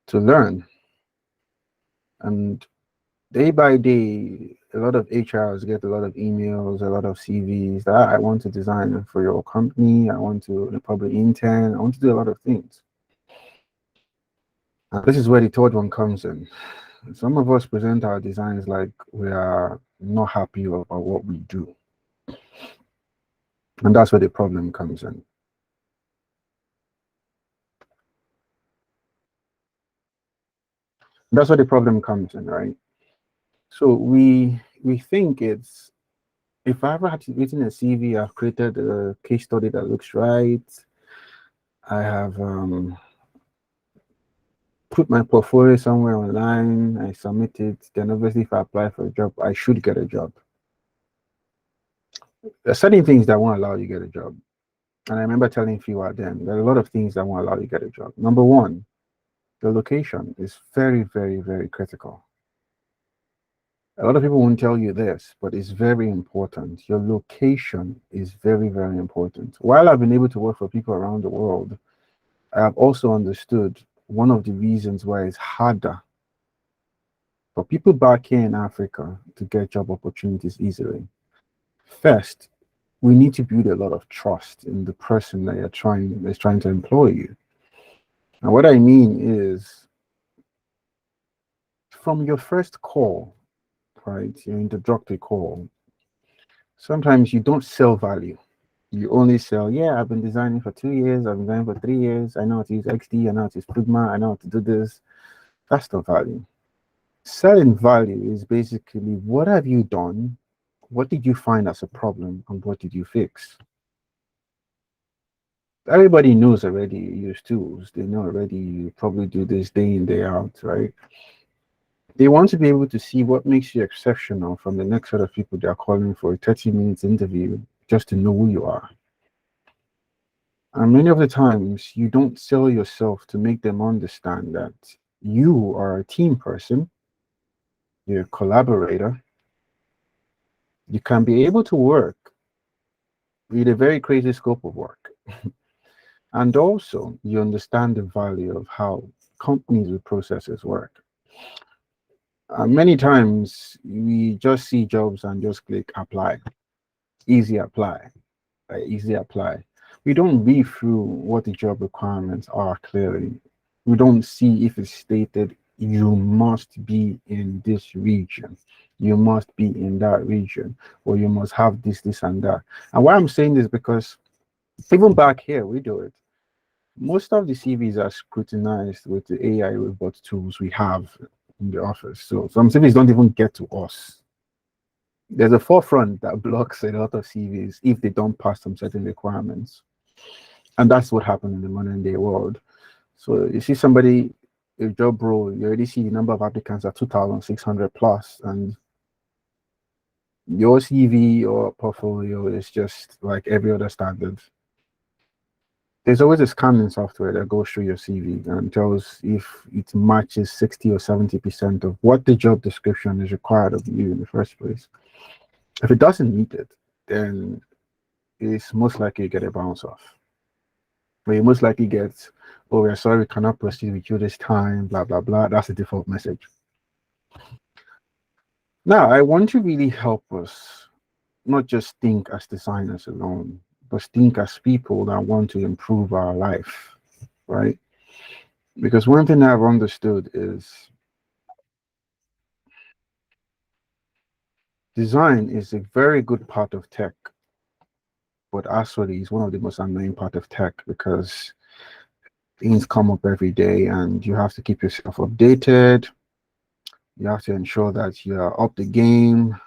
to learn. And day by day, a lot of HRs get a lot of emails, a lot of CVs that I want to design for your company. I want to probably intern. I want to do a lot of things. And this is where the third one comes in. Some of us present our designs like we are not happy about what we do. And that's where the problem comes in. That's where the problem comes in, right? So we think it's, if I ever had written a CV, I've created a case study that looks right. I have put my portfolio somewhere online. I submit it. Then obviously, if I apply for a job, I should get a job. There are certain things that won't allow you to get a job. And I remember telling few out then, there are a lot of things that won't allow you to get a job. Number one, the location is very, very, very critical. A lot of people won't tell you this, but it's very important. Your location is very, very important. While I've been able to work for people around the world, I have also understood one of the reasons why it's harder for people back here in Africa to get job opportunities easily. First, we need to build a lot of trust in the person that is trying to employ you. And what I mean is, from your first call, right, your introductory call, sometimes you don't sell value. You only sell, yeah, I've been designing for 2 years, I've been designing for 3 years, I know how to use XD, I know how to use Figma, I know how to do this. That's the value. Selling value is basically, what have you done? What did you find as a problem, and what did you fix? Everybody knows already you use tools. They know already you probably do this day in, day out, right? They want to be able to see what makes you exceptional from the next set of people they are calling for a 30 minutes interview just to know who you are. And many of the times, you don't sell yourself to make them understand that you are a team person, you're a collaborator, you can be able to work with a very crazy scope of work. And also, you understand the value of how companies with processes work. Many times, we just see jobs and just click apply, easy apply, easy apply. We don't read through what the job requirements are clearly. We don't see if it's stated you must be in this region, you must be in that region, or you must have this, this, and that. And why I'm saying this, because even back here, we do it. Most of the CVs are scrutinized with the AI robot tools we have in the office. So some CVs don't even get to us. There's a forefront that blocks a lot of CVs if they don't pass some certain requirements. And that's what happened in the modern day world. So you see somebody, a job role, you already see the number of applicants are 2,600 plus, and your CV or portfolio is just like every other standard. There's always a scanning software that goes through your CV and tells if it matches 60 or 70% of what the job description is required of you in the first place. If it doesn't meet it, then it's most likely you get a bounce off. But you most likely get, oh, we're sorry, we cannot proceed with you this time, blah, blah, blah. That's the default message. Now, I want to really help us not just think as designers alone, but think as people that want to improve our life, right? Because one thing I've understood is design is a very good part of tech, but actually is one of the most annoying part of tech, because things come up every day and you have to keep yourself updated. You have to ensure that you are up the game.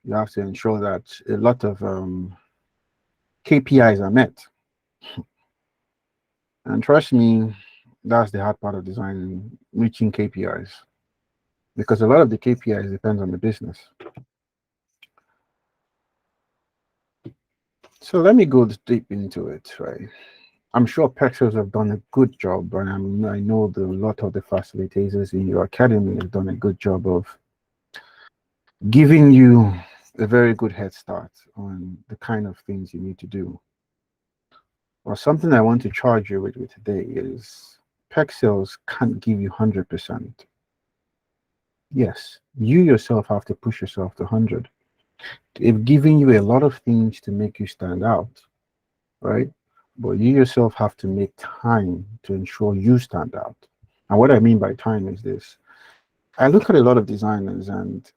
You have to ensure that a lot of KPIs are met. And trust me, that's the hard part of designing, reaching KPIs. Because a lot of the KPIs depends on the business. So let me go deep into it, right? I'm sure Perxels have done a good job, and I know a lot of the facilitators in your academy have done a good job of giving you a very good head start on the kind of things you need to do. Well, something I want to charge you with today is Perxels can't give you 100%. Yes, you yourself have to push yourself to 100. They've given you a lot of things to make you stand out, right? But you yourself have to make time to ensure you stand out. And what I mean by time is this. I look at a lot of designers, and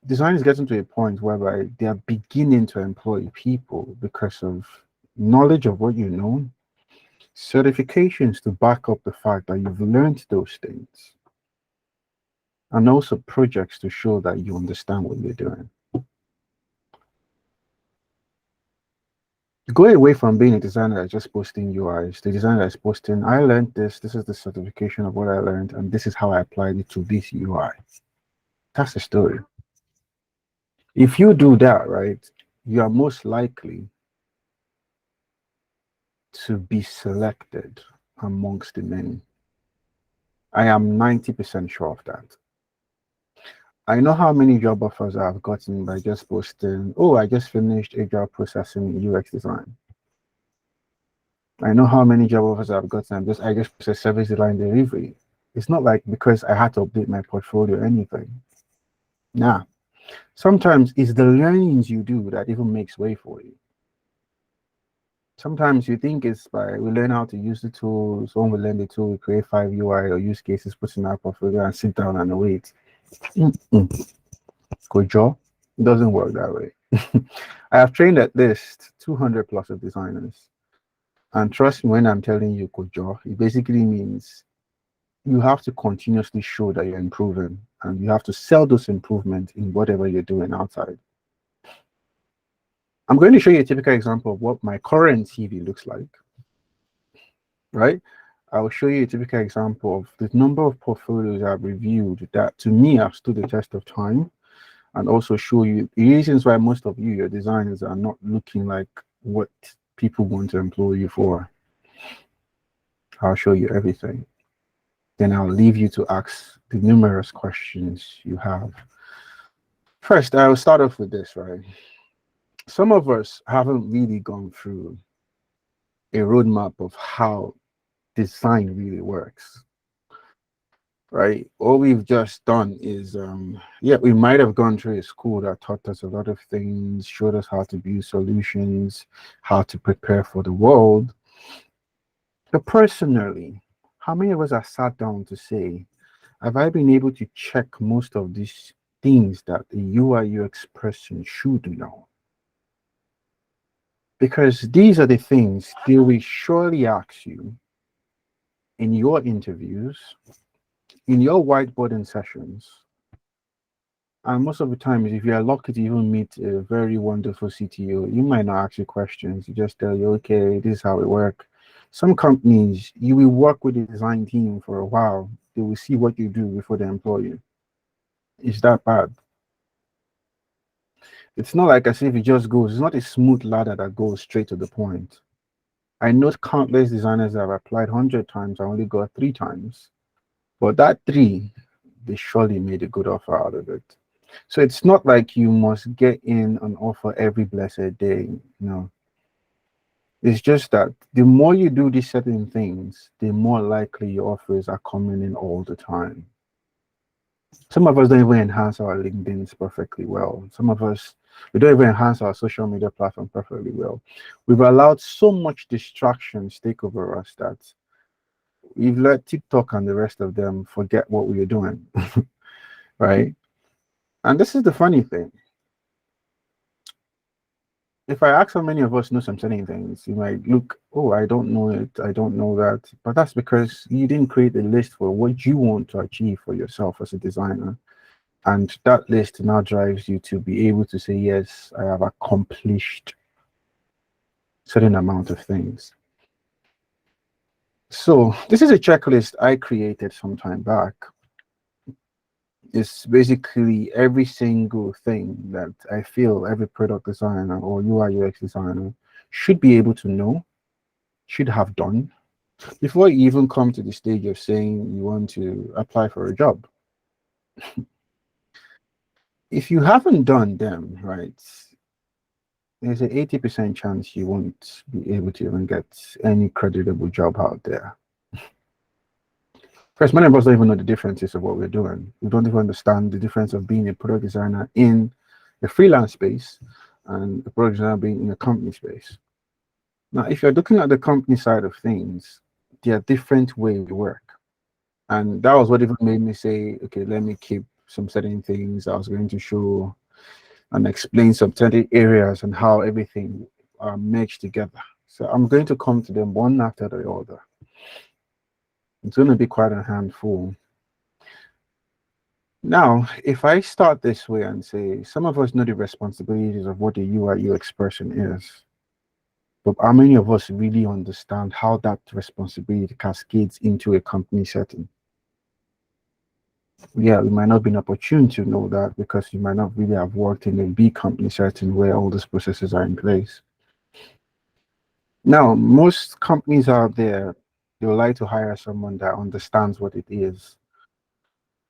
designers getting to a point whereby they are beginning to employ people because of knowledge of what you know, certifications to back up the fact that you've learned those things, and also projects to show that you understand what you're doing. Go away from being a designer that's just posting UIs. The designer that's posting, I learned this, this is the certification of what I learned, and this is how I applied it to this UI. That's the story. If you do that, right, you are most likely to be selected amongst the many. I am 90% sure of that. I know how many job offers I've gotten by just posting, oh, I just finished agile processing in UX design. I know how many job offers I've gotten. I just process service design delivery. It's not like because I had to update my portfolio or anything. Nah. Sometimes it's the learnings you do that even makes way for you. Sometimes you think it's by we learn how to use the tools. When we learn the tool, we create 5 UI or use cases, put in our portfolio, and sit down and wait. Good job. It doesn't work that way. I have trained at least 200 plus of designers. And trust me when I'm telling you good job, it basically means you have to continuously show that you're improving, and you have to sell those improvements in whatever you're doing outside. I'm going to show you a typical example of what my current CV looks like, right? I'll show you a typical example of the number of portfolios I've reviewed that to me have stood the test of time, and also show you the reasons why most of you, your designers, are not looking like what people want to employ you for. I'll show you everything. Then I'll leave you to ask the numerous questions you have. First, I'll start off with this, right? Some of us haven't really gone through a roadmap of how design really works, right? All we've just done is, yeah, we might have gone through a school that taught us a lot of things, showed us how to build solutions, how to prepare for the world. But personally, how many of us have sat down to say, have I been able to check most of these things that a UI UX person should know? Because these are the things they will surely ask you in your interviews, in your whiteboarding sessions. And most of the time, if you are lucky to even meet a very wonderful CTO, you might not ask you questions. You just tell you, okay, this is how it works. Some companies, you will work with the design team for a while. They will see what you do before they employ you. It's that bad. It's not like as if it just goes, it's not a smooth ladder that goes straight to the point. I know countless designers that have applied 100 times, I only got 3 times. But that 3, they surely made a good offer out of it. So it's not like you must get in an offer every blessed day. No. It's just that the more you do these certain things, the more likely your offers are coming in all the time. Some of us don't even enhance our LinkedIn's perfectly well. Some of us, we don't even enhance our social media platform perfectly well. We've allowed so much distractions take over us that we've let TikTok and the rest of them forget what we were doing, right? And this is the funny thing. If I ask how many of us know some certain things, you might look, oh, I don't know it, I don't know that. But that's because you didn't create a list for what you want to achieve for yourself as a designer. And that list now drives you to be able to say, yes, I have accomplished certain amount of things. So this is a checklist I created some time back. It's basically every single thing that I feel every product designer or UI UX designer should be able to know, should have done, before you even come to the stage of saying you want to apply for a job. If you haven't done them, right, there's an 80% chance you won't be able to even get any creditable job out there. First, many of us don't even know the differences of what we're doing. We don't even understand the difference of being a product designer in a freelance space and a product designer being in a company space. Now, if you're looking at the company side of things, there are different ways we work. And that was what even made me say, okay, let me keep some certain things I was going to show and explain some certain areas and how everything are merged together. So I'm going to come to them one after the other. It's going to be quite a handful. Now, if I start this way and say, some of us know the responsibilities of what the UI UX person is, but how many of us really understand how that responsibility cascades into a company setting? Yeah, we might not be opportune to know that because you might not really have worked in a big company setting where all these processes are in place. Now, most companies out there, they would like to hire someone that understands what it is.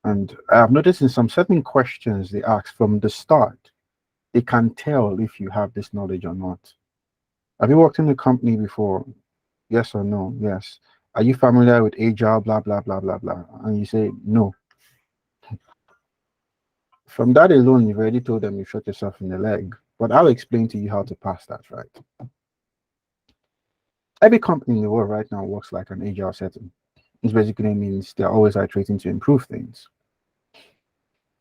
And I've noticed in some certain questions they ask from the start, they can tell if you have this knowledge or not. Have you worked in a company before? Yes or no? Yes. Are you familiar with agile, blah, blah, blah, blah, blah? And you say no. From that alone, you've already told them you shot yourself in the leg. But I'll explain to you how to pass that, right? Every company in the world right now works like an agile setting. It basically means they're always iterating to improve things.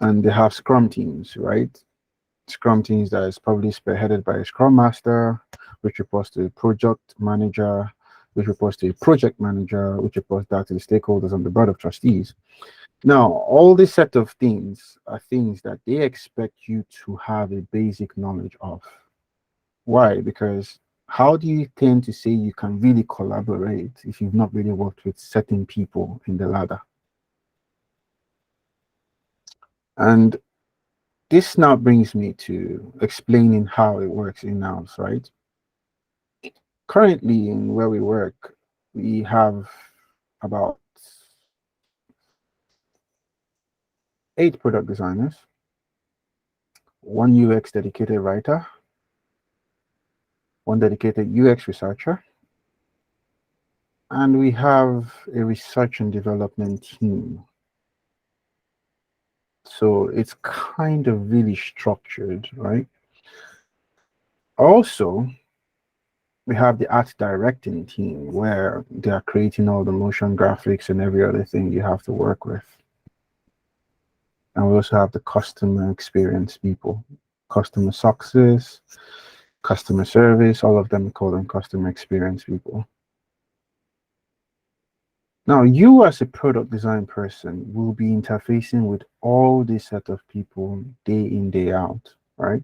And they have scrum teams, right? Scrum teams that is probably spearheaded by a scrum master, which reports to a project manager, which reports to a project manager, which reports back to the stakeholders on the board of trustees. Now, all this set of things are things that they expect you to have a basic knowledge of. Why? Because how do you tend to say you can really collaborate if you've not really worked with certain people in the ladder? And this now brings me to explaining how it works in-house, right? Currently, in where we work, we have about 8 product designers, 1 UX dedicated writer, 1 dedicated UX researcher, and we have a research and development team. So it's kind of really structured, right? Also, we have the art directing team where they are creating all the motion graphics and every other thing you have to work with. And we also have the customer experience people, customer success, customer service, all of them, we call them customer experience people. Now, you as a product design person will be interfacing with all this set of people day in, day out, right?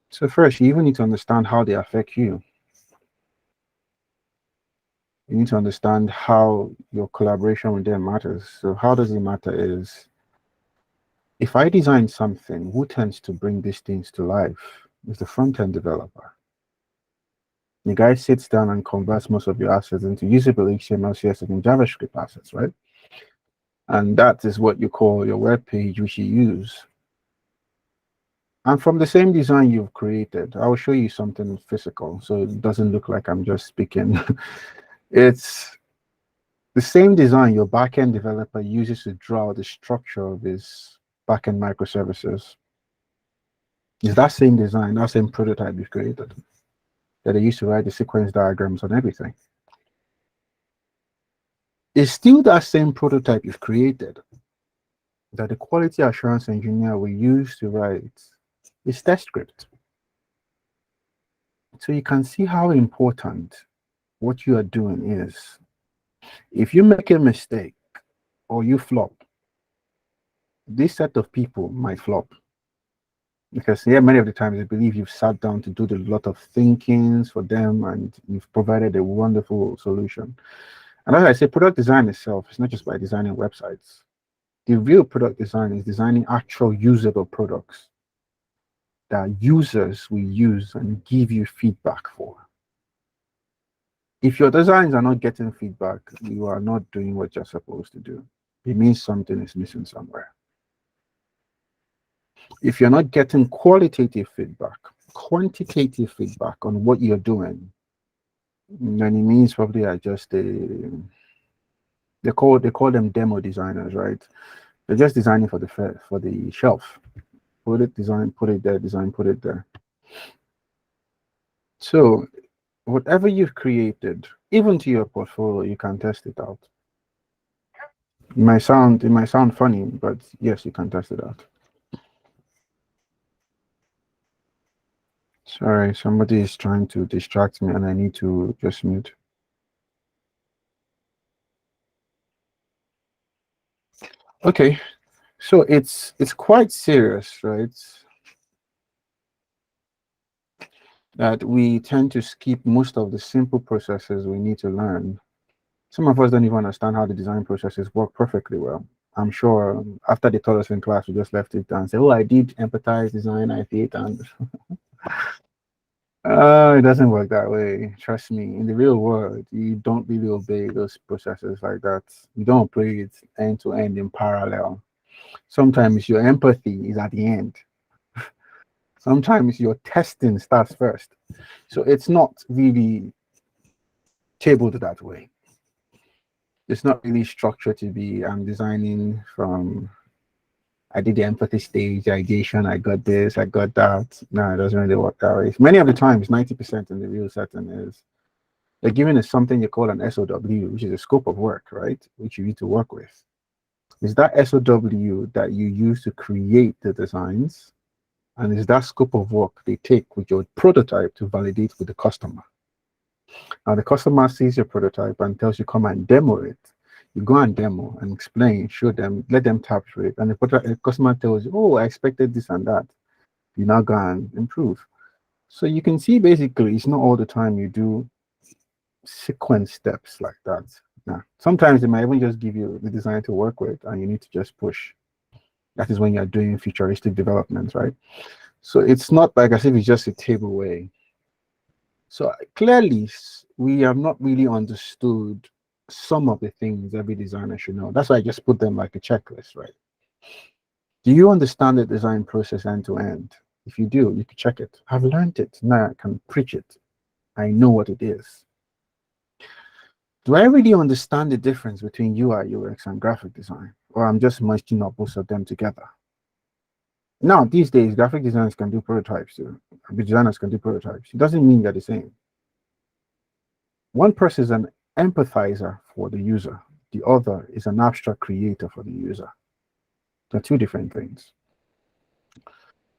So first, you even need to understand how they affect you. You need to understand how your collaboration with them matters. So how does it matter is, if I design something, who tends to bring these things to life is the front-end developer. The guy sits down and converts most of your assets into usable HTML, CSS, and JavaScript assets, right? And that is what you call your web page, which you use. And from the same design you've created, I will show you something physical so it doesn't look like I'm just speaking. It's the same design your backend developer uses to draw the structure of his backend microservices. It's that same design, that same prototype you've created that they used to write the sequence diagrams on everything. It's still that same prototype you've created that the quality assurance engineer will use to write his test script. So you can see how important what you are doing is. If you make a mistake or you flop, this set of people might flop. Because yeah, many of the times they believe you've sat down to do a lot of thinkings for them and you've provided a wonderful solution. And as I say, product design itself is not just by designing websites. The real product design is designing actual usable products that users will use and give you feedback for. If your designs are not getting feedback, you are not doing what you're supposed to do. It means something is missing somewhere. If you're not getting qualitative feedback, quantitative feedback on what you're doing, then it means probably I just they call them demo designers, right? They're just designing for the shelf. Put it, design, put it there, design, put it there. So whatever you've created, even to your portfolio, you can test it out. It might sound funny, but yes, you can test it out. Sorry, somebody is trying to distract me and I need to just mute. Okay, so it's quite serious, right? That we tend to skip most of the simple processes we need to learn. Some of us don't even understand how the design processes work perfectly well. I'm sure after they taught us in class, we just left it and said, "Oh, I did empathize design, I did," and it doesn't work that way. Trust me. In the real world, you don't really obey those processes like that. You don't play it end to end in parallel. Sometimes your empathy is at the end. Sometimes your testing starts first. So it's not really tabled that way. It's not really structured to be I'm designing from I did the empathy stage, ideation, I got this, I got that. No, it doesn't really work that way. Many of the times, 90% in the real setting is they're giving us something you call an SOW, which is a scope of work, right? Which you need to work with. Is that SOW that you use to create the designs? And is that scope of work they take with your prototype to validate with the customer? Now, the customer sees your prototype and tells you, come and demo it. You go and demo and explain, show them, let them capture it. And the customer tells you, oh, I expected this and that. You now go and improve. So you can see basically it's not all the time you do sequence steps like that. Now, sometimes they might even just give you the design to work with and you need to just push. That is when you're doing futuristic developments, right? So it's not like as if it's just a table way. So clearly, we have not really understood some of the things every designer should know. That's why I just put them like a checklist, right? Do you understand the design process end to end? If you do, you can check it. I've learned it. Now I can preach it. I know what it is. Do I really understand the difference between UI, UX, and graphic design? Or I'm just mushing up both of them together? Now, these days, graphic designers can do prototypes too. Designers can do prototypes. It doesn't mean they're the same. One person is an empathizer for the user. The other is an abstract creator for the user. They're two different things.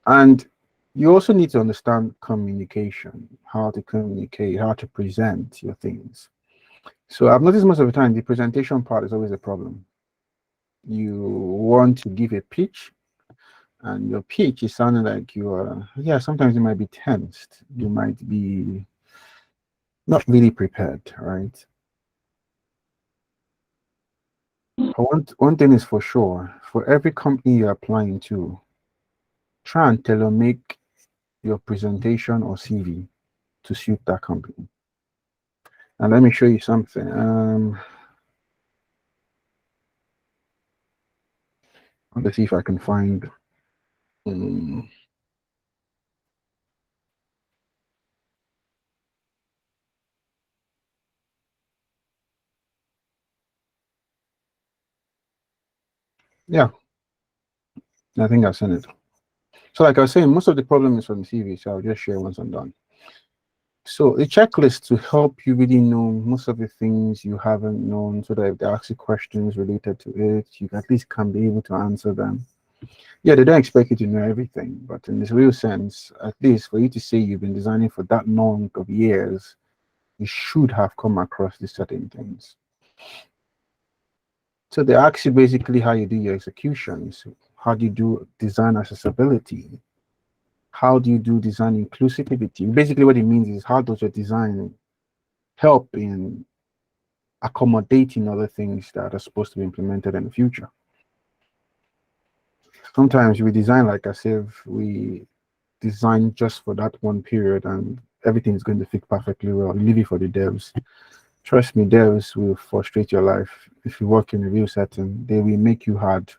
And you also need to understand communication, how to communicate, how to present your things. So I've noticed most of the time, the presentation part is always a problem. You want to give a pitch, and your pitch is sounding like you are, yeah, sometimes you might be tensed. You might be not really prepared, right? One thing is for sure, for every company you're applying to, try and tailor make your presentation or CV to suit that company. And let me show you something. Let's see if I can find. Yeah, I think I've seen it. So like I was saying, most of the problem is from the CV, so I'll just share once I'm done. So a checklist to help you really know most of the things you haven't known, so that if they ask you questions related to it, you at least can be able to answer them. Yeah, they don't expect you to know everything, but in this real sense, at least for you to say you've been designing for that long of years, you should have come across these certain things. So they ask you basically how you do your executions. How do you do design accessibility? How do you do design inclusivity? Basically, what it means is how does your design help in accommodating other things that are supposed to be implemented in the future? Sometimes we design like as if we design just for that one period and everything is going to fit perfectly well. Leave it for the devs. Trust me, devs will frustrate your life. If you work in a real setting, they will make you hard,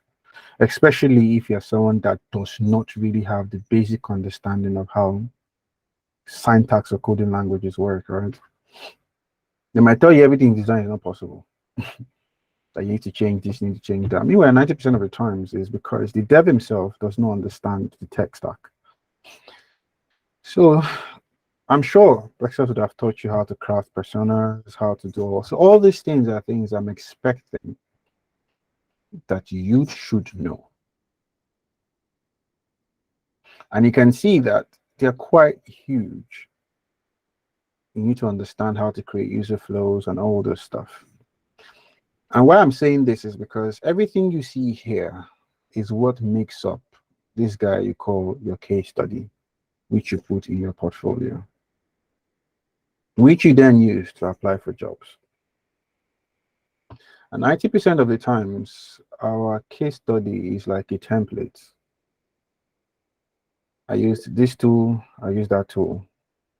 especially if you're someone that does not really have the basic understanding of how syntax or coding languages work, right? They might tell you everything in design is not possible. That you need to change this, you need to change that. Meanwhile, 90% of the times is because the dev himself does not understand the tech stack. So I'm sure Perxels would have taught you how to craft personas, how to do all. So all these things are things I'm expecting that you should know. And you can see that they're quite huge. You need to understand how to create user flows and all this stuff. And why I'm saying this is because everything you see here is what makes up this guy you call your case study, which you put in your portfolio, which you then use to apply for jobs. And 90% of the times, our case study is like a template. I used this tool, I used that tool.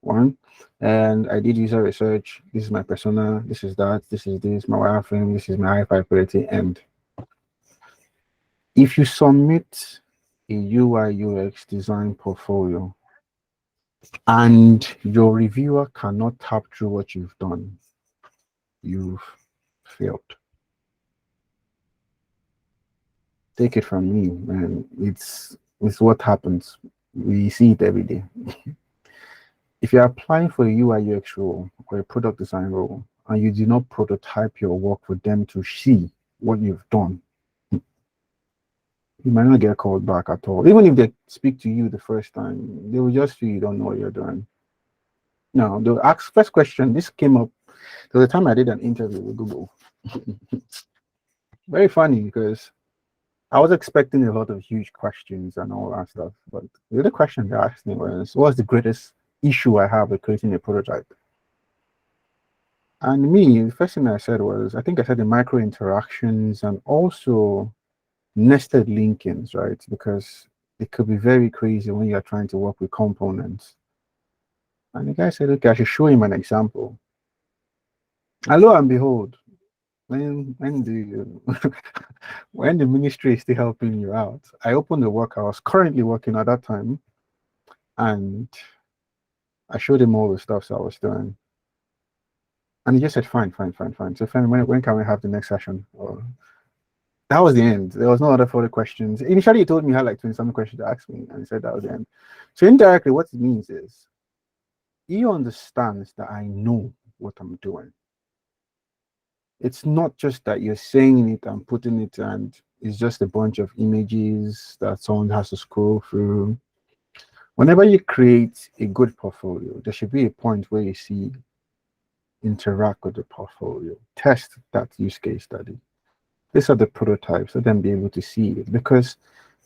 One, and I did user research. This is my persona, this is that, this is this, my wireframe, this is my high priority. And if you submit a UI UX design portfolio and your reviewer cannot tap through what you've done, you've failed. Take it from me, man. It's what happens. We see it every day. If you're applying for a UI UX role or a product design role and you do not prototype your work for them to see what you've done, you might not get called back at all. Even if they speak to you the first time, they will just feel you don't know what you're doing. No, they'll ask first question. This came up the time I did an interview with Google. Very funny because I was expecting a lot of huge questions and all that stuff. But the other question they asked me was, what's the greatest issue I have with creating a prototype? And me, the first thing I said was, I think I said the micro interactions and also nested linkings, right? Because it could be very crazy when you're trying to work with components. And the guy said, okay, I should show him an example. And lo and behold, when the when the ministry is still helping you out, I opened the work I was currently working at that time, and I showed him all the stuff I was doing. And he just said, fine, fine, fine, fine. So Femi, when can we have the next session? Or that was the end. There was no other further questions. Initially, he told me he had like 20 something questions to ask me, and he said that was the end. So indirectly, what it means is he understands that I know what I'm doing. It's not just that you're saying it and putting it, and it's just a bunch of images that someone has to scroll through. Whenever you create a good portfolio, there should be a point where you see interact with the portfolio, test that use case study. These are the prototypes, let them be able to see it, because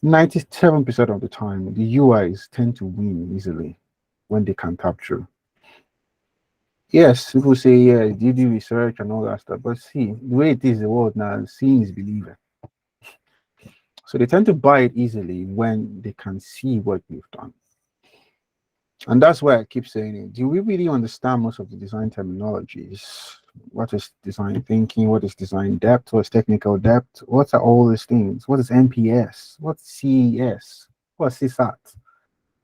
97% of the time, the UIs tend to win easily when they can capture. Yes, people say, yeah, you do research and all that stuff, but see, the way it is the world now, seeing is believing. So they tend to buy it easily when they can see what you've done. And that's why I keep saying it. Do we really understand most of the design terminologies? What is design thinking? What is design depth? What's technical depth? What are all these things? What is NPS? What's CES? What's CSAT?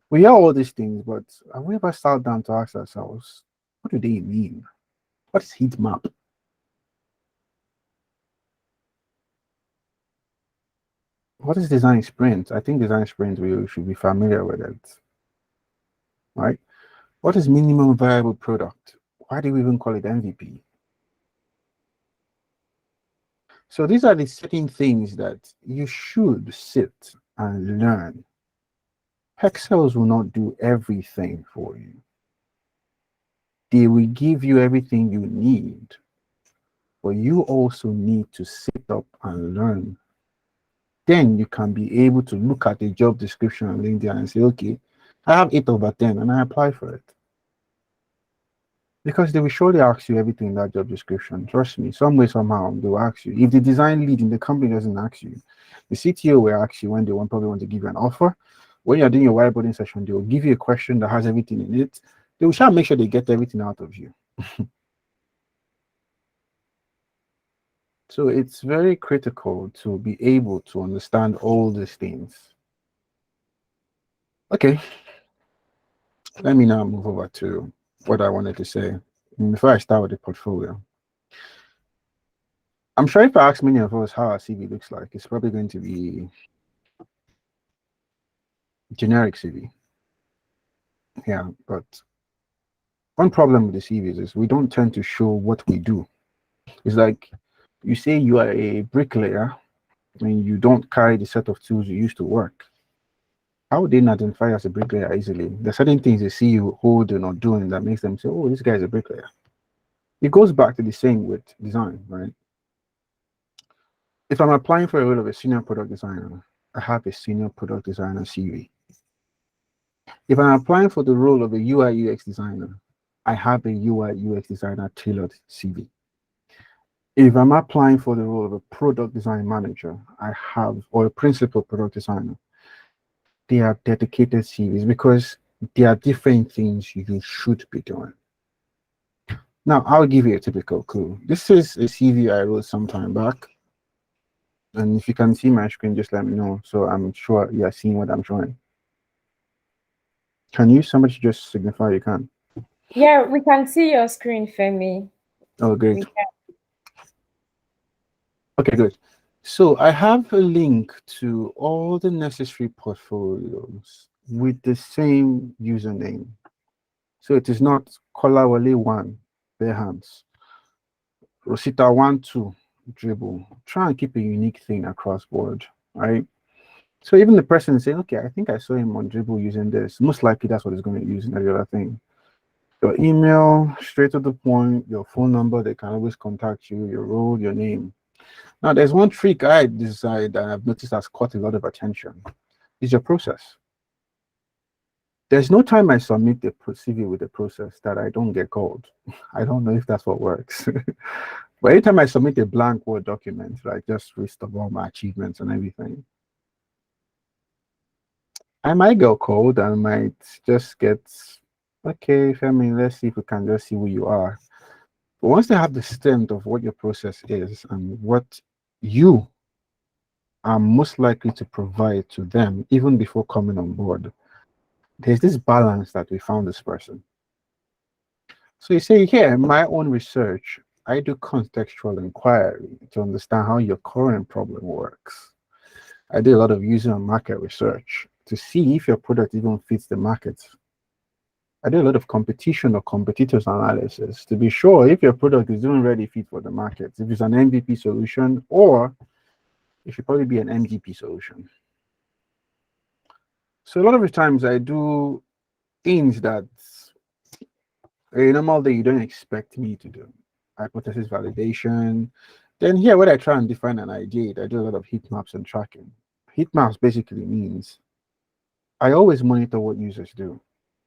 We hear all these things, but have we ever sat down to ask ourselves, what do they mean? What is heat map? What is design sprint? I think design sprint, we should be familiar with it, right? What is minimum viable product? Why do we even call it MVP? So these are the certain things that you should sit and learn. Perxels will not do everything for you. They will give you everything you need, but you also need to sit up and learn. Then you can be able to look at the job description on LinkedIn and say, okay, I have 8/10 and I apply for it. Because they will surely ask you everything in that job description. Trust me, some way, somehow, they will ask you. If the design lead in the company doesn't ask you, the CTO will ask you when they probably want to give you an offer. When you're doing your whiteboarding session, they will give you a question that has everything in it. They will try to make sure they get everything out of you. So it's very critical to be able to understand all these things. Okay, Let me now move over to what I wanted to say. Before I start with the portfolio, I'm sure if I ask many of us how our CV looks like, it's probably going to be generic CV. Yeah, but one problem with the CVs is we don't tend to show what we do. It's like you say you are a bricklayer and you don't carry the set of tools you used to work. How would they not identify as a bricklayer easily? There's certain things they see you holding or doing that makes them say, oh, this guy is a bricklayer. It goes back to the same with design, right? If I'm applying for a role of a senior product designer, I have a senior product designer CV. If I'm applying for the role of a UI UX designer, I have a UI UX designer tailored CV. If I'm applying for the role of a product design manager, I have, or a principal product designer, they are dedicated CVs because there are different things you should be doing. Now, I'll give you a typical clue. This is a CV I wrote some time back. And if you can see my screen, just let me know. So I'm sure you are seeing what I'm showing. Can you, somebody just signify you can? Yeah, we can see your screen, Femi. Oh, great. We can. Okay, good. So I have a link to all the necessary portfolios with the same username. So it is not Kolawale1, bare hands, Rosita12, dribble. Try and keep a unique thing across board, right? So even the person is saying, okay, I think I saw him on dribble using this. Most likely that's what he's going to use in every other thing. Your email, straight to the point, your phone number, they can always contact you, your role, your name. Now, there's one trick I decided and I've noticed has caught a lot of attention. Is your process. There's no time I submit the CV with the process that I don't get called. I don't know if that's what works. But anytime I submit a blank Word document, like just list of all my achievements and everything, I might get called and I might just get, okay, Femi, let's see if we can just see who you are. But once they have the stem of what your process is and what you are most likely to provide to them, even before coming on board, there's this balance that we found this person. So you say, here, my own research, I do contextual inquiry to understand how your current problem works. I do a lot of user and market research to see if your product even fits the market. I do a lot of competition or competitors analysis to be sure if your product is doing ready fit for the market, if it's an MVP solution or it should probably be an MGP solution. So a lot of the times I do things that a normal day you don't expect me to do. Hypothesis validation. Then here, when I try and define an idea, I do a lot of heat maps and tracking. Heat maps basically means I always monitor what users do.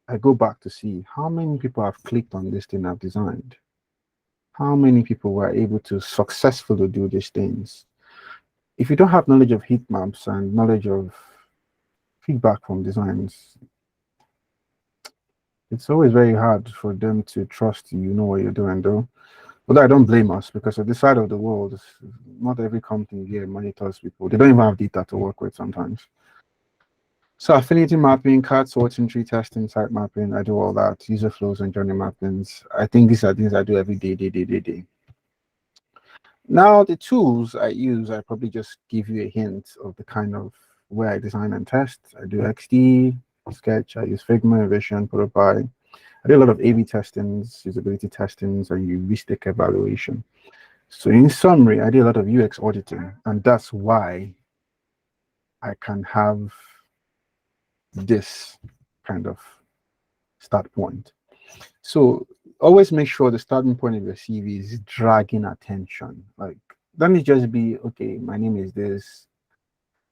I go back to see how many people have clicked on this thing I've designed. How many people were able to successfully do these things. If you don't have knowledge of heat maps and knowledge of feedback from designs, it's always very hard for them to trust you know what you're doing, though. But I don't blame us because of this side of the world, not every company here monitors people. They don't even have data to work with sometimes. So affinity mapping, card sorting, tree testing, site mapping, I do all that. User flows and journey mappings. I think these are things I do every day. Now the tools I use, I probably just give you a hint of the kind of where I design and test. I do XD, Sketch, I use Figma, Vision, Prototype. I do a lot of A/B testings, usability testings, and heuristic evaluation. So in summary, I do a lot of UX auditing, and that's why I can have this kind of start point. So always make sure the starting point of your CV is dragging attention. Like, let me just be, okay, my name is this,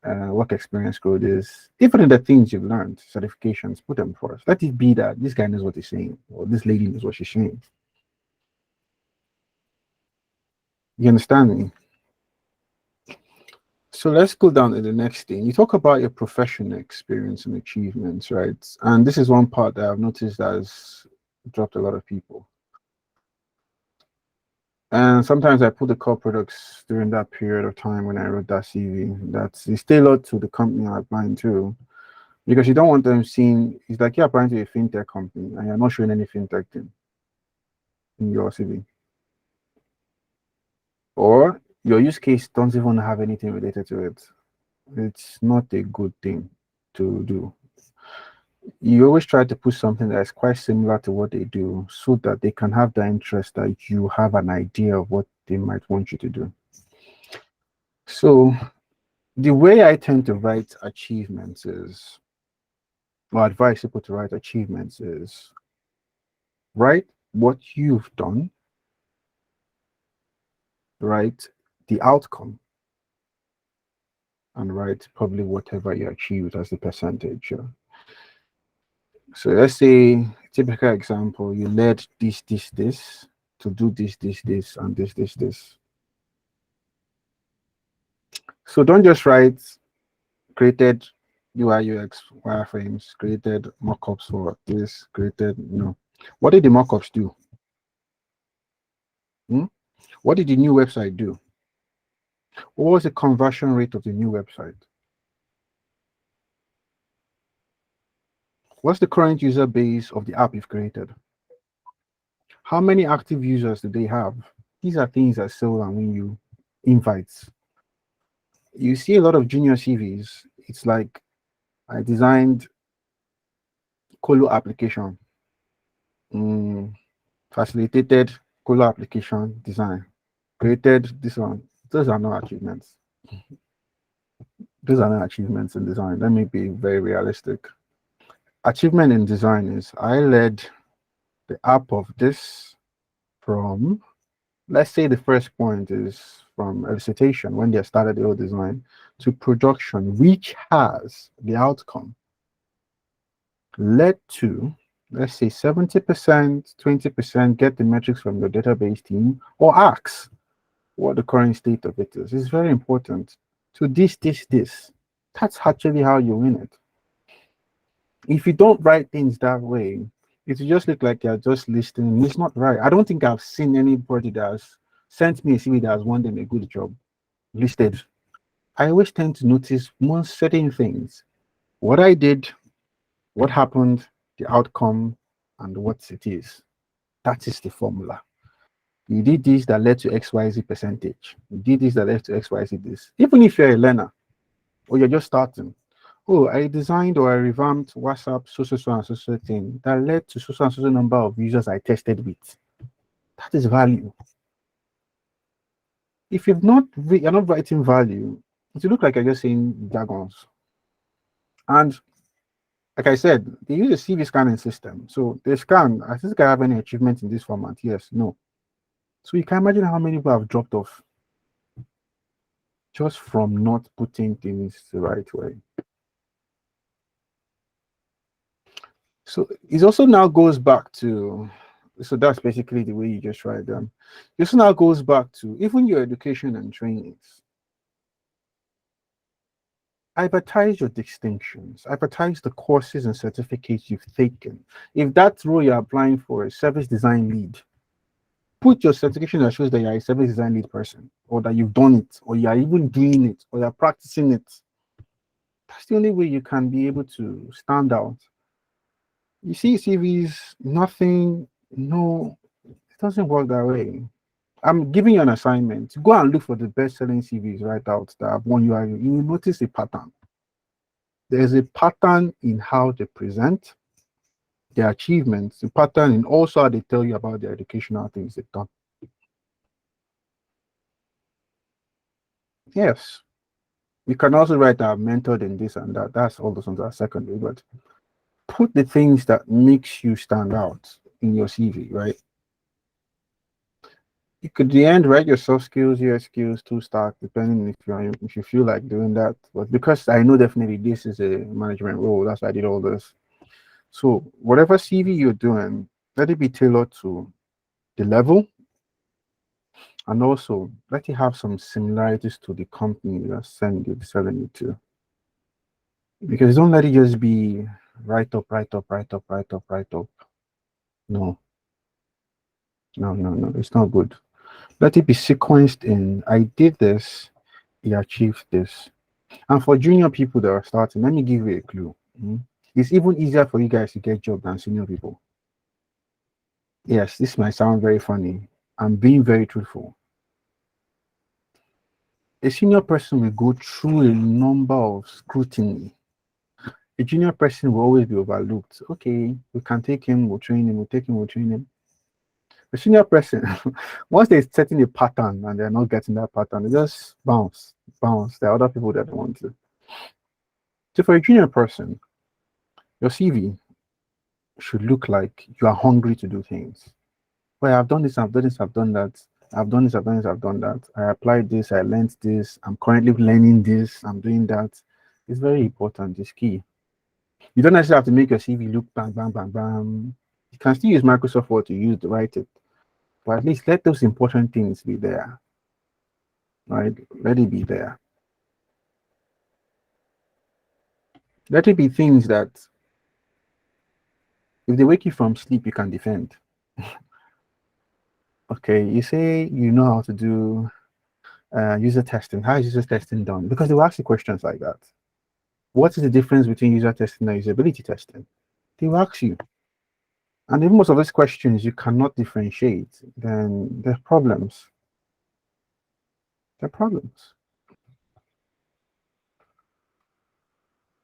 work experience code is, even the things you've learned, certifications, put them first. Let it be that this guy knows what he's saying, or this lady knows what she's saying. You understand me? So let's go down to the next thing. You talk about your professional experience and achievements, right? And this is one part that I've noticed that has dropped a lot of people. And sometimes I put the core products during that period of time when I wrote that CV. That's it's tailored to the company I'm applying to. because you don't want them seeing. It's like you're applying to a fintech company and you're not showing any fintech thing in your CV, or your use case don't even have anything related to it. It's not a good thing to do. You always try to put something that's quite similar to what they do so that they can have the interest that you have an idea of what they might want you to do. So the way I tend to write achievements is, or advise people to write achievements is, write what you've done, write the outcome, and write probably whatever you achieved as the percentage. Yeah. So let's say, typical example, you led this to do this, and this. So don't just write created UI, UX wireframes, created mockups for this, created, What did the mockups do? Hmm? What did the new website do? What was the conversion rate of the new website? What's the current user base of the app you've created? How many active users do they have? These are things that sell and win you invites. You see a lot of junior CVs. It's like, I designed Colo application, facilitated Colo application design, created this one. Those are not achievements. Those are not achievements in design. Let me be very realistic. Achievement in design is, I led the app of this from, let's say the first point is from elicitation when they started the old design to production, which has the outcome led to, let's say 70%, 20% get the metrics from your database team, or ask what the current state of it is. It's very important. To this. That's actually how you win it. If you don't write things that way, it will just look like you're just listing. It's not right. I don't think I've seen anybody that's sent me a CV that has won them a good job listed. I always tend to notice more certain things. What I did, what happened, the outcome, and what it is. That is the formula. You did this that led to XYZ percentage. You did this that led to XYZ this. Even if you're a learner or you're just starting, oh, I designed or I revamped WhatsApp, and so thing that led to and so number of users I tested with. That is value. If you're not writing value, it will look like you're just saying jargons. And like I said, they use a CV scanning system. So they scan, I think I have any achievement in this format? Yes, no. So you can imagine how many people have dropped off just from not putting things the right way. So it also now goes back to, so that's basically the way you just write them. It also now goes back to even your education and trainings. Advertise your distinctions, advertise the courses and certificates you've taken. If that role you're applying for a service design lead, put your certification that shows that you're a service design lead person, or that you've done it, or you're even doing it, or you're practicing it. That's the only way you can be able to stand out. You see CVs, nothing, no, it doesn't work that way. I'm giving you an assignment. Go and look for the best-selling CVs right out that have won you. You will notice a pattern. There's a pattern in how they present their achievements, the pattern in also how they tell you about their educational things they've done. Yes. You can also write I've mentored in this and that. That's all those ones are secondary, but put the things that makes you stand out in your CV, right? You could at the end write your soft skills, your skills, two stack, depending if you feel like doing that. But because I know definitely this is a management role, that's why I did all this. So whatever CV you're doing, let it be tailored to the level, and also let it have some similarities to the company you're selling it to. Because don't let it just be write up. No, no, it's not good. Let it be sequenced in, I did this, he achieved this. And for junior people that are starting, let me give you a clue. Mhm. It's even easier for you guys to get job than senior people. Yes, this might sound very funny. I'm being very truthful. A senior person will go through a number of scrutiny. A junior person will always be overlooked. Okay, we can take him, we'll train him, we'll take him, we'll train him. A senior person, once they're setting a pattern and they're not getting that pattern, they just bounce, bounce. There are other people that want to. So for a junior person, your CV should look like you are hungry to do things. Well, I've done this, I've done this, I've done that. I've done this, I've done this, I've done that. I applied this, I learned this. I'm currently learning this, I'm doing that. It's very important, it's key. You don't necessarily have to make your CV look bang, bang, bang, bang. You can still use Microsoft Word to use to write it, but at least let those important things be there, right? Let it be there. Let it be things that if they wake you from sleep, you can defend. Okay, you say you know how to do user testing. How is user testing done? Because they will ask you questions like that. What is the difference between user testing and usability testing? They will ask you. And if most of these questions you cannot differentiate, then there are problems. There are problems.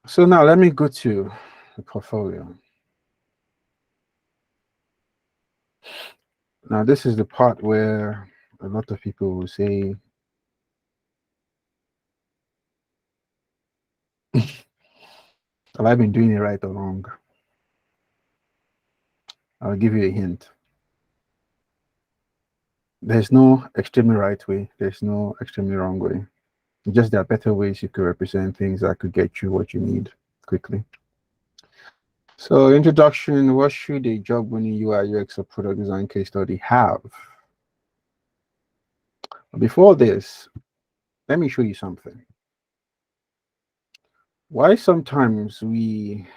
So now let me go to the portfolio. Now this is the part where a lot of people will say, have I been doing it right or wrong? I'll give you a hint. There's no extremely right way. There's no extremely wrong way. Just there are better ways you could represent things that could get you what you need quickly. So introduction, what should a job-winning UI UX or product design case study have? Before this, let me show you something. Why sometimes we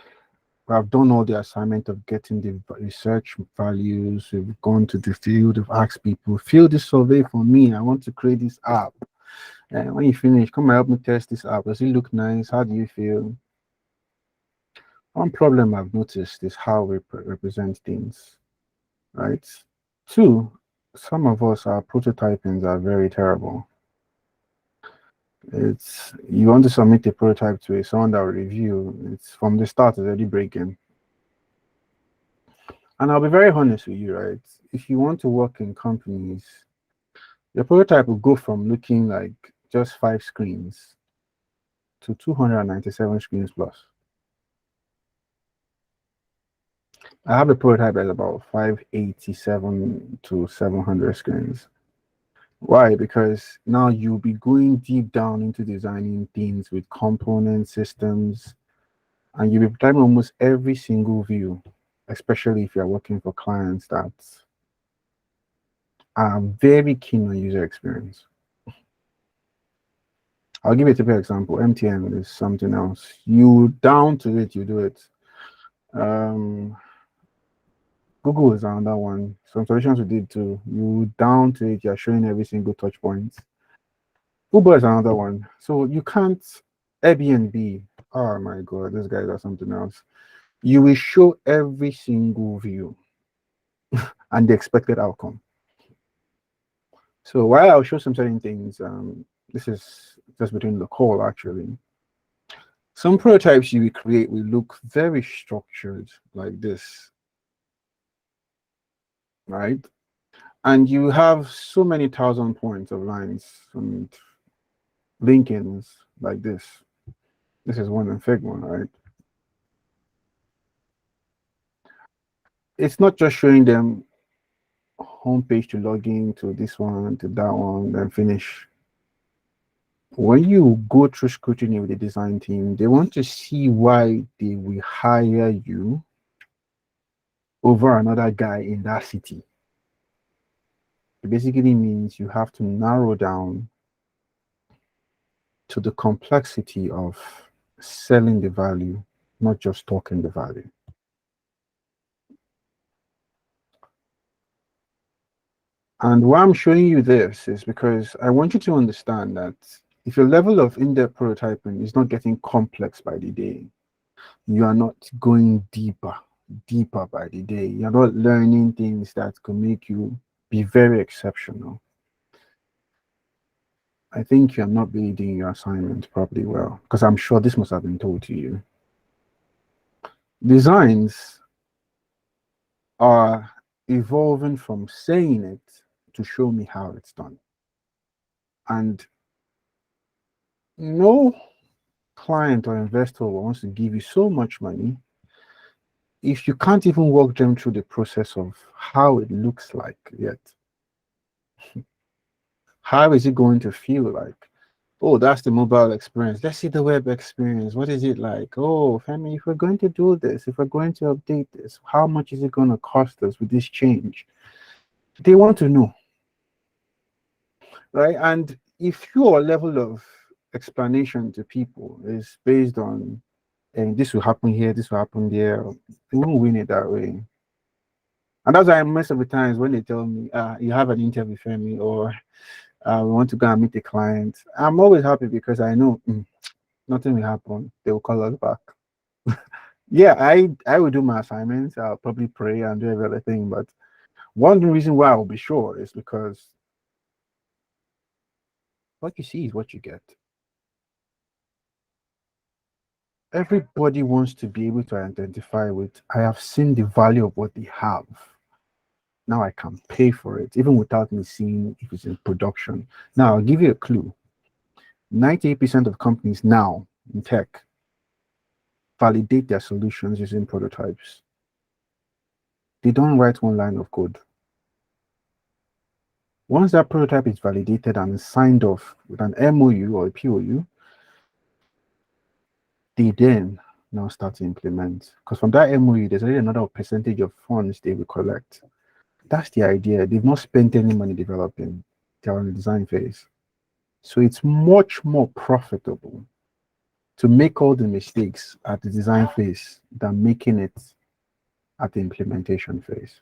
have done all the assignment of getting the research values, we've gone to the field, we've asked people, fill this survey for me, I want to create this app. And when you finish, come and help me test this app. Does it look nice? How do you feel? One problem I've noticed is how we represent things, right? Two, some of us, our prototypings are very terrible. It's you want to submit a prototype to someone that will review, it's from the start, it's already breaking. And I'll be very honest with you, right? If you want to work in companies, your prototype will go from looking like just 5 screens to 297 screens plus. I have a prototype that's about 587 to 700 screens. Why? Because now you'll be going deep down into designing things with component systems, and you'll be typing almost every single view, especially if you're working for clients that are very keen on user experience. I'll give you a typical example. MTN is something else. You down to it, you do it. Google is another one. Some solutions we did too. You down to it, you're showing every single touch point. Uber is another one. So you can't Airbnb. Oh my god, these guys are something else. You will show every single view and the expected outcome. So while I'll show some certain things, this is just between the call actually. Some prototypes you will create will look very structured like this, right? And you have so many thousand points of lines and linkings like this. This is one in Figma, right? It's not just showing them homepage to log in to this one, to that one, then finish. When you go through scrutiny with the design team, they want to see why they will hire you over another guy in that city. It basically means you have to narrow down to the complexity of selling the value, not just talking the value. And why I'm showing you this is because I want you to understand that if your level of in-depth prototyping is not getting complex by the day, You are not going deeper by the day. You're not learning things that could make you be very exceptional. I think you're not really doing your assignment properly well, because I'm sure this must have been told to you. Designs are evolving from saying it to show me how it's done. And no client or investor wants to give you so much money if you can't even walk them through the process of how it looks like yet. How is it going to feel like? Oh, that's the mobile experience. Let's see the web experience. What is it like? Oh, Femi, if we're going to do this, if we're going to update this, how much is it going to cost us with this change? They want to know, right? And if your level of explanation to people is based on, and this will happen here, this will happen there, you won't win it that way. And that's why most of the times when they tell me, you have an interview, Femi, or we want to go and meet a client, I'm always happy because I know nothing will happen. They will call us back. Yeah, I will do my assignments. I'll probably pray and do every other thing. But one reason why I'll be sure is because what you see is what you get. Everybody wants to be able to identify with, I have seen the value of what they have. Now I can pay for it, even without me seeing if it's in production. Now, I'll give you a clue. 98% of companies now in tech validate their solutions using prototypes. They don't write one line of code. Once that prototype is validated and signed off with an MOU or a POU, they then now start to implement. Because from that MOU, there's already another percentage of funds they will collect. That's the idea. They've not spent any money developing. They're on the design phase. So it's much more profitable to make all the mistakes at the design phase than making it at the implementation phase.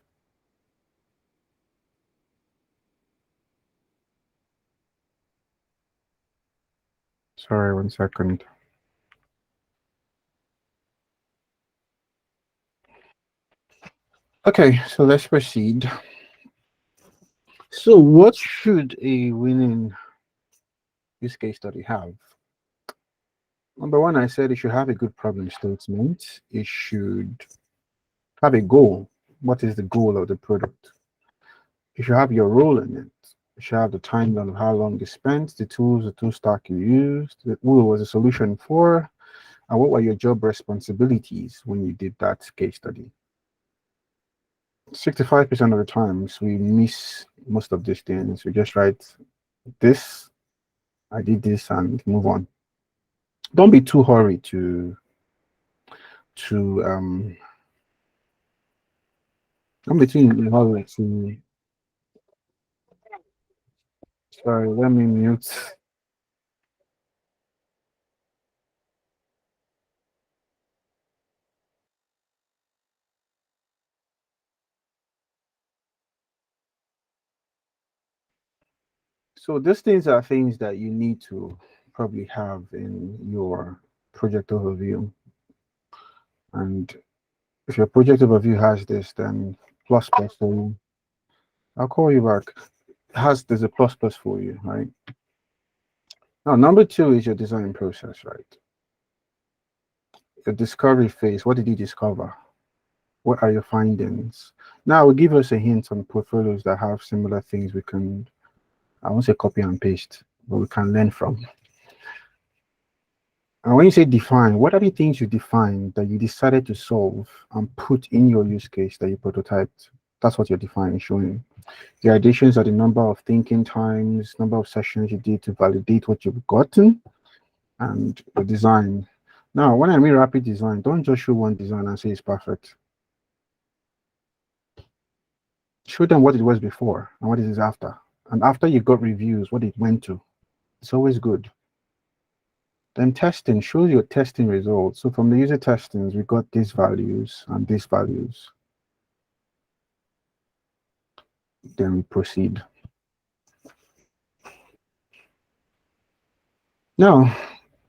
Sorry, 1 second. Okay, so let's proceed. So what should a winning use case study have? Number one, I said it should have a good problem statement. It should have a goal. What is the goal of the product? You should have your role in it. You should have the timeline of how long you spent, the tools, the tool stack you used, who was the solution for, and what were your job responsibilities when you did that case study. 65% of the times we miss most of these things. We just write this, I did this, and move on. Don't be too hurried to don't be too hurried to sorry, let me mute. So these things are things that you need to probably have in your project overview. And if your project overview has this, then plus plus for you. I'll call you back. There's a plus plus for you, right? Now, number two is your design process, right? Your discovery phase. What did you discover? What are your findings? Now, will give us a hint on portfolios that have similar things we can, I won't say copy and paste, but we can learn from. And when you say define, what are the things you defined that you decided to solve and put in your use case that you prototyped? That's what your define is showing. The additions are the number of thinking times, number of sessions you did to validate what you've gotten, and the design. Now, when I mean rapid design, don't just show one design and say it's perfect. Show them what it was before and what it is after. And after you got reviews, what it went to. It's always good. Then testing, show your testing results. So from the user testings, we got these values and these values. Then we proceed. Now,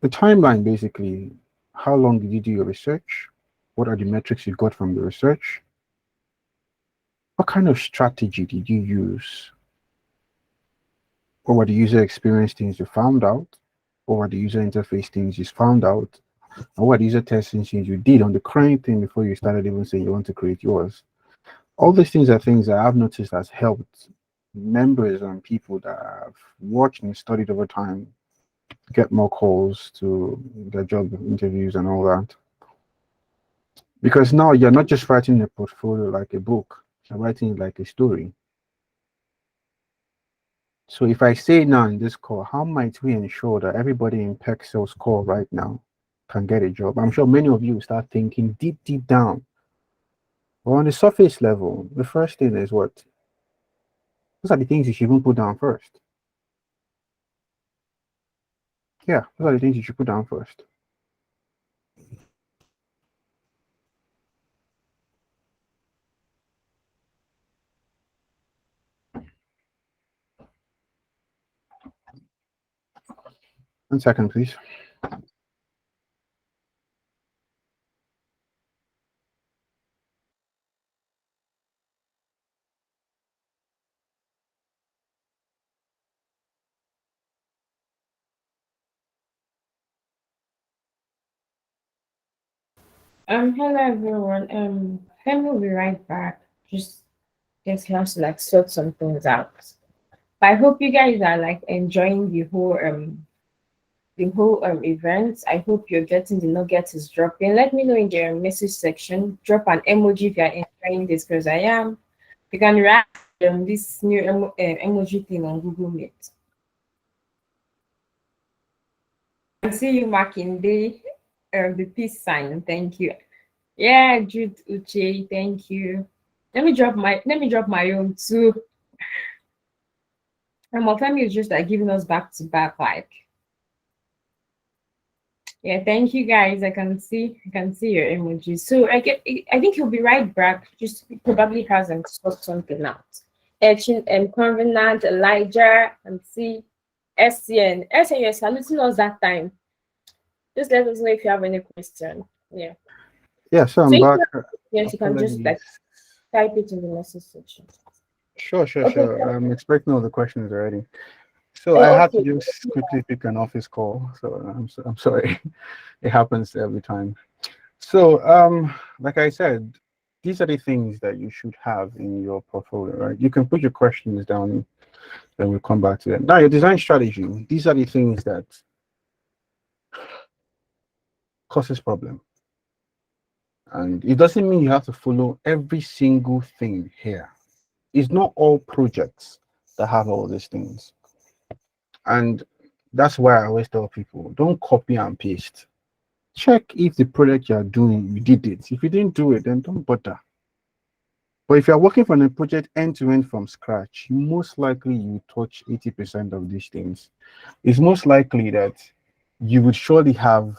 the timeline basically How long did you do your research? What are the metrics you got from the research? What kind of strategy did you use? What were the user experience things you found out? What were the user interface things you found out? And what user testing things you did on the current thing before you started even saying you want to create yours? All these things are things that I've noticed has helped members and people that have watched and studied over time get more calls to their job interviews and all that. Because now you're not just writing a portfolio like a book, you're writing it like a story. So if I say now in this call, how might we ensure that everybody in Perxels call right now can get a job? I'm sure many of you start thinking deep down. But on the surface level, the first thing is what? Those are the things you should even put down first. Yeah, those are the things you should put down first. One second, please. Hello everyone. Femi will be right back. Just has to like sort some things out. But I hope you guys are like enjoying the whole event. I hope you're getting the nuggets is dropping. Let me know in the message section. Drop an emoji if you're enjoying this because I am. You can write this new emoji thing on Google Meet. I see you marking the peace sign. Thank you. Yeah, Jude Uche, thank you. Let me drop my own too. And my family is just like giving us back to back, like yeah, thank you guys. I can see your emojis. So I think he'll be right back. Just probably hasn't sorted something out. Etching and Covenant, Elijah, and see SCN. SCN, you're saluting us that time. Just let us know if you have any question. Yeah. Yeah, so So I'm if back. you have questions, you can just Apologies. like type it in the message section. Sure, sure, Okay. sure. I'm expecting all the questions already. So I Oh, had to okay. just quickly pick an office call. So I'm sorry. It happens every time. So like I said, these are the things that you should have in your portfolio, right? You can put your questions down, then we'll come back to them. Now, your design strategy, these are the things that causes problem. And it doesn't mean you have to follow every single thing here. It's not all projects that have all these things. And that's why I always tell people, don't copy and paste. Check if the project you're doing, you did it. If you didn't do it, then don't bother. But if you're working on a project end to end from scratch, most likely you touch 80% of these things. It's most likely that you would surely have,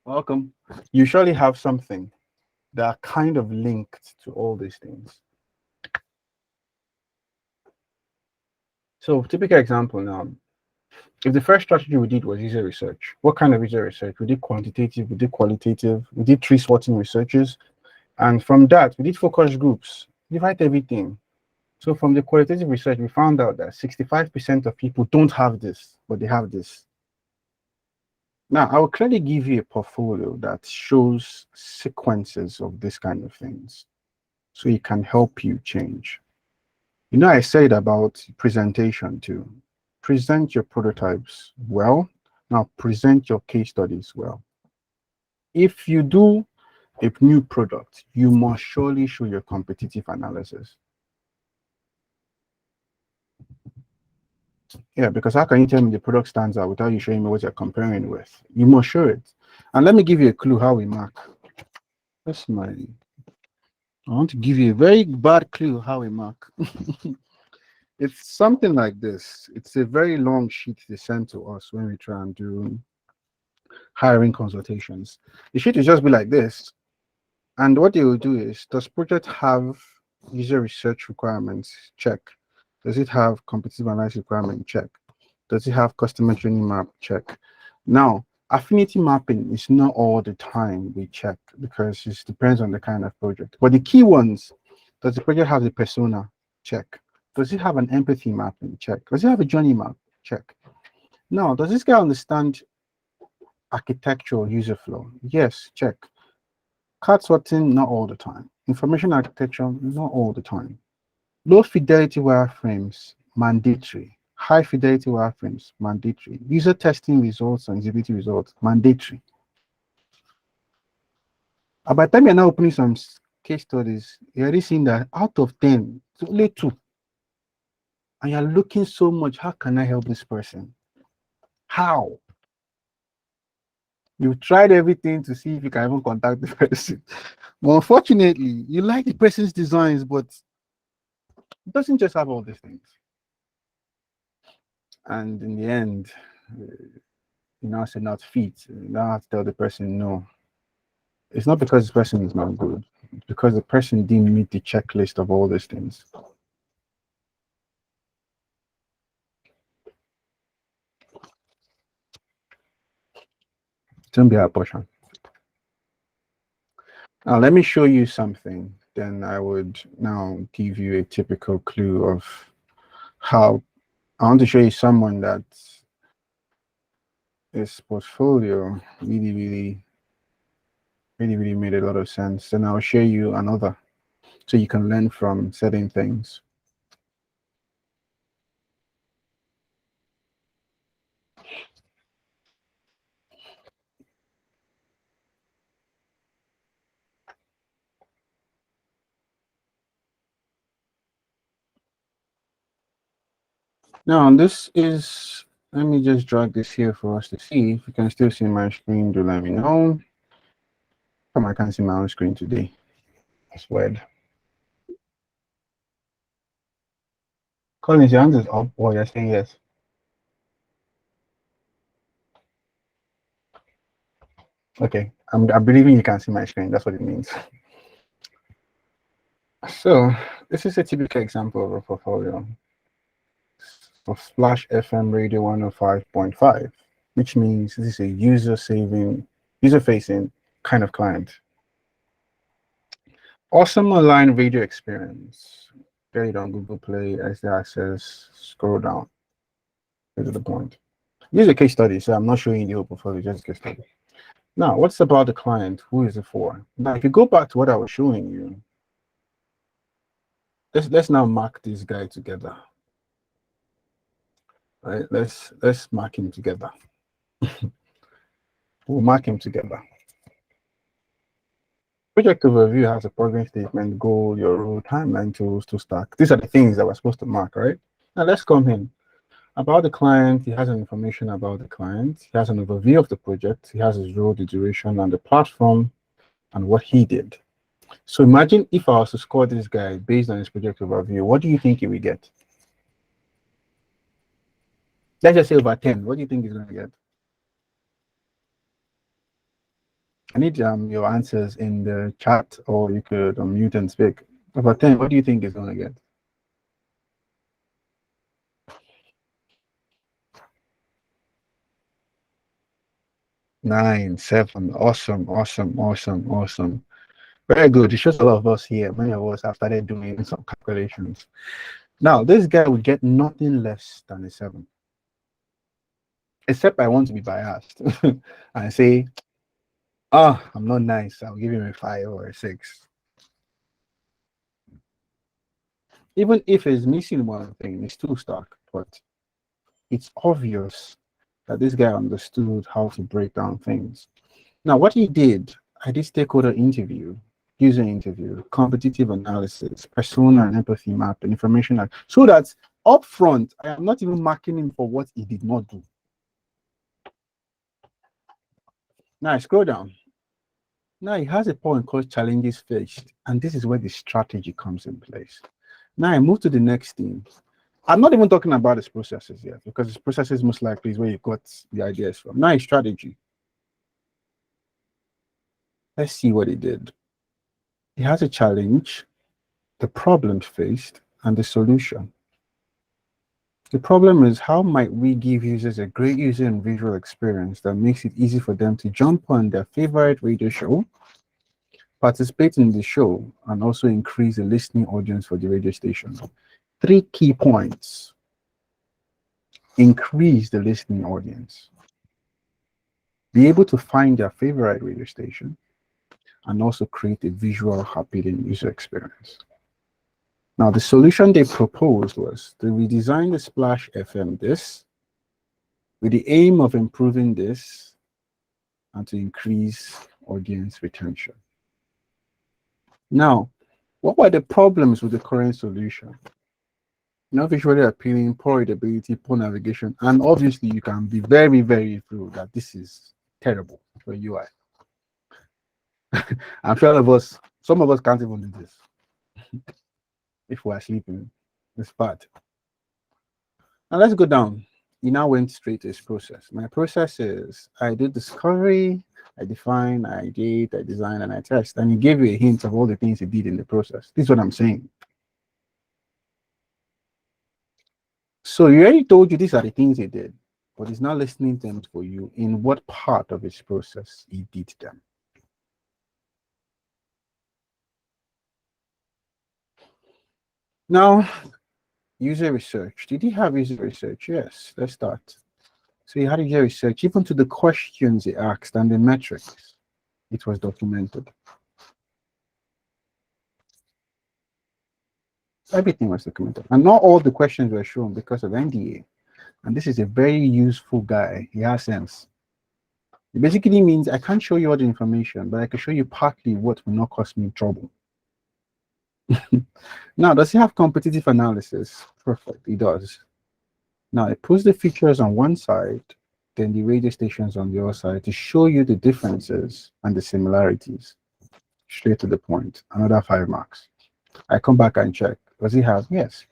welcome, you surely have something that are kind of linked to all these things. So, typical example now, if the first strategy we did was user research, what kind of user research? We did quantitative, we did qualitative, we did tree sorting researches. And from that, we did focus groups, divide everything. So from the qualitative research, we found out that 65% of people don't have this, but they have this. Now, I will clearly give you a portfolio that shows sequences of this kind of things, so it can help you change. You know, I said about presentation too. Present your prototypes well. Now present your case studies well. If you do a new product, you must surely show your competitive analysis. Yeah, because how can you tell me the product stands out without you showing me what you're comparing with? You must show it. And let me give you a clue how we mark. That's my, I want to give you a very bad clue how we mark. It's something like this. It's a very long sheet they send to us when we try and do hiring consultations. The sheet will just be like this. And what they will do is, does project have user research requirements? Check. Does it have competitive analysis requirement? Check. Does it have customer journey map? Check. Now, affinity mapping is not all the time we check because it depends on the kind of project. But the key ones, does the project have a persona? Check. Does it have an empathy mapping? Check. Does it have a journey map? Check. Now, does this guy understand architectural user flow? Yes, check. Card sorting, not all the time. Information architecture, not all the time. Low fidelity wireframes, mandatory. High fidelity wireframes, mandatory. User testing results and usability results, mandatory. And by the time you're now opening some case studies, you're already seeing that out of 10, it's only 2. And you're looking so much, how can I help this person? How? You've tried everything to see if you can even contact the person. But unfortunately, you like the person's designs, but it doesn't just have all these things. And in the end, you now say not fit. You now have to tell the person no. It's not because the person is not good. It's because the person didn't meet the checklist of all these things. Don't be our portion. Now let me show you something. Then I would now give you a typical clue of how I want to show you someone that his portfolio really made a lot of sense. Then I'll show you another so you can learn from certain things. Now this is, let me just drag this here for us to see. If you can still see my screen, do let me know. I can't see my own screen today. That's weird. Collins, your hand is up. Oh, you're saying yes. Okay, I'm believing you can see my screen. That's what it means. So this is a typical example of a portfolio for Splash FM Radio 105.5, which means this is a user-facing kind of client. Awesome online radio experience. Get it on Google Play, as the access, scroll down. Get to the point. This is a case study, so I'm not showing you the whole portfolio, just a case study. Now, what's about the client? Who is it for? Now, if you go back to what I was showing you, let's now mark this guy together. Right? Let's mark him together. We'll mark him together. Project overview has a program statement, goal, your role, timeline, tools to stack. These are the things that we're supposed to mark, right? Now let's come in. About the client, he has information about the client. He has an overview of the project. He has his role, the duration, and the platform, and what he did. So imagine if I was to score this guy based on his project overview, what do you think he will get? Let's just say over 10. What do you think he's going to get? I need your answers in the chat, or you could unmute and speak. Over 10, what do you think he's going to get? 9, 7. Awesome, awesome, awesome, awesome. Very good. It shows a lot of us here. Many of us have started doing some calculations. Now, this guy will get nothing less than a 7. Except I want to be biased and say, oh, I'm not nice. I'll give him a 5 or a 6. Even if it's missing one thing, it's still stuck. But it's obvious that this guy understood how to break down things. Now, what he did, I did stakeholder interview, user interview, competitive analysis, persona and empathy map, and information, so that upfront, I am not even marking him for what he did not do. Now I scroll down. Now he has a point called challenges faced, and this is where the strategy comes in place. Now I move to the next thing. I'm not even talking about his processes yet, because his processes most likely is where you got the ideas from. Now his strategy. Let's see what he did. He has a challenge, the problem faced, and the solution. The problem is, how might we give users a great user and visual experience that makes it easy for them to jump on their favorite radio show, participate in the show, and also increase the listening audience for the radio station? Three key points. Increase the listening audience. Be able to find their favorite radio station, and also create a visual, appealing user experience. Now, the solution they proposed was to redesign the Splash FM this with the aim of improving this and to increase audience retention. Now, what were the problems with the current solution? Not visually appealing, poor readability, poor navigation, and obviously you can be very, very through that this is terrible for UI. I'm sure some of us can't even do this if we're sleeping. It's bad. Now let's go down. He now went straight to his process. My process is I did discovery, I define, I did, I design, and I test. And he gave you a hint of all the things he did in the process. This is what I'm saying. So he already told you these are the things he did, but he's not listening to them for you in what part of his process he did them. Now, user research. Did he have user research? Yes, let's start. So he had user research, even to the questions he asked and the metrics. It was documented. Everything was documented. And not all the questions were shown because of NDA. And this is a very useful guy. He has sense. It basically means I can't show you all the information, but I can show you partly what will not cause me trouble. Now, does he have competitive analysis? Perfect, he does. Now, it puts the features on one side, then the radio stations on the other side to show you the differences and the similarities. Straight to the point, another 5 marks. I come back and check. Does he have? Yes.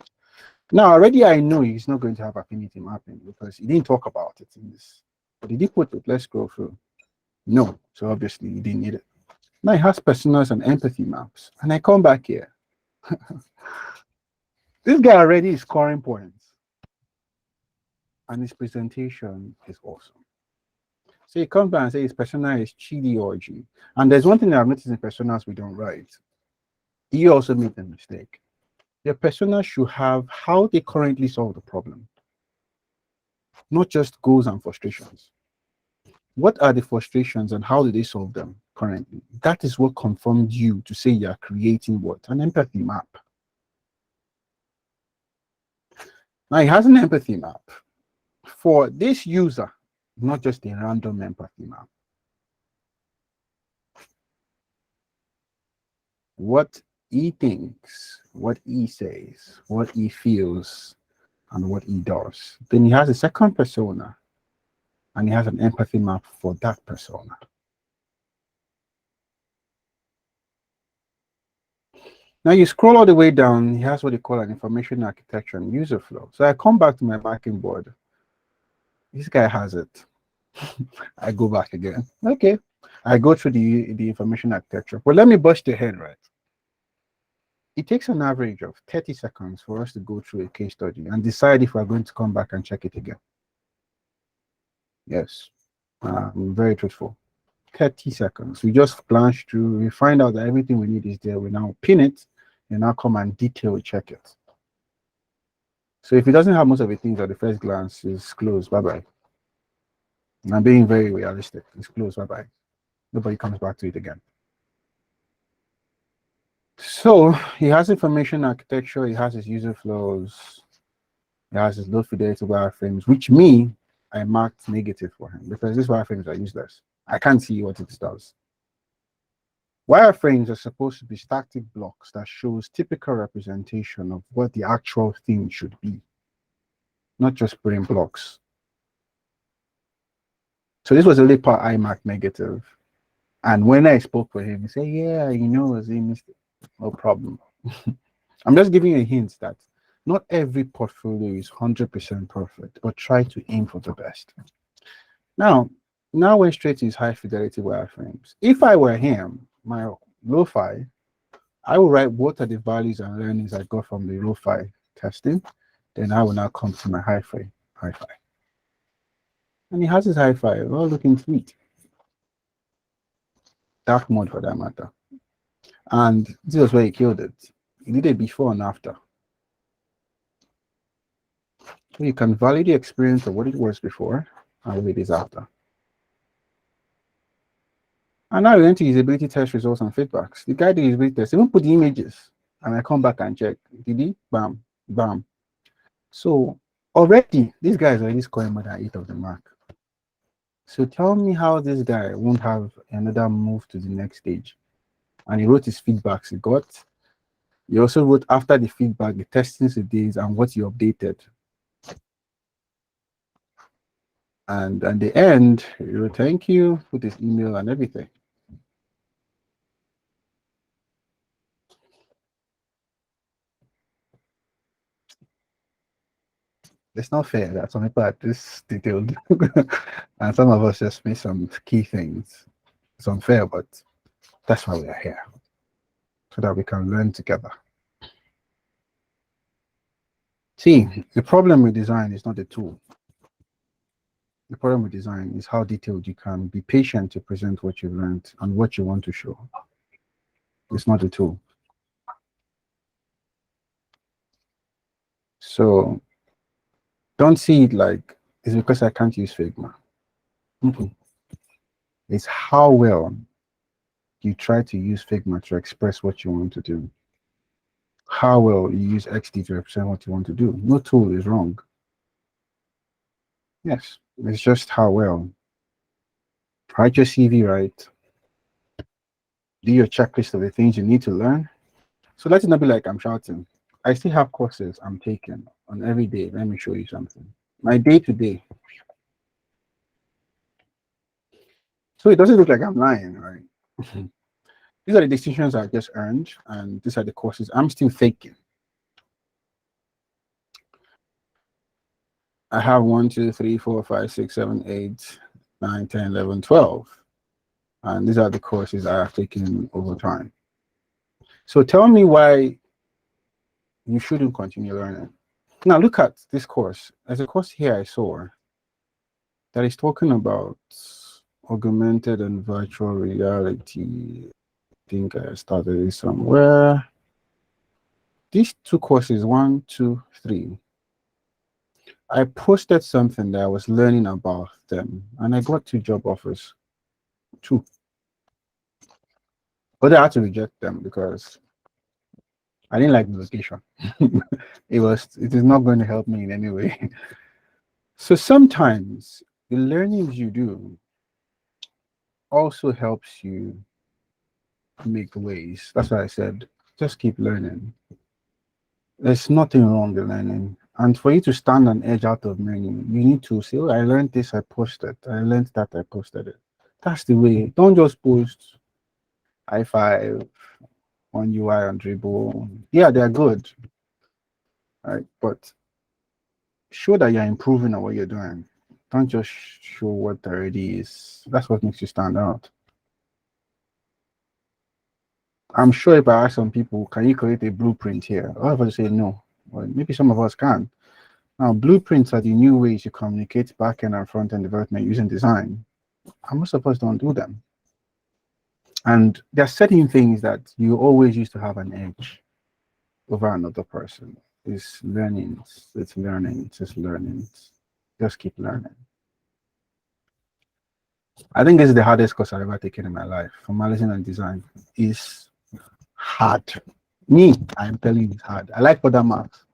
Now, already I know he's not going to have affinity mapping because he didn't talk about it in this. But did he put it? Let's go through. No, so obviously he didn't need it. Now he has personas and empathy maps. And I come back here. This guy already is scoring points. And his presentation is awesome. So he comes back and says his persona is Chidi or G. And there's one thing that I've noticed in personas we don't write. He also made the mistake. Your persona should have how they currently solve the problem, not just goals and frustrations. What are the frustrations and how do they solve them currently? That is what confirmed you to say you're creating what? An empathy map. Now, he has an empathy map for this user, not just a random empathy map. What he thinks, what he says, what he feels, and what he does. Then he has a second persona, and he has an empathy map for that persona. Now you scroll all the way down, he has what they call an information architecture and user flow. So I come back to my backing board. This guy has it. I go back again. Okay. I go through the information architecture. Well, let me bust your head, right? It takes an average of 30 seconds for us to go through a case study and decide if we're going to come back and check it again. Yes, I'm very truthful. 30 seconds. We just glance through, we find out that everything we need is there. We now pin it and now come and detail check it. So if it doesn't have most of the things at the first glance, it's closed. Bye-bye. I'm being very realistic. It's closed. Bye-bye. Nobody comes back to it again. So he has information architecture, he has his user flows, he has his low fidelity wireframes, which I marked negative for him because these wireframes are useless. I can't see what it does. Wireframes are supposed to be static blocks that shows typical representation of what the actual thing should be, not just putting blocks. So this was the only part I marked negative. And when I spoke with him, he said, yeah, he missed it. No problem. I'm just giving you a hint that not every portfolio is 100% perfect, but try to aim for the best. Now went straight to his high fidelity wireframes. If I were him, my lo-fi, I would write what are the values and learnings I got from the lo-fi testing, Then I will now come to my hi-fi. And he has his hi-fi, all looking sweet. Dark mode for that matter. And this was where he killed it. He did it before and after. So you can validate the experience of what it was before and what it is after. And now we went to usability test results and feedbacks. The guy did usability test, even put the images, and I come back and check. Did he? Bam, bam. So already, this guy is already scoring more than 8 of the mark. So tell me how this guy won't have another move to the next stage. And he wrote his feedbacks he got. He also wrote after the feedback, the testings he did and what he updated. And at the end, he wrote thank you, put his email and everything. It's not fair that some people are this detailed and some of us just miss some key things. It's unfair, but that's why we are here, so that we can learn together. See, the problem with design is not the tool. The problem with design is how detailed you can be patient to present what you've learned and what you want to show. It's not the tool. So don't see it like it's because I can't use Figma. It's how well you try to use Figma to express what you want to do. How well you use XD to represent what you want to do. No tool is wrong. Yes, it's just how well. Write your CV right. Do your checklist of the things you need to learn. So let it not be like I'm shouting. I still have courses I'm taking on every day. Let me show you something. My day to day. So it doesn't look like I'm lying, right? These are the distinctions I just earned, and these are the courses I'm still taking. I have 1, 2, 3, 4, 5, 6, 7, 8, 9, 10, 11, 12. And these are the courses I have taken over time. So tell me why you shouldn't continue learning. Now look at this course. There's a course here I saw that is talking about augmented and virtual reality. I think I started it somewhere. These two courses, 1, 2, 3. I posted something that I was learning about them, and I got 2 job offers. 2. But I had to reject them because I didn't like the location. It is not going to help me in any way. So sometimes the learnings you do also helps you make ways. That's why I said, just keep learning. There's nothing wrong with learning. And for you to stand on edge out of learning, you need to say, oh, I learned this, I posted. I learned that, I posted it. That's the way. Don't just post i5 on UI on Dribble. Yeah, they're good. Right? But show that you're improving on what you're doing. Don't just show what already is. That's what makes you stand out. I'm sure if I ask some people, can you create a blueprint here? All of us say no. Well, maybe some of us can. Now, blueprints are the new ways you communicate back-end and front-end development using design. And most of us don't do them. And there are certain things that you always used to have an edge over another person. It's learning, it's learning, it's learning. Just keep learning. I think this is the hardest course I've ever taken in my life. Formalizing and design is hard. Me, I'm telling you, it's hard. I like other maths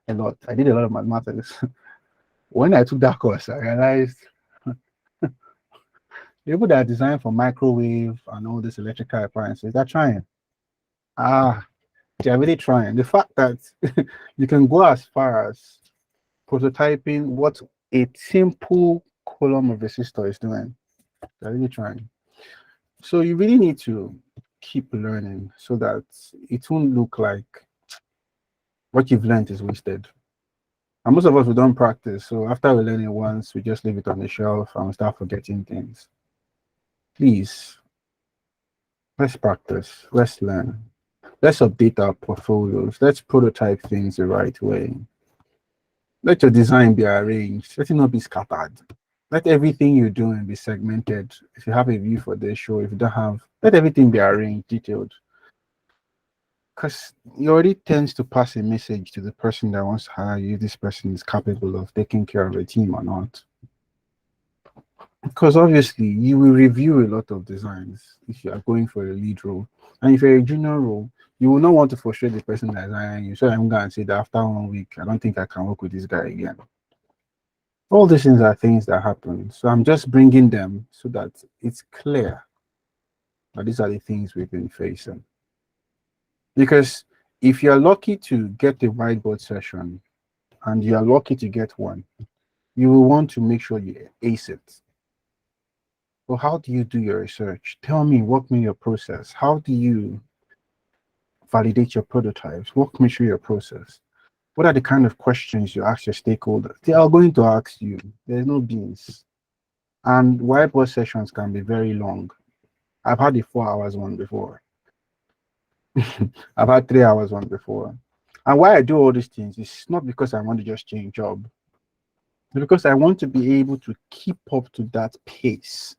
a lot. I did a lot of mathematics. When I took that course, I realized people that are designed for microwave and all these electrical appliances, they're trying. They're really trying. The fact that you can go as far as prototyping what a simple column of resistor is doing, they're really trying. So you really need to keep learning so that it won't look like what you've learned is wasted. And most of us, we don't practice. So after we learn it once, we just leave it on the shelf and we start forgetting things. Please, let's practice. Let's learn. Let's update our portfolios. Let's prototype things the right way. Let your design be arranged. Let it not be scattered. Let everything you're doing be segmented. If you have a view for this show, if you don't have, let everything be arranged, detailed. Because it already tends to pass a message to the person that wants to hire you. This person is capable of taking care of a team or not. Because obviously, you will review a lot of designs if you are going for a lead role. And if you're a junior role, you will not want to frustrate the person that is hiring you. So I'm going to say that after 1 week, I don't think I can work with this guy again. All these things are things that happen. So I'm just bringing them so that it's clear that these are the things we've been facing. Because if you're lucky to get a whiteboard session and you're lucky to get one, you will want to make sure you ace it. Well, how do you do your research? Tell me, walk me your process. How do you validate your prototypes? Walk me through your process. What are the kind of questions you ask your stakeholders? They are going to ask you. There's no beans. And whiteboard sessions can be very long. I've had a 4 hours one before. I've had 3 hours one before. And why I do all these things is not because I want to just change job. It's because I want to be able to keep up to that pace.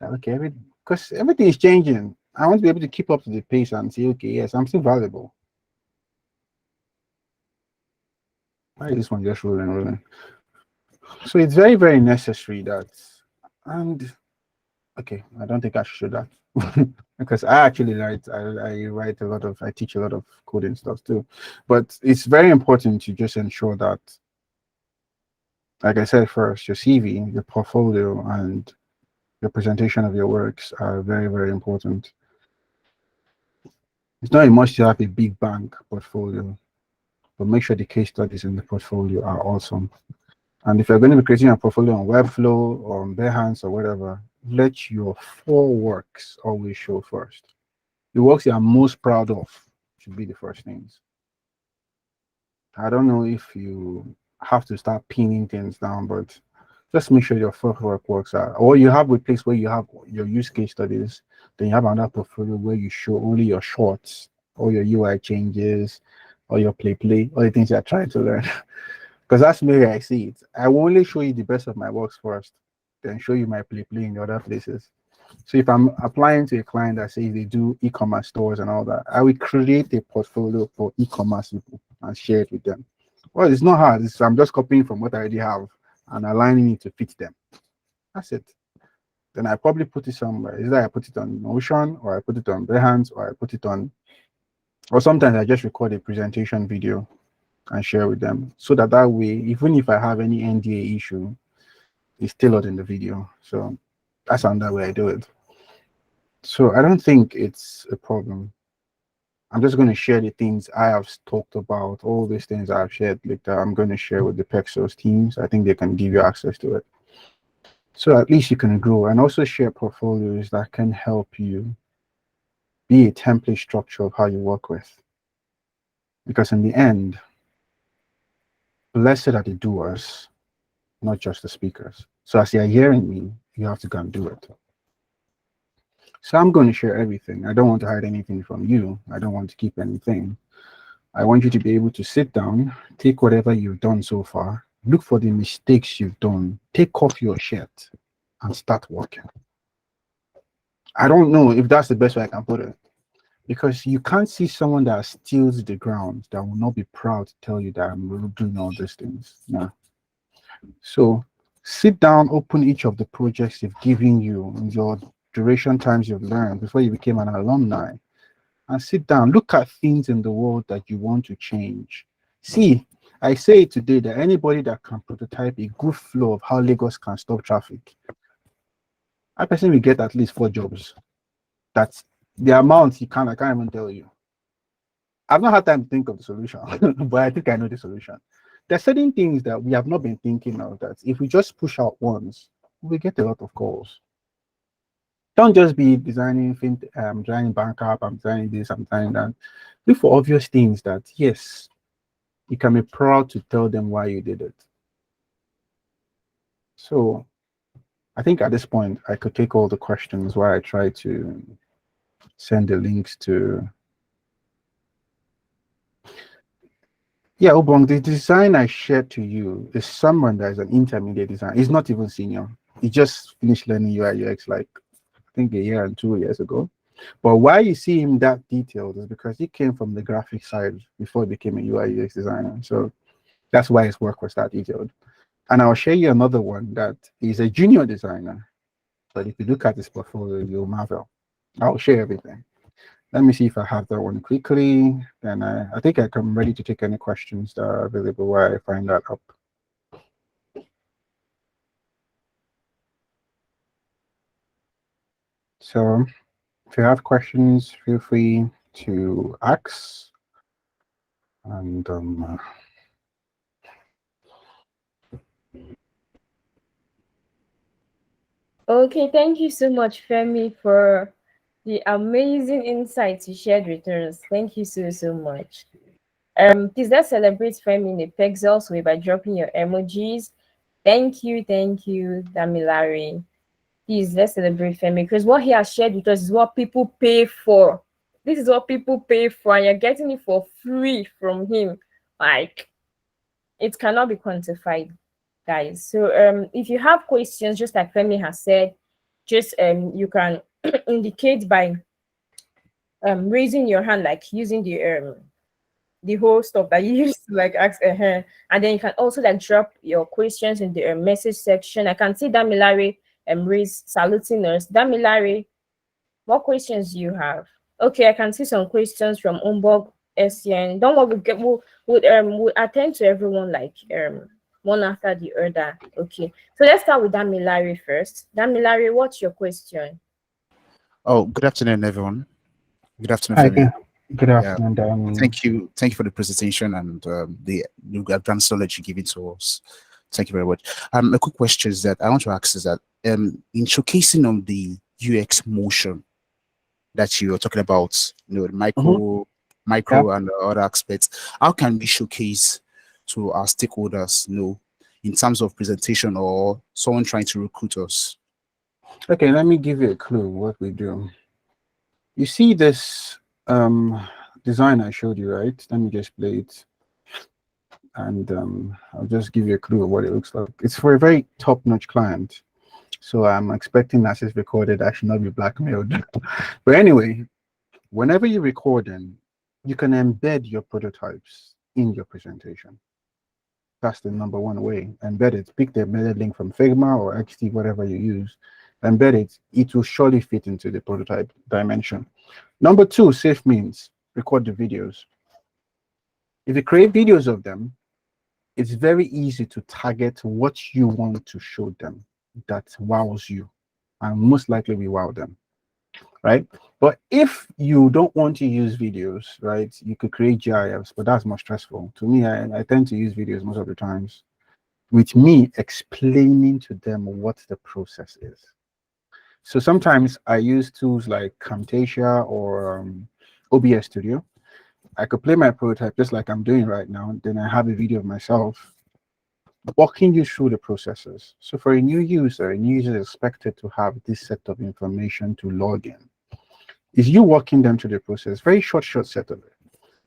Okay, because everything is changing. I want to be able to keep up to the pace and say, okay, yes, I'm still valuable. Why is this one just rolling? So it's very, very necessary that, and okay, I don't think I should show that because I actually I teach a lot of coding stuff too. But it's very important to just ensure that, like I said first, your CV, your portfolio, and your presentation of your works are very, very important. It's not a must to have a big bank portfolio, but make sure the case studies in the portfolio are awesome. And if you're going to be creating a portfolio on Webflow or on Behance or whatever, let your 4 works always show first. The works you are most proud of should be the first things. I don't know if you have to start pinning things down, but just make sure your 4 works are, or you have a place where you have your use case studies, then you have another portfolio where you show only your shorts, all your UI changes, or your play, all the things you're trying to learn. Because that's the way I see it. I will only show you the best of my works first, then show you my play in the other places. So if I'm applying to a client that says they do e-commerce stores and all that, I will create a portfolio for e-commerce people and share it with them. Well, it's not hard. I'm just copying from what I already have and aligning it to fit them. That's it. Then I probably put it somewhere. Either I put it on Notion or I put it on Behance or I put it on, or sometimes I just record a presentation video and share with them so that way, even if I have any NDA issue, it's tailored in the video. So that's another way I do it. So I don't think it's a problem. I'm just going to share the things I have talked about, all these things I've shared later. I'm going to share with the Perxels teams. I think they can give you access to it. So at least you can grow and also share portfolios that can help you be a template structure of how you work with. Because in the end, blessed are the doers, not just the speakers. So as you're hearing me, you have to go and do it. So I'm going to share everything. I don't want to hide anything from you. I don't want to keep anything. I want you to be able to sit down, take whatever you've done so far, look for the mistakes you've done, take off your shirt, and start working. I don't know if that's the best way I can put it, because you can't see someone that steals the ground that will not be proud to tell you that I'm doing all these things. No. So sit down, open each of the projects they've given you, your duration times you've learned before you became an alumni, and sit down, look at things in the world that you want to change. See, I say today that anybody that can prototype a good flow of how Lagos can stop traffic, I personally will get at least 4 jobs. That's the amount I can't even tell you. I've not had time to think of the solution, but I think I know the solution. There are certain things that we have not been thinking of that if we just push out once, we get a lot of calls. Don't just be designing designing bank app, I'm designing this, I'm designing that. Look for obvious things that yes, you can be proud to tell them why you did it. So I think at this point I could take all the questions while I try to send the links to Yeah, Obong, the design I shared to you is someone that is an intermediate designer. He's not even senior. He just finished learning UI UX like I think a year and 2 years ago. But why you see him that detailed is because he came from the graphic side before he became a UI UX designer. So that's why his work was that detailed. And I'll share you another one that is a junior designer. But if you look at his portfolio, you'll marvel. I'll share everything. Let me see if I have that one quickly. Then I think I'm ready to take any questions that are available while I find that up. So if you have questions, feel free to ask. And Okay, thank you so much, Femi, for the amazing insights you shared with us. Thank you so much. Please let's celebrate Femi in a Perxels way by dropping your emojis. Thank you, Damilare. Please let's celebrate Femi because what he has shared with us is what people pay for. This is what people pay for, and you're getting it for free from him. Like it cannot be quantified, guys. So if you have questions, just like Femi has said, just you can indicate by raising your hand, like using the whole stuff that you used to like ask and then you can also like drop your questions in the message section. I can see Damilare raise saluting us. Damilare, what questions do you have? Okay, I can see some questions from Umbog SN. Don't worry, we'll attend to everyone like one after the other. Okay, so let's start with Damilare first. Damilare, what's your question? Oh, good afternoon, everyone. Good afternoon, hi, Femi. good Yeah, afternoon. thank you for the presentation and the new advanced knowledge you give it to us. Thank you very much. A quick question is that I want to ask is that in showcasing on the UX motion that you are talking about, the Mhm. Yeah. micro and the other aspects, how can we showcase to our stakeholders, in terms of presentation or someone trying to recruit us? Okay, let me give you a clue what we do. You see this design I showed you, right? Let me just play it, and I'll just give you a clue of what it looks like. It's for a very top-notch client, so I'm expecting that it's recorded. I should not be blackmailed. But anyway, whenever you're recording, you can embed your prototypes in your presentation. That's the number one way. Embed it. Pick the embedded link from Figma or XD, whatever you use. Embed it. It will surely fit into the prototype dimension. Number two, safe means record the videos. If you create videos of them, it's very easy to target what you want to show them that wows you, and most likely we wow them, right? But if you don't want to use videos, right, you could create GIFs, but that's more stressful. To me, I tend to use videos most of the times with me explaining to them what the process is. So sometimes I use tools like Camtasia or OBS Studio. I could play my prototype just like I'm doing right now. Then I have a video of myself walking you through the processes. So for a new user is expected to have this set of information to log in. Is you walking them through the process, very short set of it.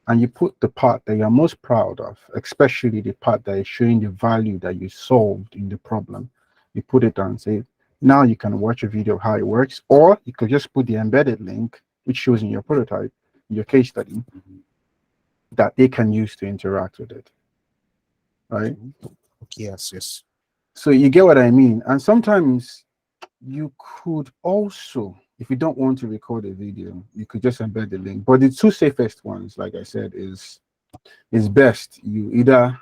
And you put the part that you're most proud of, especially the part that is showing the value that you solved in the problem. You put it down and say, now you can watch a video of how it works, or you could just put the embedded link, which shows in your prototype, in your case study, that they can use to interact with it. Right? Yes. So you get what I mean? And sometimes you could also, if you don't want to record a video, you could just embed the link. But the two safest ones, like I said, is best you either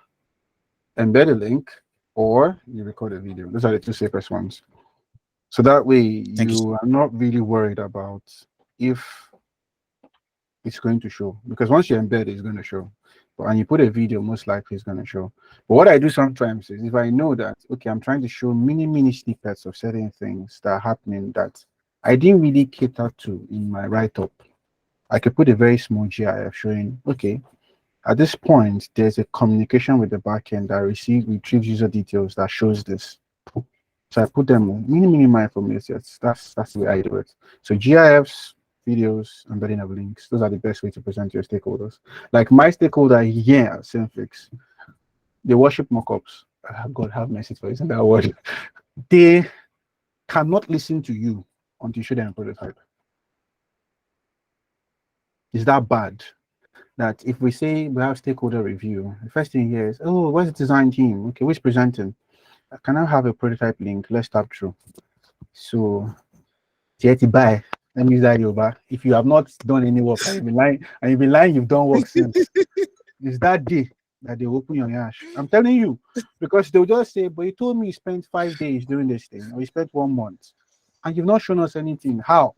embed a link or you record a video. Those are the two safest ones. So that way Thank you. you are not really worried about if it's going to show, because once you embed it's going to show. But when you put a video, most likely it's going to show. But what I do sometimes is if I know that, okay, I'm trying to show mini snippets of certain things that are happening that I didn't really cater to in my write-up, I could put a very small GIF showing, okay, at this point, there's a communication with the backend that retrieves user details that shows this. So I put them mini my information. That's the way I do it. So GIFs videos, embedding of links. Those are the best way to present to your stakeholders. Like my stakeholder here at Seamfix, they worship mockups. God have mercy for using that word. They cannot listen to you until you show them a prototype. It's that bad that if we say we have stakeholder review, the first thing here is, oh, where's the design team? Okay, who's presenting? Can I have a prototype link? Let's tap through. So, buy. Let me use that Yoruba. If you have not done any work and you've been lying, you've done work since. It's that day that they open your ash. I'm telling you, because they'll just say, but you told me you spent 5 days doing this thing, or you spent 1 month, and you've not shown us anything. How?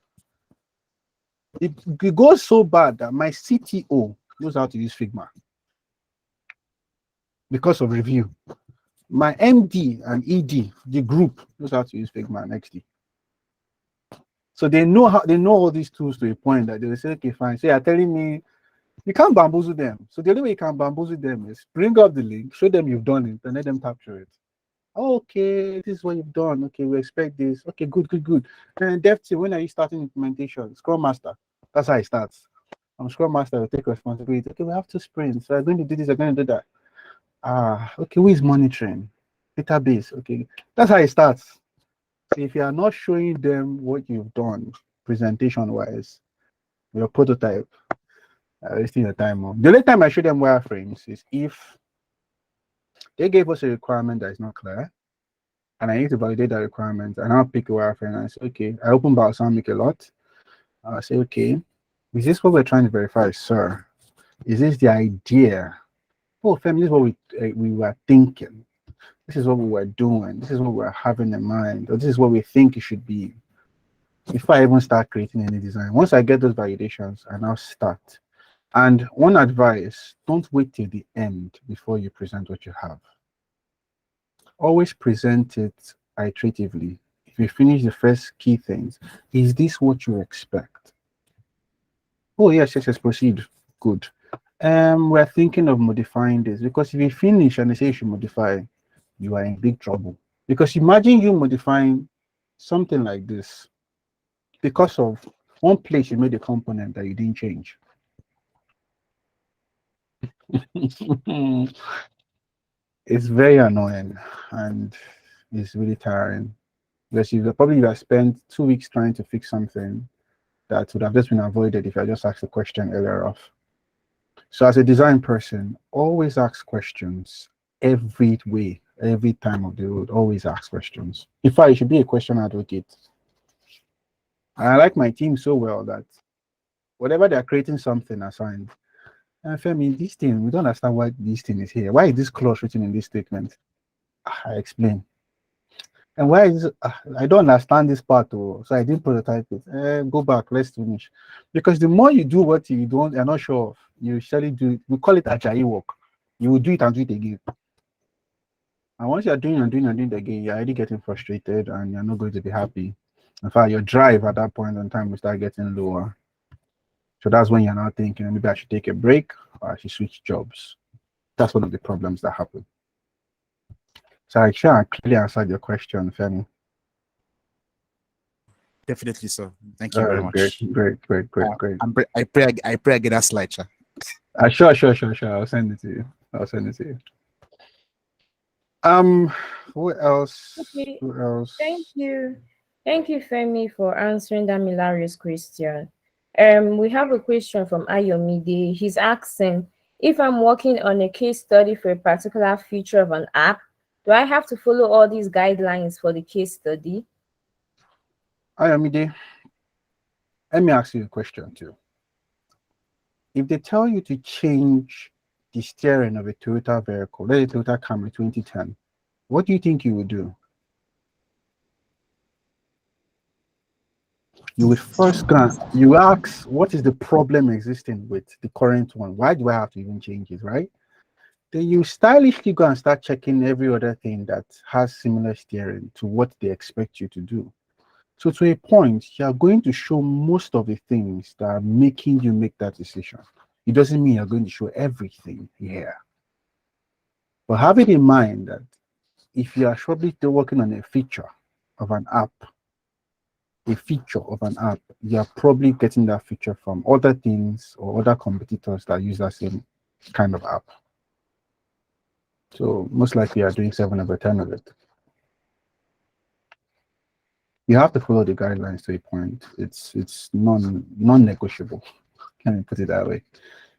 It goes so bad that my CTO knows how to use Figma because of review. My MD and ED, the group, knows how to use Figma and XD. So they know all these tools to a point that they will say, okay, fine. So you're telling me you can't bamboozle them. So the only way you can bamboozle them is bring up the link, show them you've done it, and let them capture it. Oh, okay, this is what you've done. Okay, we expect this. Okay, good. And dev team, when are you starting implementation? Scrum Master. That's how it starts. I'm Scrum Master, will take responsibility. Okay, we have 2 sprints. So I'm going to do this, I'm going to do that. Okay, who is monitoring? Database. Okay, that's how it starts. So if you are not showing them what you've done presentation-wise, your prototype, wasting your time. The only time I show them wireframes is if they gave us a requirement that is not clear, and I need to validate that requirement, and I'll pick a wireframe and I say, okay, I open Balsamic a lot. I'll say, okay, is this what we're trying to verify, sir? Is this the idea? Oh, Femi, this is what we were thinking. This is what we were doing. This is what we're having in mind, or this is what we think it should be. Before I even start creating any design, once I get those validations, I now start. And one advice, don't wait till the end before you present what you have. Always present it iteratively. If you finish the first key things, is this what you expect? Oh, yes, proceed. Good. We're thinking of modifying this, because if you finish and they say you should modify, you are in big trouble. Because imagine you modifying something like this because of one place you made a component that you didn't change. It's very annoying and it's really tiring, because you probably have spent 2 weeks trying to fix something that would have just been avoided if I just asked the question earlier off. So as a design person, always ask questions every time of the road. Always ask questions. In fact, you should be a question advocate. And I like my team so well that whatever they're creating something assigned, and Femi, this thing, we don't understand why this thing is here. Why is this clause written in this statement? I explain. And why is I don't understand this part, so I didn't prototype it. Go back, let's finish. Because the more you do what you're not sure of, you usually do. We call it agile work. You will do it and do it again. And once you're doing it again, you're already getting frustrated and you're not going to be happy. In fact, your drive at that point in time will start getting lower. So that's when you're now thinking, maybe I should take a break or I should switch jobs. That's one of the problems that happen. So I sure I clearly answered your question, Femi. Definitely so. Thank you very much. Great. I pray I get that slide, sir. Sure. I'll send it to you. Who else? Okay. Thank you, Femi, for answering that hilarious question. We have a question from Ayomide. He's asking, if I'm working on a case study for a particular feature of an app, do I have to follow all these guidelines for the case study? Ayomide, let me ask you a question too. If they tell you to change the steering of a Toyota vehicle, let's say Toyota Camry 2010, what do you think you would do? You would first you ask, what is the problem existing with the current one? Why do I have to even change it, right? Then you stylishly go and start checking every other thing that has similar steering to what they expect you to do. So to a point, you're going to show most of the things that are making you make that decision. It doesn't mean you're going to show everything here. But have it in mind that if you are probably still working on a feature of an app, a feature of an app, you're probably getting that feature from other things or other competitors that use that same kind of app. So most likely you're doing 7/10 of it. You have to follow the guidelines to a point. It's non-negotiable. Can we put it that way?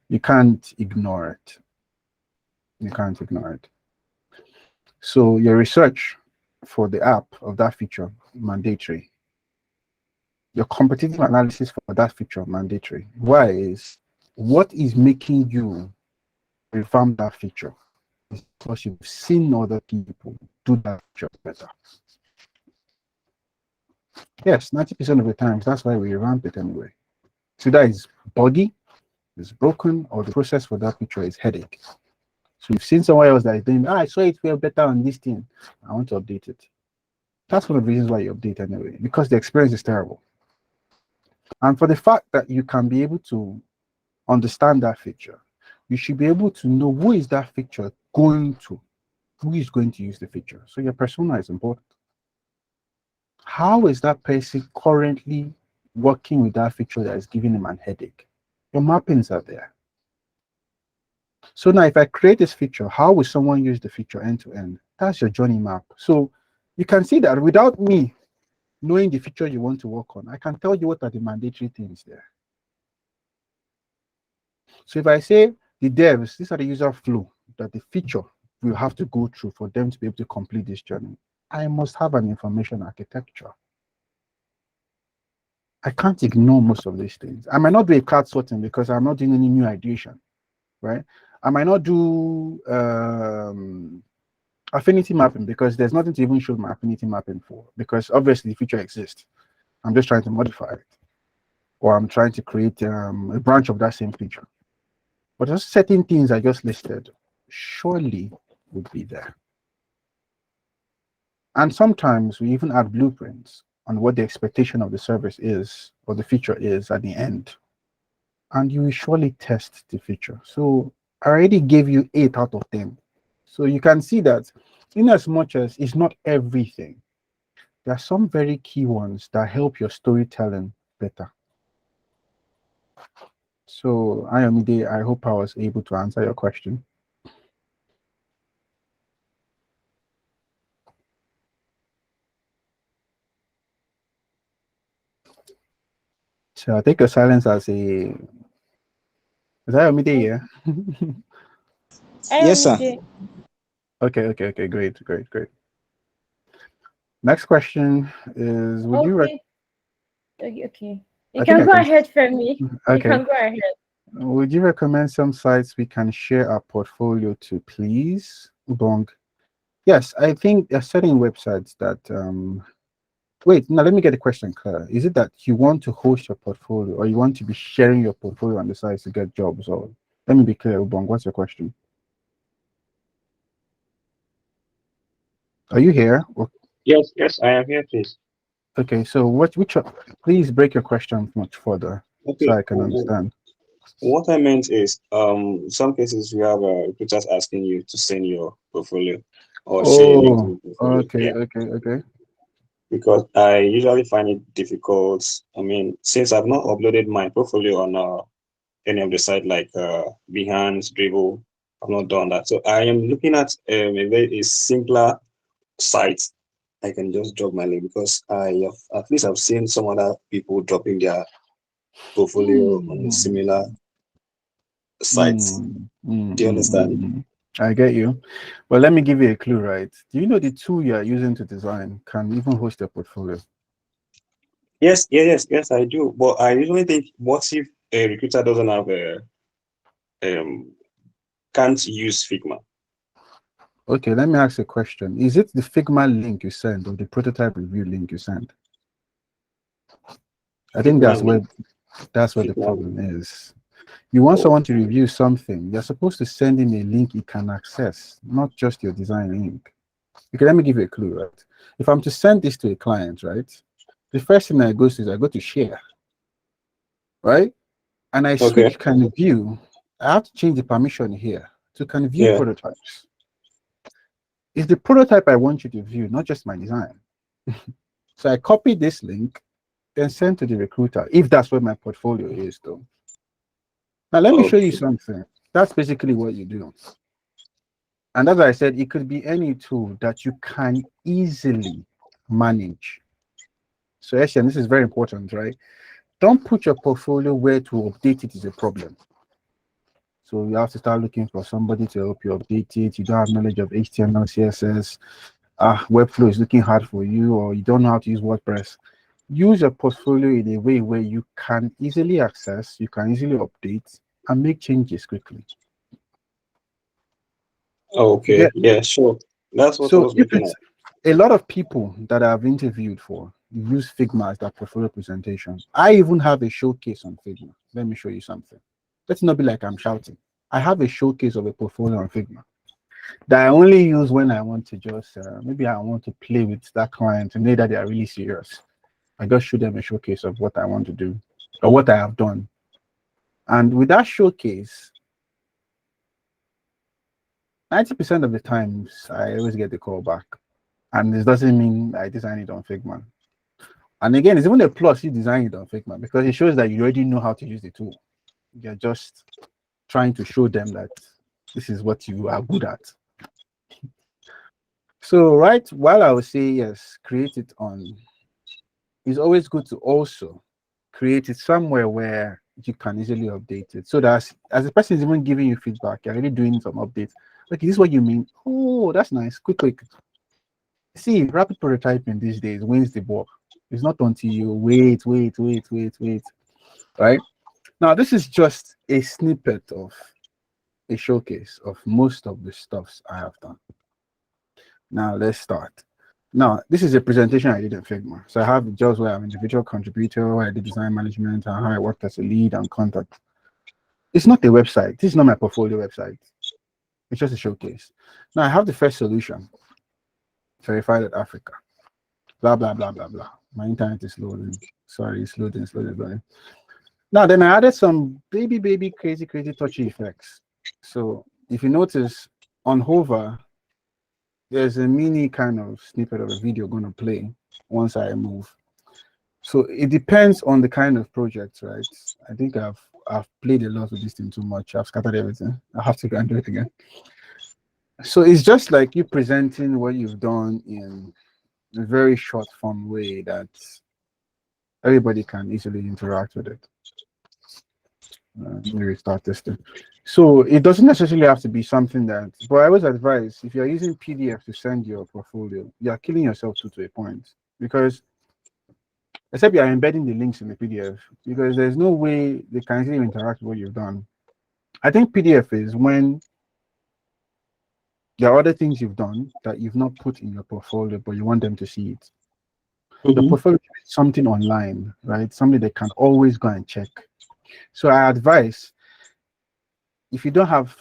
You can't ignore it. You can't ignore it. So your research for the app of that feature, mandatory. Your competitive analysis for that feature, mandatory. Why is what is making you revamp that feature? It's because you've seen other people do that feature better. Yes, 90% of the times, that's why we revamp it anyway. So that is buggy, it's broken, or the process for that feature is headache. So you've seen someone else that is doing, I saw it feel better on this thing. I want to update it. That's one of the reasons why you update anyway, because the experience is terrible. And for the fact that you can be able to understand that feature, you should be able to know who is that feature going to, who is going to use the feature. So your persona is important. How is that person currently working with that feature that is giving him an headache? Your mappings are there. So now if I create this feature, how will someone use the feature end to end? That's your journey map. So you can see that without me knowing the feature you want to work on, I can tell you what are the mandatory things there. So if I say the devs, these are the user flow that the feature will have to go through for them to be able to complete this journey, I must have an information architecture. I can't ignore most of these things. I might not do a card sorting because I'm not doing any new ideation, right? I might not do affinity mapping because there's nothing to even show my affinity mapping for, because obviously the feature exists. I'm just trying to modify it, or I'm trying to create a branch of that same feature. But just certain things I just listed surely would be there. And sometimes we even add blueprints on what the expectation of the service is or the feature is at the end. And you will surely test the feature. So I already gave you 8 out of 10. So you can see that in as much as it's not everything, there are some very key ones that help your storytelling better. So Ayomide, I hope I was able to answer your question. So I take your silence as a, is Ayomide here? Yes, sir. Okay, great. Next question is, would you Okay. You I think can I go can. ahead for me. You Okay. can go ahead. Would you recommend some sites we can share our portfolio to, please? Ubong. Yes, I think there are certain websites that wait, now let me get the question clear. Is it that you want to host your portfolio or you want to be sharing your portfolio on the sites to get jobs? Or let me be clear, Ubong, what's your question? Are you here? Yes, I am here, please. Okay, so please break your question much further so Okay. I can understand. What I meant is, some cases you have recruiters asking you to send your portfolio or share a link to Oh, your portfolio. Yeah, okay. because I usually find it difficult. I mean, since I've not uploaded my portfolio on any of the site like Behance, Dribble, I've not done that. So I am looking at a simpler site. I can just drop my link because at least I've seen some other people dropping their portfolio on a similar site. Do you understand? I get you. Well, let me give you a clue, right? Do you know the tool you are using to design can even host a portfolio? Yes, I do. But I usually think, what if a recruiter doesn't have um can't use Figma? Okay, let me ask you a question. Is it the Figma link you send or the prototype review link you send? I think Figma that's where link. the Figma link. problem is. You want Oh, someone to review something, you're supposed to send him a link he can access, not just your design link. Okay, let me give you a clue, right? If I'm to send this to a client, right, the first thing I go to is I go to share, right? And I okay. switch can view. I have to change the permission here to can view Yeah. prototypes. It's the prototype I want you to view, not just my design. So I copy this link then send to the recruiter if that's where my portfolio is, though. Now, let me show you Okay. something. That's basically what you do. And as I said, it could be any tool that you can easily manage. So, Etienne, this is very important, right? Don't put your portfolio where to update it is a problem. So you have to start looking for somebody to help you update it. You don't have knowledge of HTML, CSS. Webflow is looking hard for you, or you don't know how to use WordPress. Use your portfolio in a way where you can easily access, you can easily update, and make changes quickly. Okay. Yeah. Yeah, sure. That's what I So was if looking it's at. a lot of people that I've interviewed for use Figma as their portfolio presentation. I even have a showcase on Figma. Let me show you something. Let's not be like I'm shouting. I have a showcase of a portfolio on Figma that I only use when I want to just maybe I want to play with that client and know that they are really serious. I just show them a showcase of what I want to do or what I have done. And with that showcase, 90% of the times I always get the call back. And this doesn't mean I design it on Figma. And again, it's even a plus you design it on Figma because it shows that you already know how to use the tool. You're just trying to show them that this is what you are good at. So, right, while I would say yes, create it on, it's always good to also create it somewhere where you can easily update it. So that as the person is even giving you feedback, you're already doing some updates. Like, is this what you mean? Oh, that's nice. Quick. See, rapid prototyping these days wins the war. It's not until you wait. Right? Now, this is just a snippet of a showcase of most of the stuffs I have done. Now, let's start. Now, this is a presentation I did in Figma. So I have jobs where I'm an individual contributor, where I did design management, and how I worked as a lead and contact. It's not a website. This is not my portfolio website. It's just a showcase. Now I have the first solution, verified at Africa. Blah, blah, blah, blah, blah. My internet is loading. Sorry, it's loading. Now, then I added some baby, crazy, touchy effects. So if you notice on hover, there's a mini kind of snippet of a video going to play once I move. So it depends on the kind of project, right? I think I've played a lot with this thing too much. I've scattered everything. I have to go and do it again. So it's just like you presenting what you've done in a very short form way that everybody can easily interact with it. Let me restart this thing. So it doesn't necessarily have to be something that, but I always advise if you're using PDF to send your portfolio, you're killing yourself to a point because except you're embedding the links in the PDF because there's no way they can easily interact with what you've done. I think PDF is when there are other things you've done that you've not put in your portfolio, but you want them to see it. Your portfolio is something online, right? Something they can always go and check. So I advise if you don't have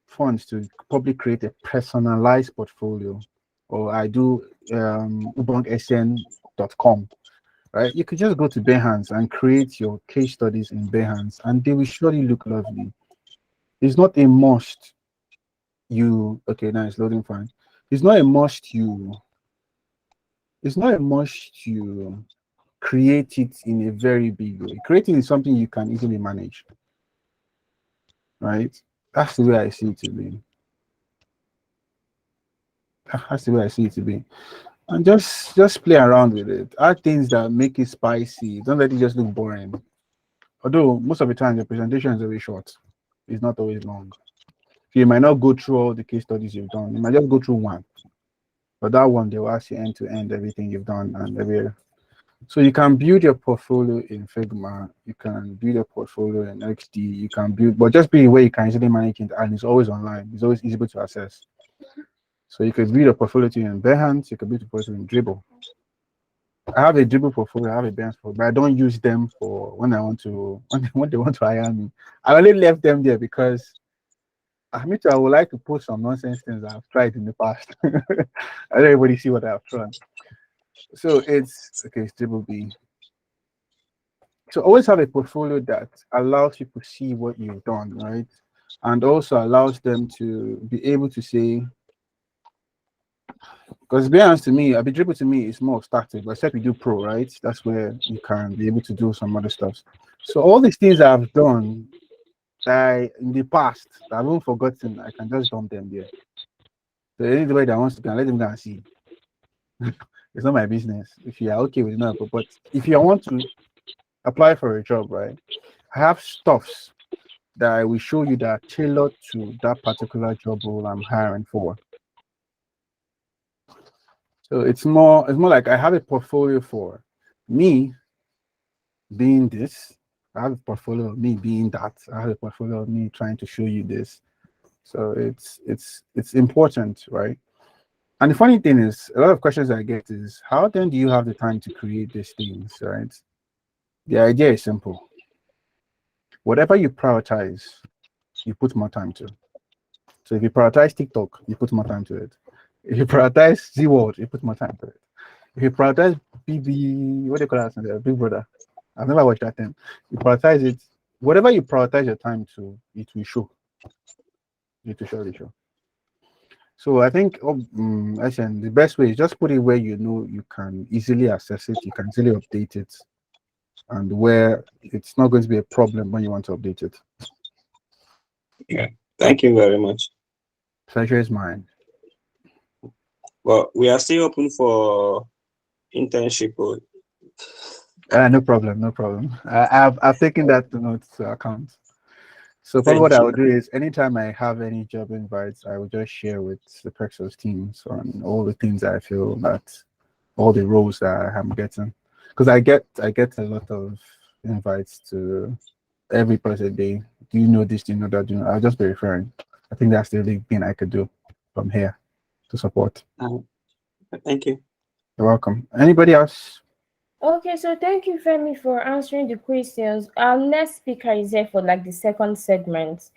funds to probably create a personalized portfolio, or I do ubanksn.com, right? You could just go to Behance and create your case studies in Behance, and they will surely look lovely. It's not a must. Okay, now it's loading fine. It's not a must. It's not a must you create it in a very big way. Creating is something you can easily manage, right? That's the way I see it to be. That's the way I see it to be. And just play around with it. Add things that make it spicy. Don't let it just look boring. Although most of the time the presentation is very short. It's not always long. So you might not go through all the case studies you've done. You might just go through one. But that one, they will ask you end to end everything you've done and every. So you can build your portfolio in Figma. You can build a portfolio in XD. You can build, but just be where you can easily manage it, and it's always online. It's always easy to access. So you could build a portfolio in Behance. You could build a portfolio in Dribble. I have a Dribble portfolio. I have a Behance portfolio, but I don't use them for when I want to when they want to hire me. I only left them there because I would like to post some nonsense things I've tried in the past. I let everybody see what I've tried. So it's okay. It's Dribble B. So always have a portfolio that allows people to see what you've done, right? And also allows them to be able to say, Because to be honest to me, a bit dribble to me is more static, but except we do pro, right? That's where you can be able to do some other stuff. So all these things I've done that in the past that I haven't forgotten, I can just dump them there. So anybody that wants to can let them go and see. It's not my business. If you are okay with it, but if you want to apply for a job, right? I have stuffs that I will show you that are tailored to that particular job role I'm hiring for. So it's more like I have a portfolio for me being this. I have a portfolio of me being that. I have a portfolio of me trying to show you this. So it's important, right? And the funny thing is, a lot of questions I get is, how then do you have the time to create these things, right? The idea is simple. Whatever you prioritize, you put more time to. So if you prioritize TikTok, you put more time to it. If you prioritize Z World, you put more time to it. If you prioritize BB, what do you call that? Big Brother. I've never watched that thing. You prioritize it. Whatever you prioritize your time to, it will show. It will surely show. So I think, listen, the best way is just put it where you know you can easily access it, you can easily update it, and where it's not going to be a problem when you want to update it. Yeah. Thank you very much. Pleasure is mine. Well, we are still open for internship. No problem, no problem. I've taken that to account. So probably what Thank I you. would do is anytime I have any job invites, I would just share with the Perxels teams on all the things I feel that all the roles that I'm getting. Because I get a lot of invites to every person day. Do you know this? Do you know that? I'll just be referring. I think that's the only thing I could do from here to support. Thank you. You're welcome. Anybody else? Okay, so thank you, Femi, for answering the questions. Our next speaker is here for like the second segment.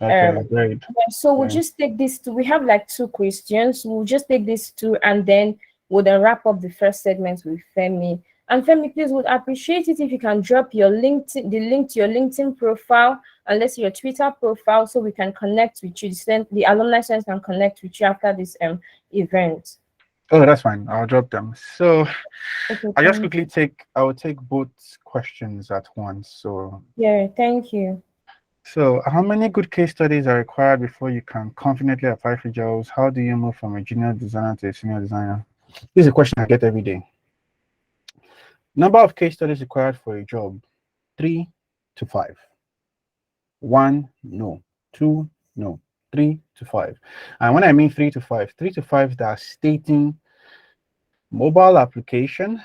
Okay, great. So we'll just take these two. We have like two questions. We'll just take these two and then we'll then wrap up the first segment with Femi. And Femi, please would appreciate it if you can drop your LinkedIn, the link to your LinkedIn profile, and let's say your Twitter profile, so we can connect with you. The Alumni Center can connect with you after this event. Oh, that's fine. I'll drop them. So Okay, I just quickly I will take both questions at once. So yeah, thank you. So how many good case studies are required before you can confidently apply for jobs? How do you move from a junior designer to a senior designer? This is a question I get every day. Number of case studies required for a job, 3 to 5. 1, no. 2, no. 3 to 5. And when I mean 3 to 5, 3 to 5 that are stating mobile application,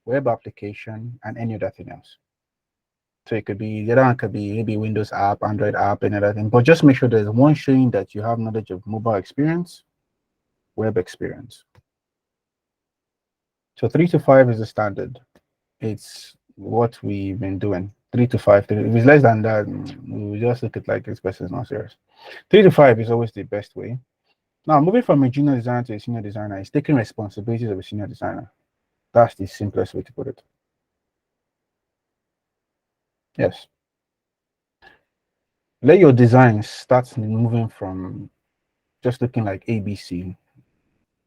web application, and any other thing else. So it could be, the other one could be maybe Windows app, Android app, and other thing. But just make sure there's one showing that you have knowledge of mobile experience, web experience. So 3 to 5 is the standard. It's what we've been doing. 3 to 5. If it's less than that, we just look at like this person is not serious. 3 to 5 is always the best way. Now, moving from a junior designer to a senior designer is taking responsibilities of a senior designer. That's the simplest way to put it. Yes. Let your design start moving from just looking like ABC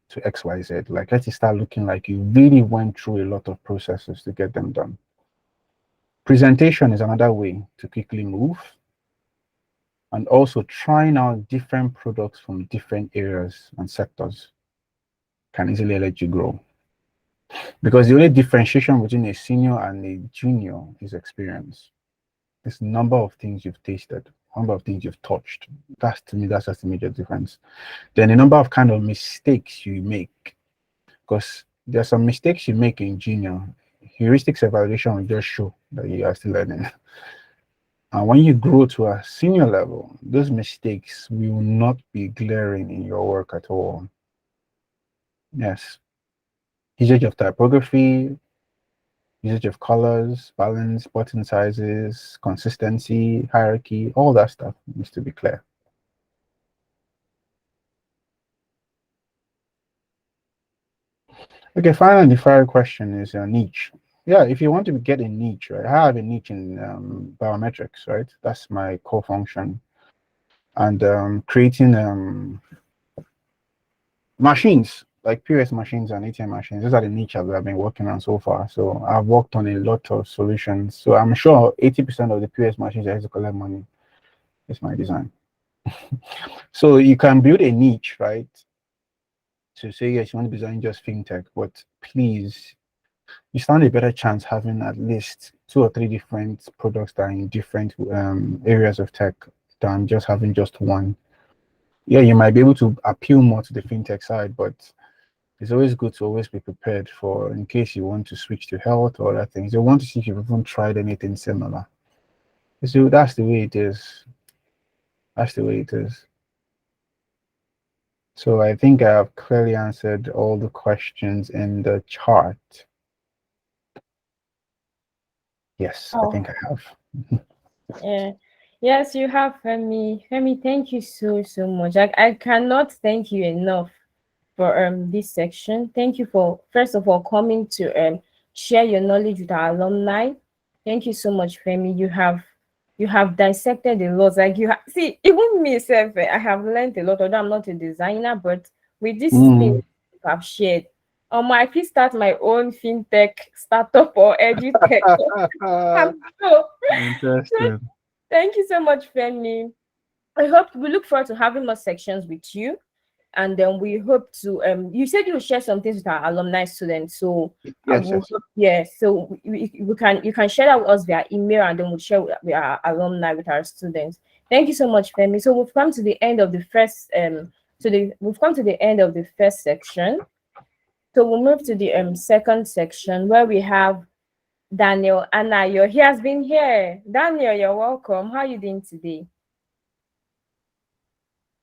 to XYZ. Like, let it start looking like you really went through a lot of processes to get them done. Presentation is another way to quickly move. And also trying out different products from different areas and sectors can easily let you grow. Because the only differentiation between a senior and a junior is experience. It's number of things you've tasted, number of things you've touched. That's, to me, that's just the major difference. Then the number of kind of mistakes you make, because there are some mistakes you make in junior. Heuristics evaluation will just show that you are still learning. And when you grow to a senior level, those mistakes will not be glaring in your work at all. Yes. Usage of typography, usage of colors, balance, button sizes, consistency, hierarchy, all that stuff needs to be clear. Okay, finally, the final question is a niche. Yeah, if you want to get a niche, right? I have a niche in biometrics, right? That's my core function. And creating machines like POS machines and ATM machines. Those are the niche that I've been working on so far. So I've worked on a lot of solutions. So I'm sure 80% of the POS machines that use to collect money is my design. So you can build a niche, right? To say yes, you want to design just fintech, but please, you stand a better chance having at least 2 or 3 different products that are in different areas of tech than just having just one. Yeah, you might be able to appeal more to the fintech side, but it's always good to always be prepared for in case you want to switch to health or other things. You want to see if you've even tried anything similar. So that's the way it is. That's the way it is. So I think I've clearly answered all the questions in the chart. Yes, I think I have. Yeah. Yes, you have, Femi. Femi, thank you so much. I cannot thank you enough for this section. Thank you for first of all coming to share your knowledge with our alumni. Thank you so much, Femi. You have dissected a lot. Like you see, even me self, I have learned a lot. Although I'm not a designer, but with this thing you have shared, I can start my own fintech startup or edutech. I'm so Interesting. thank you so much, Femi. I hope we look forward to having more sections with you. And then we hope to you said you will share some things with our alumni students. So I Yes, will yes. yeah, so we can you can share that with us via email and then we'll share with our alumni with our students. Thank you so much, Femi. So we've come to the end of the first we've come to the end of the first section. So we'll move to the second section where we have Daniel Anayor. He has been here. Daniel, you're welcome. How are you doing today?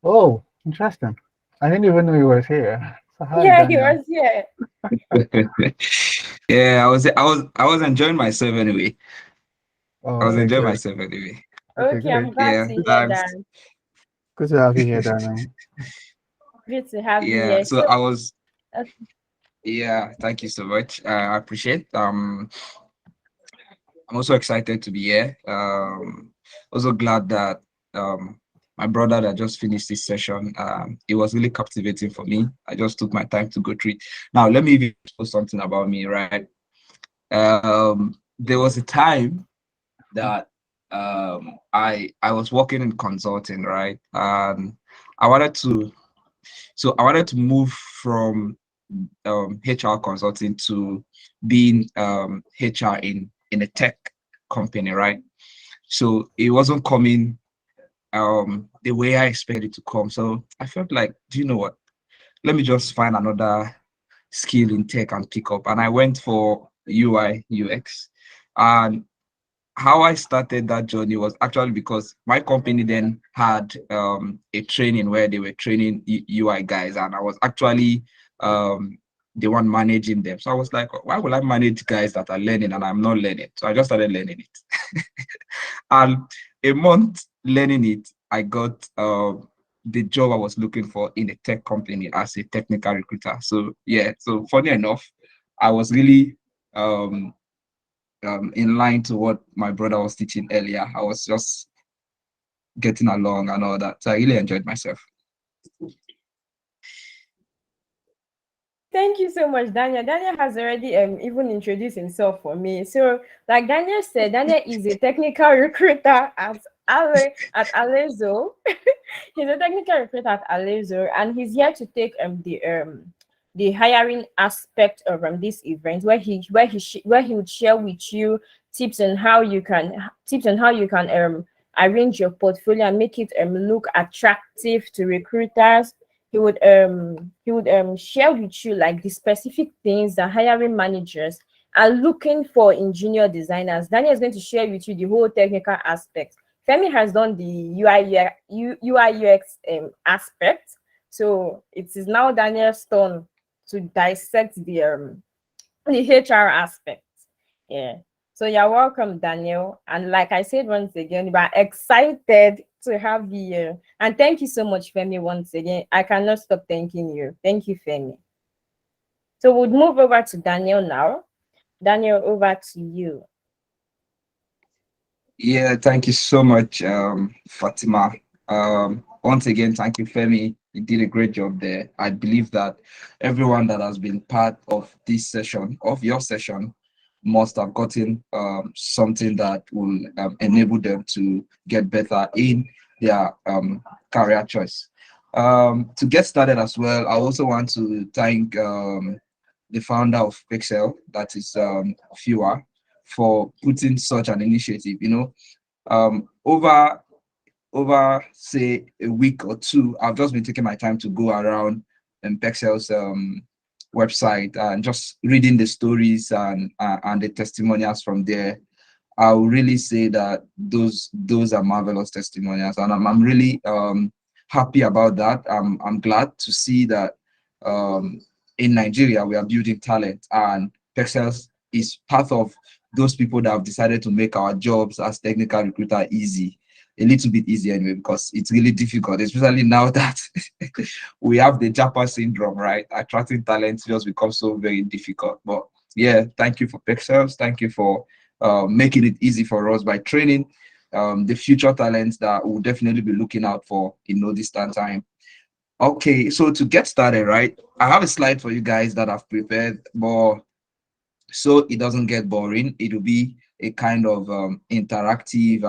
Oh, interesting. I didn't even know he was here. So hi, Yeah, he Daniel. was here. Yeah, I was enjoying myself anyway. I Oh, was okay, enjoying good. myself anyway. Okay, Okay, great. I'm glad Yeah, to hear that. Good to have you here, Daniel. Good to have you yeah. here. So So, I was, uh, yeah. Thank you so much. I appreciate. I'm also excited to be here. Also glad that my brother that just finished this session. It was really captivating for me. I just took my time to go through it. Now let me even post something about me, right? There was a time that I was working in consulting, right? I wanted to I wanted to move from HR consulting to being HR in a tech company, right? So it wasn't coming the way I expected it to come. So I felt like, do you know what? Let me just find another skill in tech and pick up. And I went for UI UX. And how I started that journey was actually because my company then had a training where they were training UI guys, and I was actually the one managing them. So I was like, why will I manage guys that are learning and I'm not learning? So I just started learning it. And a month learning it, I got the job I was looking for in a tech company as a technical recruiter. So yeah, so funny enough, I was really in line to what my brother was teaching earlier. I was just getting along and all that. So I really enjoyed myself. thank you so much, Daniel. Daniel has already even introduced himself for me. So, like Daniel said, Daniel is a technical recruiter at Alezo. He's a technical recruiter at Alezo, and he's here to take the hiring aspect of this event, where he would share with you tips on how you can arrange your portfolio and make it look attractive to recruiters. He would share with you like the specific things that hiring managers are looking for in junior designers. Daniel is going to share with you the whole technical aspect. Femi has done the UI UX aspect, so it is now Daniel's turn to dissect the HR aspect. Yeah. So you're welcome, Daniel. And like I said once again, we're excited to have you here. And thank you so much, Femi, once again. I cannot stop thanking you. Thank you, Femi. So we'll move over to Daniel now. Daniel, over to you. Yeah, thank you so much, Fatima. Once again, thank you, Femi. You did a great job there. I believe that everyone that has been part of this session, of your session, must have gotten something that will enable them to get better in their career choice. To get started as well, I also want to thank the founder of Perxels, that is Fiwa, for putting such an initiative. Over say a week or two, I've just been taking my time to go around Perxels website and just reading the stories and the testimonials from there. I will really say that those are marvelous testimonials, and I'm really happy about that. I'm glad to see that in Nigeria we are building talent, and Perxels is part of those people that have decided to make our jobs as technical recruiter easy, a little bit easy anyway, because it's really difficult, especially now that we have the Japa syndrome, right? Attracting talent just becomes so very difficult. But yeah, thank you for Perxels. Thank you for making it easy for us by training the future talents that we'll definitely be looking out for in no distant time. Okay, so to get started, right, I have a slide for you guys that I've prepared, but so it doesn't get boring, it will be a kind of interactive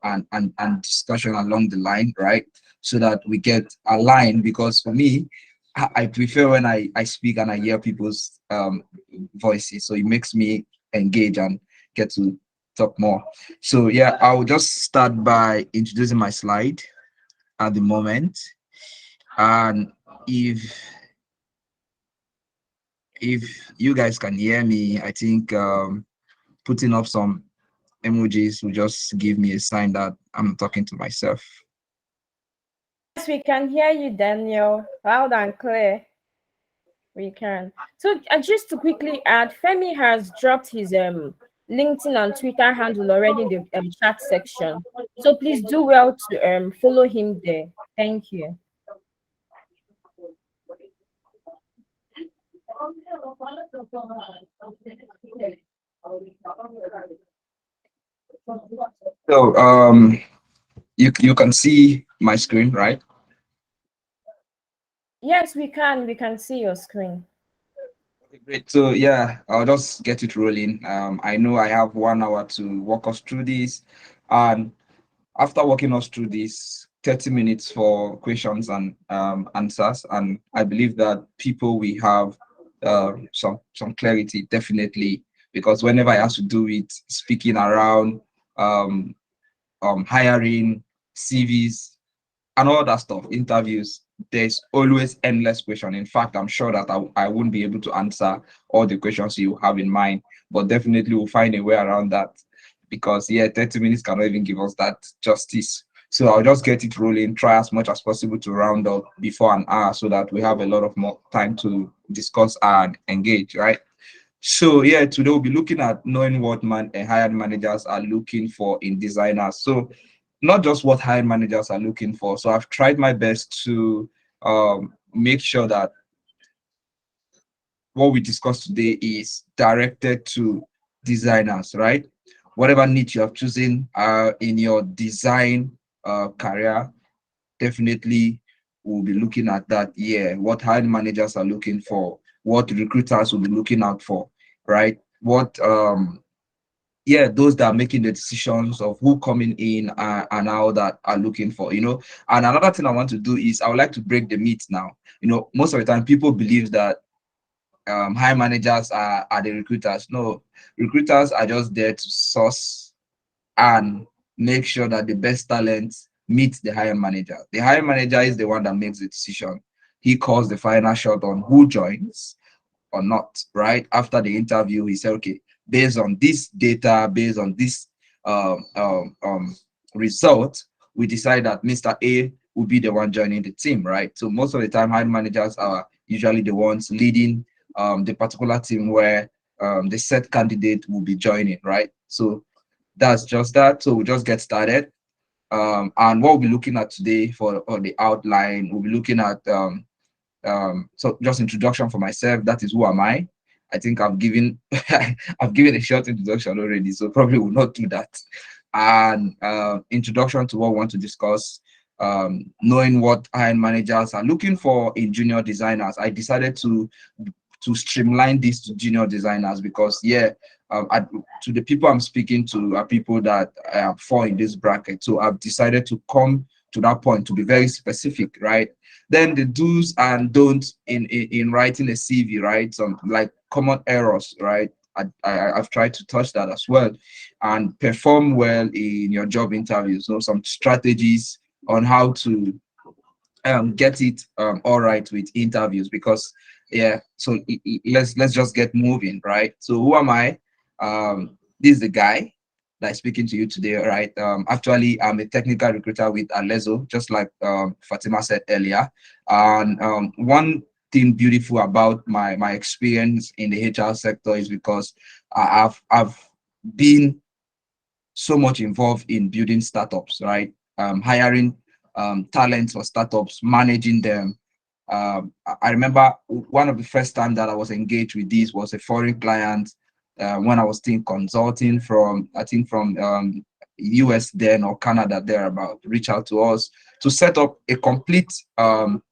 and discussion along the line, right? So that we get aligned, because for me, I prefer when I speak and I hear people's voices, so it makes me engage and get to talk more. So yeah, I'll just start by introducing my slide at the moment. And if you guys can hear me, I think putting up some emojis will just give me a sign that I'm talking to myself. Yes, we can hear you, Daniel, loud and clear. We can. So just to quickly add, Femi has dropped his LinkedIn and Twitter handle already in the chat section. So please do well to follow him there. Thank you. So you can see my screen, right? Yes, we can. We can see your screen. Okay, great. So yeah, I'll just get it rolling. I know I have 1 hour to walk us through this, and after walking us through this, 30 minutes for questions and answers, and I believe that people will have some clarity, definitely, because whenever I have to do it, speaking around um, hiring, CVs, and all that stuff, interviews, there's always endless question. In fact, I'm sure that I won't be able to answer all the questions you have in mind, but definitely we'll find a way around that, because yeah, 30 minutes cannot even give us that justice. So I'll just get it rolling, try as much as possible to round up before an hour so that we have a lot of more time to discuss and engage, right? So yeah, today we'll be looking at knowing what hired managers are looking for in designers. So not just what hired managers are looking for. So I've tried my best to make sure that what we discussed today is directed to designers, right? Whatever niche you have chosen in your design career, definitely we'll be looking at that. Yeah, what hiring managers are looking for, what recruiters will be looking out for, right? What yeah, those that are making the decisions of who coming in and how that are looking for, And another thing I want to do is I would like to break the myth now. Most of the time people believe that high managers are the recruiters. No, recruiters are just there to source and make sure that the best talent meets the hiring manager. The hiring manager is the one that makes the decision. He calls the final shot on who joins or not, right? After the interview, he said, okay, based on this data, based on this result, we decide that Mr. A will be the one joining the team, right? So most of the time, hiring managers are usually the ones leading the particular team where the set candidate will be joining, right? So that's just that. So we'll just get started. And what we'll be looking at today for the outline, we'll be looking at so just introduction for myself. That is, who am I? I think I've given I've given a short introduction already, so probably will not do that. And introduction to what we want to discuss, knowing what hiring managers are looking for in junior designers, I decided to streamline this to junior designers, because to the people I'm speaking to are people that fall in this bracket. So I've decided to come to that point to be very specific, right? Then the do's and don'ts in writing a CV, right? Some like common errors, right? I've tried to touch that as well, and perform well in your job interviews. So some strategies on how to get it all right with interviews, because so let's just get moving, right? So who am I? This is the guy that's speaking to you today, right? Actually, I'm a technical recruiter with Alezo, just like Fatima said earlier. And one thing beautiful about my experience in the HR sector is because I've been so much involved in building startups, right? Hiring talents for startups, managing them. I remember one of the first time that I was engaged with this was a foreign client when I was still consulting from, I think from US then or Canada thereabout, reach out to us to set up a complete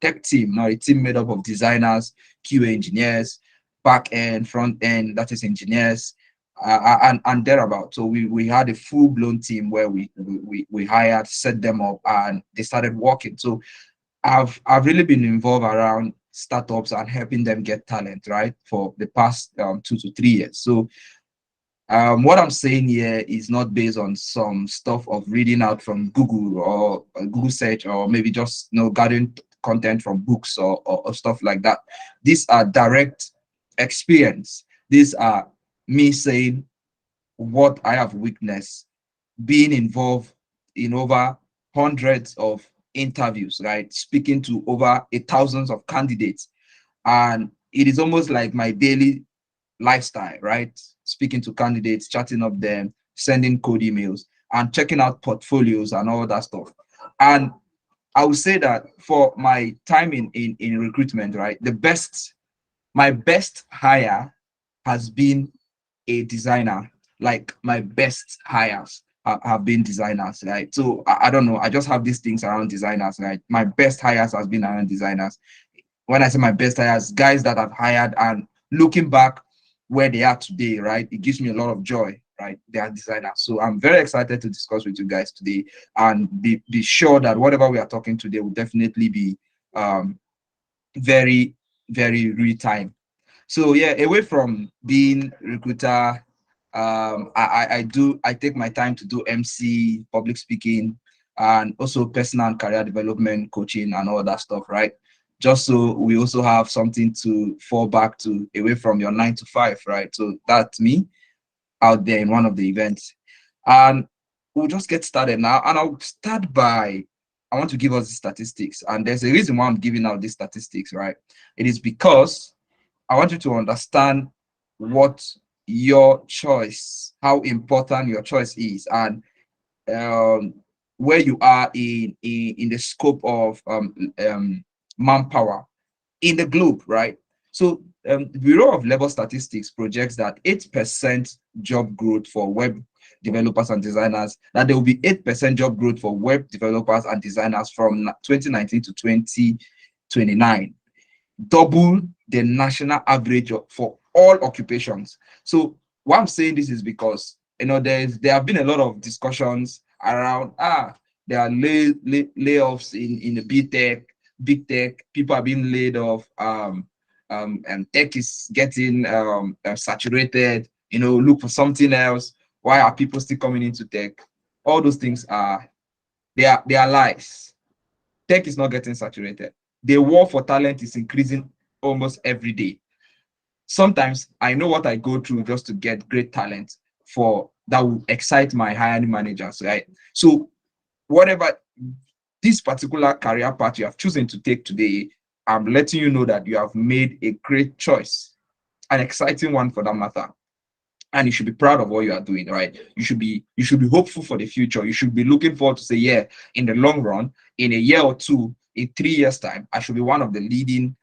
tech team, now a team made up of designers, QA engineers, back end, front end, that is engineers, and thereabout. So we had a full-blown team where we hired, set them up, and they started working. So I've really been involved around startups and helping them get talent, right, for the past 2 to 3 years. So what I'm saying here is not based on some stuff of reading out from Google or Google search, or maybe just gathering content from books or stuff like that. These are direct experience. These are me saying what I have witnessed, being involved in over hundreds of interviews, right? Speaking to over thousands of candidates. And it is almost like my daily lifestyle, right? Speaking to candidates, chatting up them, sending code emails, and checking out portfolios and all that stuff. And I would say that for my time in recruitment, right, my best hire has been a designer. Like my best hires have been designers, right? So I don't know, I just have these things around designers, right? My best hires has been around designers. When I say my best hires, guys that I've hired, and looking back where they are today, right, it gives me a lot of joy, right? They are designers. So I'm very excited to discuss with you guys today, and be sure that whatever we are talking today will definitely be very, very real time. So yeah, away from being recruiter, I take my time to do MC, public speaking, and also personal and career development, coaching, and all that stuff, right? Just so we also have something to fall back to away from your 9 to 5, right? So that's me out there in one of the events. And we'll just get started now. And I'll start by, I want to give us the statistics. And there's a reason why I'm giving out these statistics, right? It is because I want you to understand what your choice, how important your choice is, and where you are in the scope of manpower in the globe, right? So the Bureau of Labor Statistics projects that 8% job growth for web developers and designers, that there will be 8% job growth for web developers and designers from 2019 to 2029, double the national average for all occupations. So why I'm saying this is because there have been a lot of discussions around there are layoffs in the big tech. People are being laid off. And tech is getting saturated. Look for something else. Why are people still coming into tech? All those things they are lies. Tech is not getting saturated. The war for talent is increasing almost every day. Sometimes I know what I go through just to get great talent for that will excite my hiring managers, right? So whatever this particular career path you have chosen to take today, I'm letting you know that you have made a great choice, an exciting one for that matter. And you should be proud of what you are doing, right? You should be hopeful for the future. You should be looking forward to say, yeah, in the long run, in a year or two, in 3 years' time, I should be one of the leading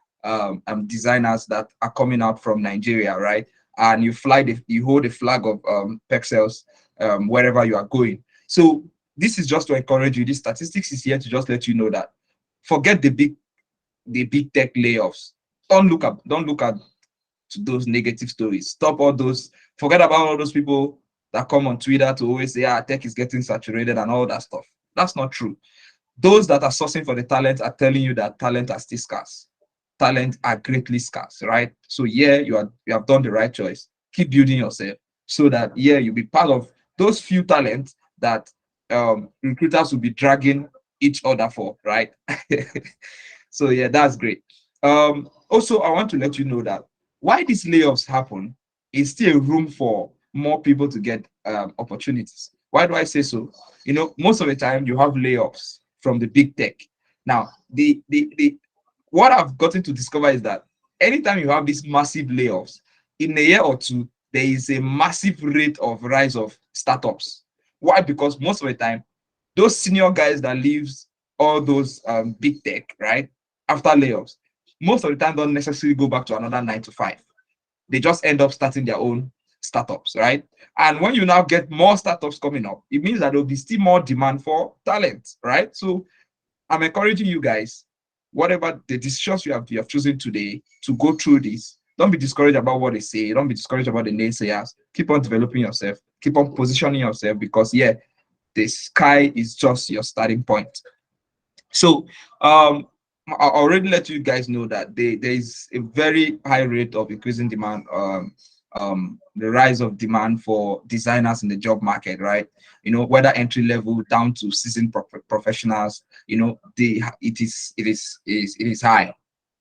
designers that are coming out from Nigeria, right? And you hold the flag of Perxels wherever you are going. So this is just to encourage you. This statistics is here to just let you know that forget the big tech layoffs. Don't look at those negative stories. Stop all those. Forget about all those people that come on Twitter to always say, tech is getting saturated and all that stuff. That's not true. Those that are sourcing for the talent are telling you that talent are still scarce. Talent are greatly scarce, right? So yeah, you have done the right choice. Keep building yourself so that you'll be part of those few talents that recruiters will be dragging each other for, right? So yeah, that's great. Also, I want to let you know that why these layoffs happen is still room for more people to get opportunities. Why do I say so? Most of the time you have layoffs from the big tech. Now, the what I've gotten to discover is that anytime you have these massive layoffs, in a year or two, there is a massive rate of rise of startups. Why? Because most of the time, those senior guys that leaves all those big tech, right, after layoffs, most of the time don't necessarily go back to another 9 to 5. They just end up starting their own startups, right? And when you now get more startups coming up, it means that there'll be still more demand for talent, right? So I'm encouraging you guys, whatever the decisions you have chosen today, to go through this. Don't be discouraged about what they say. Don't be discouraged about the naysayers. Keep on developing yourself. Keep on positioning yourself, because the sky is just your starting point. So I already let you guys know that there is a very high rate of increasing demand, the rise of demand for designers in the job market, right? Whether entry level down to seasoned professionals, it is high.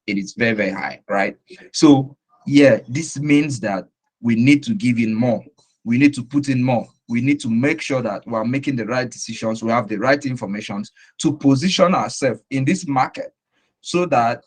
It is very, very high, right? So this means that we need to give in more. We need to put in more. We need to make sure that we are making the right decisions. We have the right information to position ourselves in this market, so that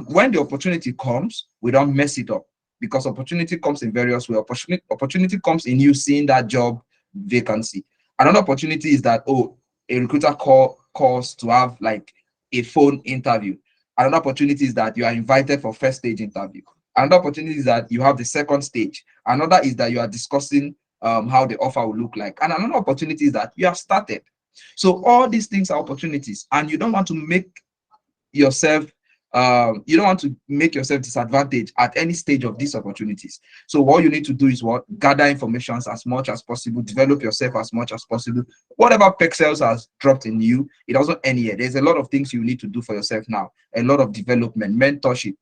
when the opportunity comes, we don't mess it up. Because opportunity comes in various ways. Opportunity comes in you seeing that job vacancy. Another opportunity is that, a recruiter calls to have like a phone interview. Another opportunity is that you are invited for first stage interview. Another opportunity is that you have the second stage. Another is that you are discussing how the offer will look like. And another opportunity is that you have started. So all these things are opportunities, and you don't want to make yourself disadvantaged at any stage of these opportunities. So what you need to do is gather information as much as possible, develop yourself as much as possible. Whatever Perxels has dropped in you, it doesn't end here. There's a lot of things you need to do for yourself now. A lot of development, mentorship,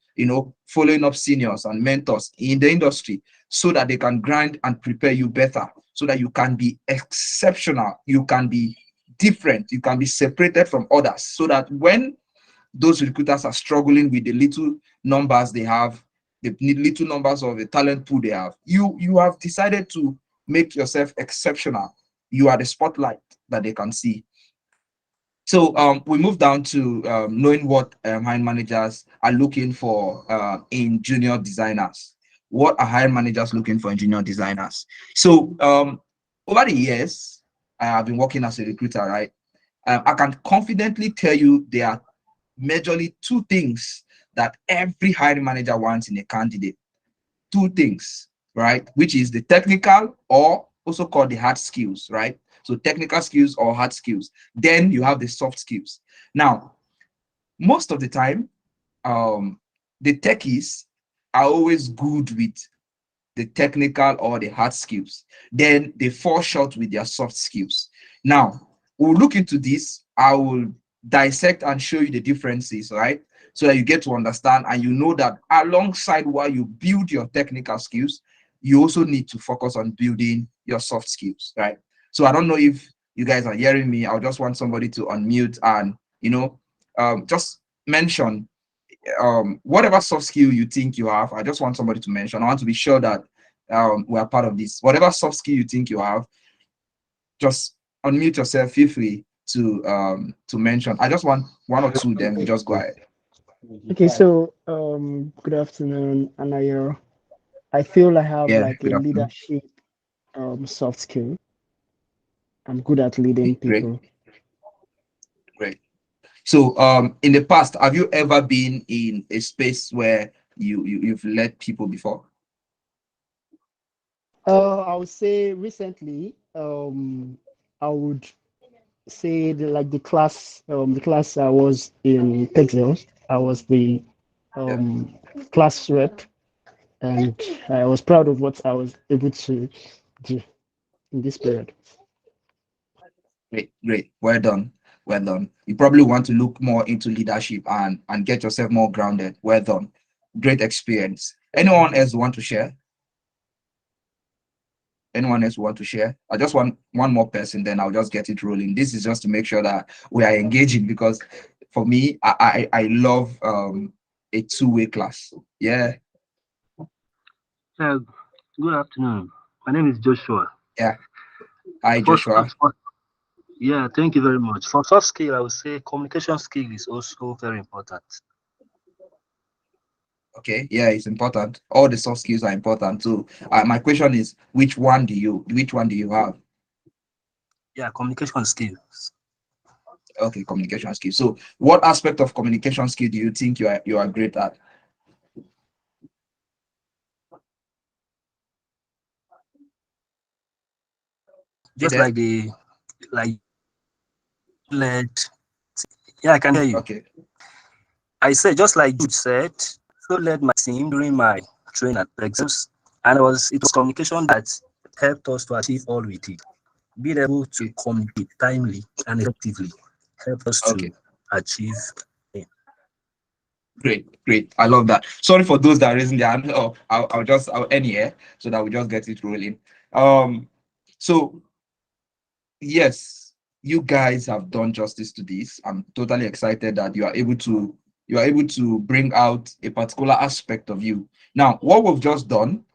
following up seniors and mentors in the industry, so that they can grind and prepare you better, so that you can be exceptional, you can be different, you can be separated from others, so that when those recruiters are struggling with the little numbers they have, the little numbers of the talent pool they have, you have decided to make yourself exceptional. You are the spotlight that they can see. So we move down to knowing what hiring managers are looking for in junior designers. What are hiring managers looking for in junior designers? So over the years, I have been working as a recruiter, right? I can confidently tell you there are majorly two things that every hiring manager wants in a candidate. Two things, right? Which is the technical, or also called the hard skills, right? So technical skills or hard skills. Then you have the soft skills. Now, most of the time, the techies are always good with the technical or the hard skills. Then they fall short with their soft skills. Now, we'll look into this. I will dissect and show you the differences, right? So that you get to understand, and you know that alongside while you build your technical skills, you also need to focus on building your soft skills, right? So I don't know if you guys are hearing me. I just want somebody to unmute and, just mention whatever soft skill you think you have. I just want somebody to mention. I want to be sure that we are part of this. Whatever soft skill you think you have, just unmute yourself. Feel free to mention. I just want one or two, then we just go ahead. Okay, so good afternoon, Anayor. I feel I have Yeah, like a good afternoon. leadership soft skill. I'm good at leading Great, people. great. So in the past, have you ever been in a space where you've led people before? I would say recently, I would say the class I was in Perxels. I was the Yeah. class rep, and I was proud of what I was able to do in this period. Great, great. Well done. Well done. You probably want to look more into leadership and get yourself more grounded. Well done. Great experience. Anyone else want to share? Anyone else want to share? I just want one more person, then I'll just get it rolling. This is just to make sure that we are engaging, because for me, I love a two-way class. Yeah, Yeah, good afternoon. My name is Joshua. yeah. Hi, First, Joshua. yeah, thank you very much. For soft skill, I would say communication skill is also very important. Okay, yeah, it's important. All the soft skills are important too. My question is, which one do you have? Yeah, communication skills. Okay, communication skill. So what aspect of communication skill do you think you are great at? You Just there? like the like led. Yeah, I can hear you. Okay. I said just like Jude said, so led my team during my training at Perxels, and it was communication that helped us to achieve all we did. Being able to communicate timely and effectively helped us Okay. to achieve. Great, great. I love that. Sorry for those that are raising their hand. Oh, I'll end here so that we just get it rolling. So yes, you guys have done justice to this. I'm totally excited that you are able to bring out a particular aspect of you. Now, what we've just done,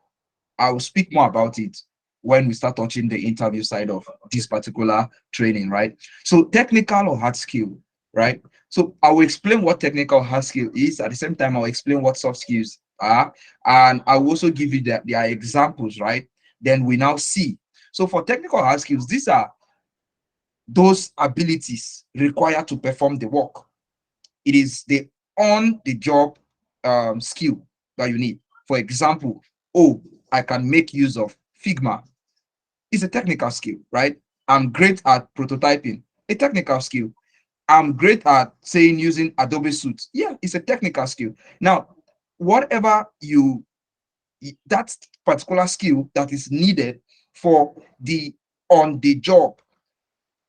I will speak more about it when we start touching the interview side of this particular training, right? So technical or hard skill, right? So I will explain what technical hard skill is. At the same time, I'll explain what soft skills are, and I will also give you their examples, right? Then we now see. So for technical hard skills, these are those abilities required to perform the work. It is the on-the-job skill that you need. For example, oh, I can make use of Figma. It's a technical skill, right? I'm great at prototyping, a technical skill. I'm great at saying using Adobe Suite. Yeah, it's a technical skill. Now, whatever that particular skill that is needed for the on-the-job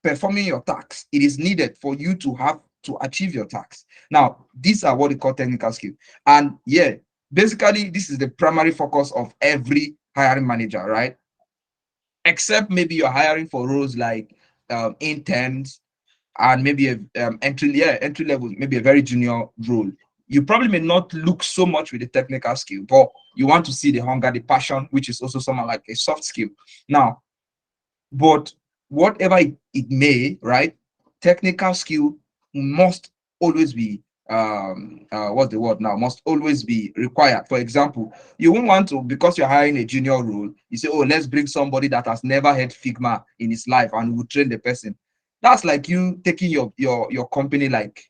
performing your tasks, it is needed for you to have to achieve your tasks. Now, these are what we call technical skill. And yeah, basically, this is the primary focus of every hiring manager, right? Except maybe you're hiring for roles like interns and maybe a entry level, maybe a very junior role. You probably may not look so much with the technical skill, but you want to see the hunger, the passion, which is also somewhat like a soft skill. Now, but whatever it may, right? Technical skill must always be what's the word now? Must always be required. For example, you won't want to, because you're hiring a junior role, you say, oh, let's bring somebody that has never had Figma in his life and we'll train the person. That's like you taking your company, like,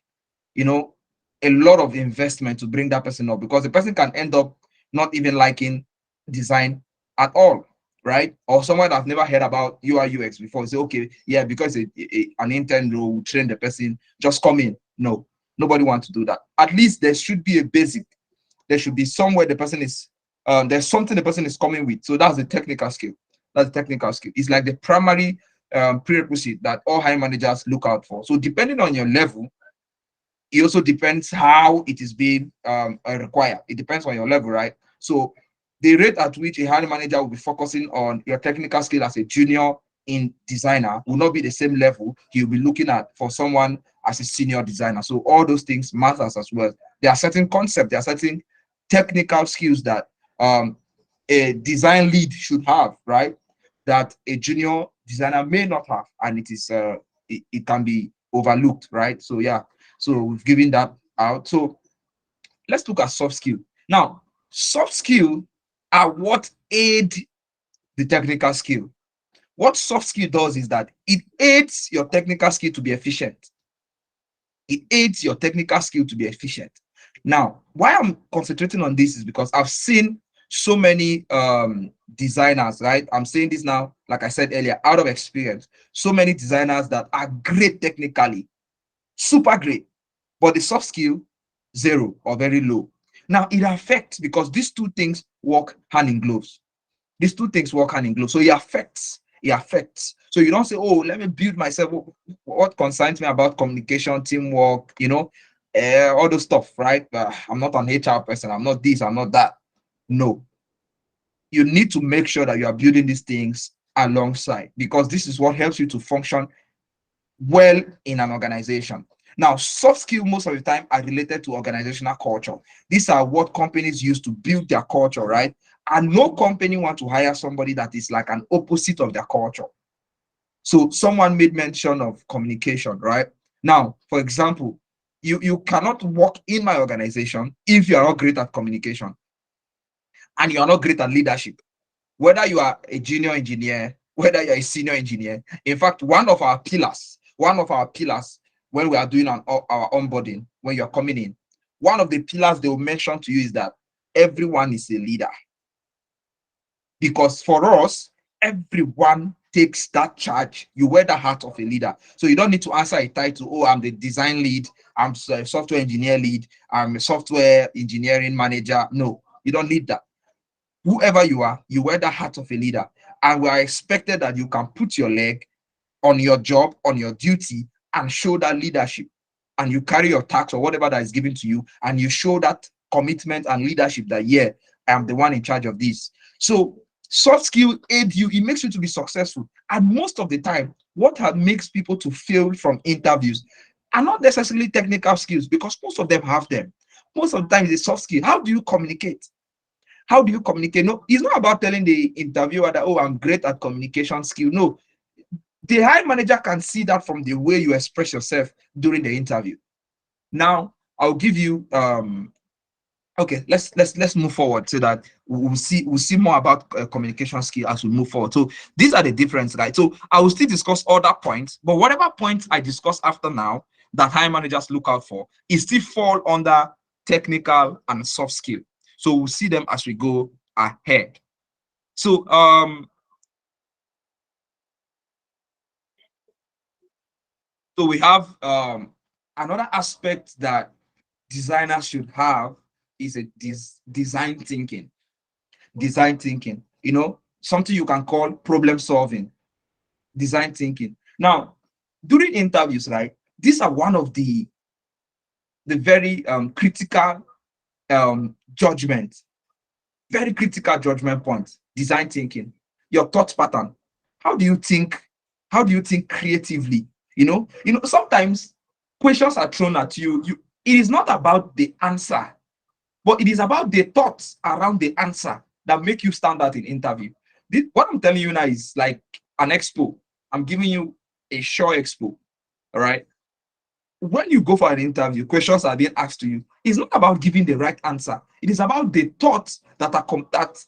a lot of investment to bring that person up, because the person can end up not even liking design at all, right? Or someone that's never heard about UI UX before say, okay, yeah, because an intern role will train the person, just come in. No, nobody wants to do that. At least there should be a basic. There should be somewhere the person is, there's something the person is coming with. So that's the technical skill. That's the technical skill. It's like the primary prerequisite that all hiring managers look out for. So depending on your level, it also depends how it is being required. It depends on your level, right? So the rate at which a hiring manager will be focusing on your technical skill as a junior in designer will not be the same level he'll be looking at for someone as a senior designer. So all those things matters as well. There are certain concepts, there are certain technical skills that a design lead should have, right? That a junior designer may not have, and it can be overlooked, right? So yeah, so we've given that out. So let's look at soft skill. Now, soft skill are what aid the technical skill. What soft skill does is that it aids your technical skill to be efficient. It aids your technical skill to be efficient. Now, why I'm concentrating on this is because I've seen so many designers, right? I'm saying this now, like I said earlier, out of experience. So many designers that are great technically, super great, but the soft skill, zero or very low. Now it affects because these two things work hand in gloves. These two things work hand in glove. So it affects. It affects. So you don't say, oh, let me build myself. What concerns me about communication, teamwork, all those stuff, right? I'm not an HR person. I'm not this. I'm not that. No. You need to make sure that you are building these things alongside, because this is what helps you to function well in an organization. Now, soft skills most of the time are related to organizational culture. These are what companies use to build their culture, right? And no company wants to hire somebody that is like an opposite of their culture. So someone made mention of communication, right? Now, for example, you cannot work in my organization if you are not great at communication and you are not great at leadership. Whether you are a junior engineer, whether you're a senior engineer. In fact, one of our pillars when we are doing our onboarding, when you're coming in, one of the pillars they will mention to you is that everyone is a leader. Because for us, everyone takes that charge. You wear the hat of a leader. So you don't need to answer a title, oh, I'm the design lead, I'm a software engineer lead, I'm a software engineering manager. No, you don't need that. Whoever you are, you wear the hat of a leader. And we are expected that you can put your leg on your job, on your duty, and show that leadership. And you carry your task or whatever that is given to you, and you show that commitment and leadership that, yeah, I am the one in charge of this. So soft skill aid you, it makes you to be successful. And most of the time, what makes people to fail from interviews are not necessarily technical skills, because most of them have them. Most of the time, it's a soft skill. How do you communicate? How do you communicate? No, it's not about telling the interviewer that, oh, I'm great at communication skill. No, the hiring manager can see that from the way you express yourself during the interview. Now, I'll give you okay, let's move forward so that we'll see more about communication skill as we move forward. So these are the differences, right? So I will still discuss other points, but whatever points I discuss after now that hiring managers look out for, is still fall under technical and soft skill. So we'll see them as we go ahead. So we have another aspect that designers should have is a design thinking. Design thinking, something you can call problem solving. Design thinking. Now, during interviews, right, these are one of the very critical judgment, very critical judgment points. Design thinking, your thought pattern. How do you think creatively? Sometimes questions are thrown at you. It is not about the answer, but it is about the thoughts around the answer that make you stand out in interview. What I'm telling you now is like an expo. I'm giving you a short expo. All right. When you go for an interview, questions are being asked to you. It's not about giving the right answer. It is about the thoughts that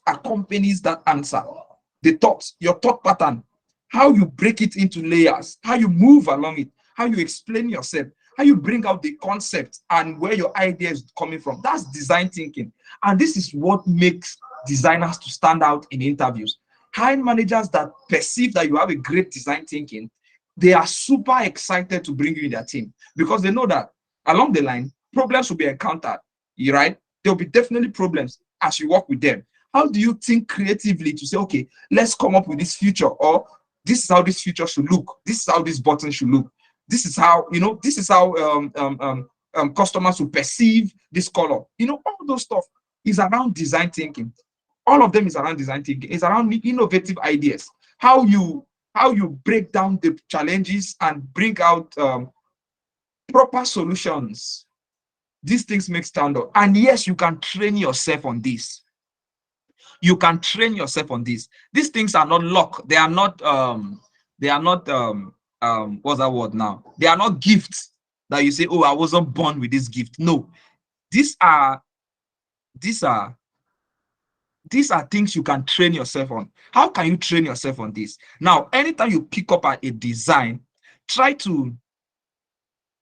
accompanies that answer. The thoughts, your thought pattern, how you break it into layers, how you move along it, how you explain yourself, how you bring out the concept and where your idea is coming from. That's design thinking. And this is what makes designers to stand out in interviews. Hiring managers that perceive that you have a great design thinking, they are super excited to bring you in their team, because they know that along the line, problems will be encountered, right? There'll be definitely problems as you work with them. How do you think creatively to say, okay, let's come up with this feature, or this is how this feature should look. This is how this button should look. This is how, customers will perceive this color. All those stuff is around design thinking. All of them is around design thinking. It's around innovative ideas. How you break down the challenges and bring out proper solutions. These things make stand out. And yes, you can train yourself on this. You can train yourself on this. These things are not luck. They are not what's that word now? They are not gifts that you say, oh, I wasn't born with this gift. No, these are things you can train yourself on. How can you train yourself on this? Now, anytime you pick up a design, try to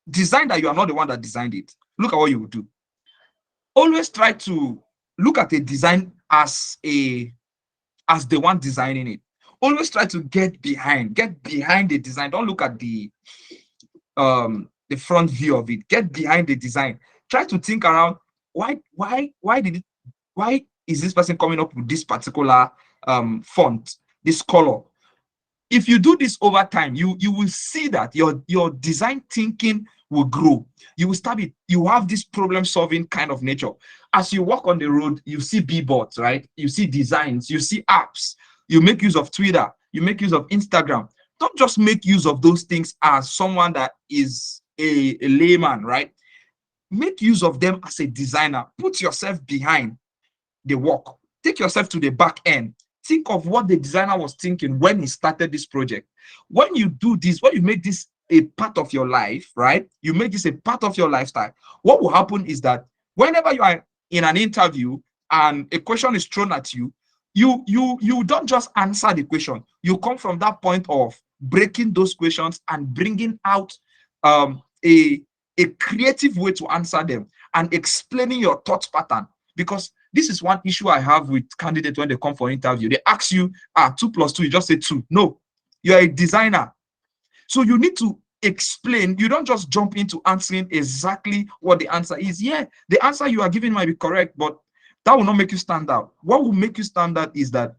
design that you are not the one that designed it. Look at what you will do. Always try to look at a design as the one designing it. Always try to get behind the design. Don't look at the front view of it. Get behind the design. Try to think around why is this person coming up with this particular font, this color. If you do this over time, you will see that your design thinking will grow. You will start it. You have this problem solving kind of nature. As you walk on the road, you see billboards, right? You see designs, you see apps. You make use of Twitter, you make use of Instagram. Don't just make use of those things as someone that is a layman, right? Make use of them as a designer. Put yourself behind the work. Take yourself to the back end. Think of what the designer was thinking when he started this project. When you do this, when you make this a part of your life, right? You make this a part of your lifestyle. What will happen is that whenever you are in an interview and a question is thrown at you, you don't just answer the question. You come from that point of breaking those questions and bringing out a creative way to answer them and explaining your thought pattern. Because this is one issue I have with candidates when they come for interview. They ask you, 2 plus 2, you just say 2. No, you're a designer. So you need to explain. You don't just jump into answering exactly what the answer is. Yeah, the answer you are giving might be correct, but that will not make you stand out. What will make you stand out is that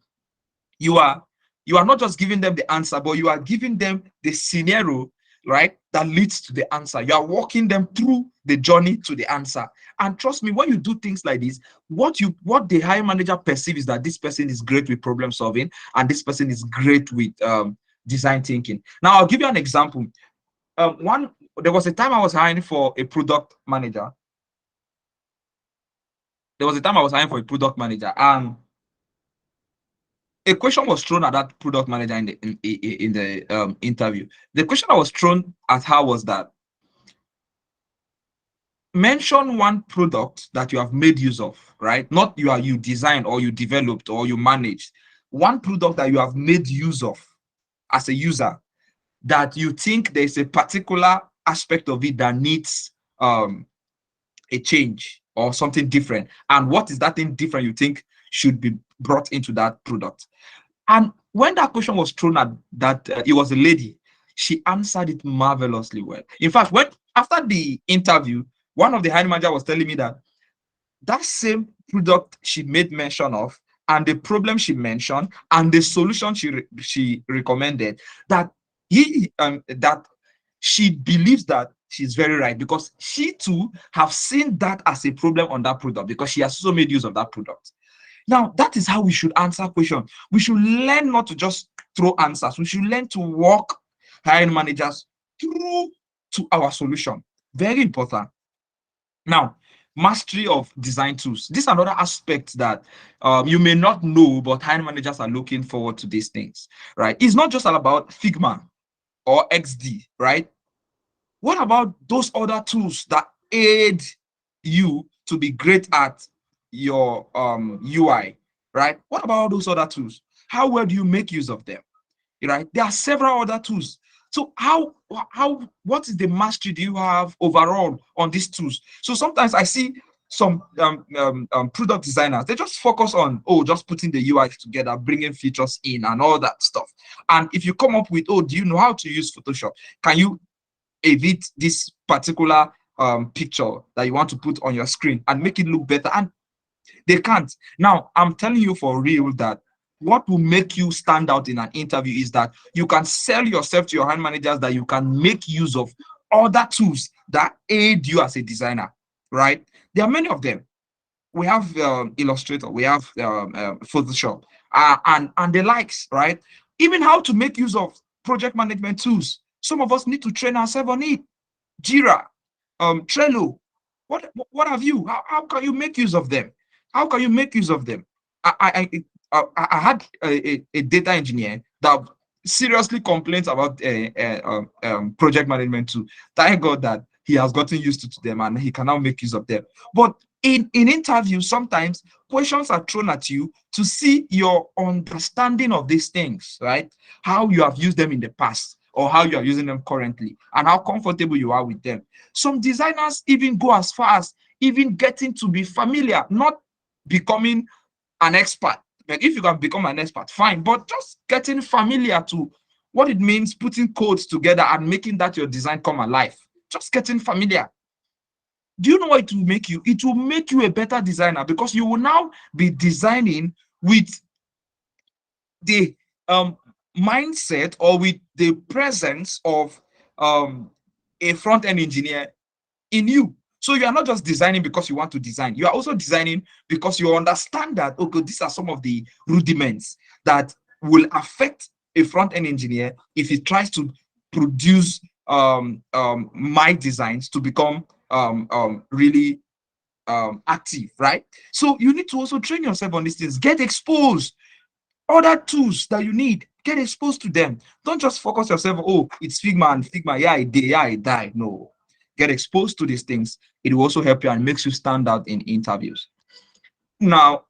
you are not just giving them the answer, but you are giving them the scenario, right, that leads to the answer. You are walking them through the journey to the answer. And trust me, when you do things like this, what the hiring manager perceives is that this person is great with problem solving and this person is great with design thinking. Now, I'll give you an example. There was a time I was hiring for a product manager. And a question was thrown at that product manager in the interview. The question that was thrown at her was that, mention one product that you have made use of, right? Not you designed or you developed or you managed. One product that you have made use of as a user that you think there's a particular aspect of it that needs a change or something different. And what is that thing different you think should be brought into that product? And when that question was thrown at that, it was a lady, she answered it marvelously well. In fact, after the interview, one of the hiring manager was telling me that same product she made mention of and the problem she mentioned and the solution she recommended, that she believes that she's very right, because she too have seen that as a problem on that product because she has also made use of that product. Now, that is how we should answer questions. We should learn not to just throw answers. We should learn to walk hiring managers through to our solution. Very important. Now, mastery of design tools. This is another aspect that you may not know, but hiring managers are looking forward to these things, right? It's not just all about Figma or XD, right? What about those other tools that aid you to be great at your UI, right? What about those other tools? How well do you make use of them, right? There are several other tools. So what is the mastery do you have overall on these tools? So sometimes I see some product designers, they just focus on, just putting the UI together, bringing features in and all that stuff. And if you come up with, do you know how to use Photoshop? Can you edit this particular picture that you want to put on your screen and make it look better? And they can't. Now, I'm telling you for real that what will make you stand out in an interview is that you can sell yourself to your hiring managers that you can make use of other tools that aid you as a designer, right? There are many of them. We have Illustrator, we have Photoshop, and the likes, right? Even how to make use of project management tools. Some of us need to train ourselves on it. Jira, Trello. What have you? How can you make use of them? How can you make use of them? I had a data engineer that seriously complains about project management too. Thank God that he has gotten used to them and he can now make use of them. But in interviews, sometimes questions are thrown at you to see your understanding of these things, right? How you have used them in the past or how you are using them currently and how comfortable you are with them. Some designers even go as far as even getting to be familiar, not becoming an expert. But if you can become an expert, fine. But just getting familiar to what it means, putting codes together and making that your design come alive. Just getting familiar. Do you know what it will make you? It will make you a better designer, because you will now be designing with the mindset or with the presence of a front-end engineer in you. So you are not just designing because you want to design. You are also designing because you understand that, okay, these are some of the rudiments that will affect a front-end engineer if he tries to produce my designs to become really active, right? So you need to also train yourself on these things. Get exposed. Other tools that you need, get exposed to them. Don't just focus yourself, oh, it's Figma and Figma, yeah, it did, yeah, it died. No. Get exposed to these things. It will also help you and makes you stand out in interviews. Now,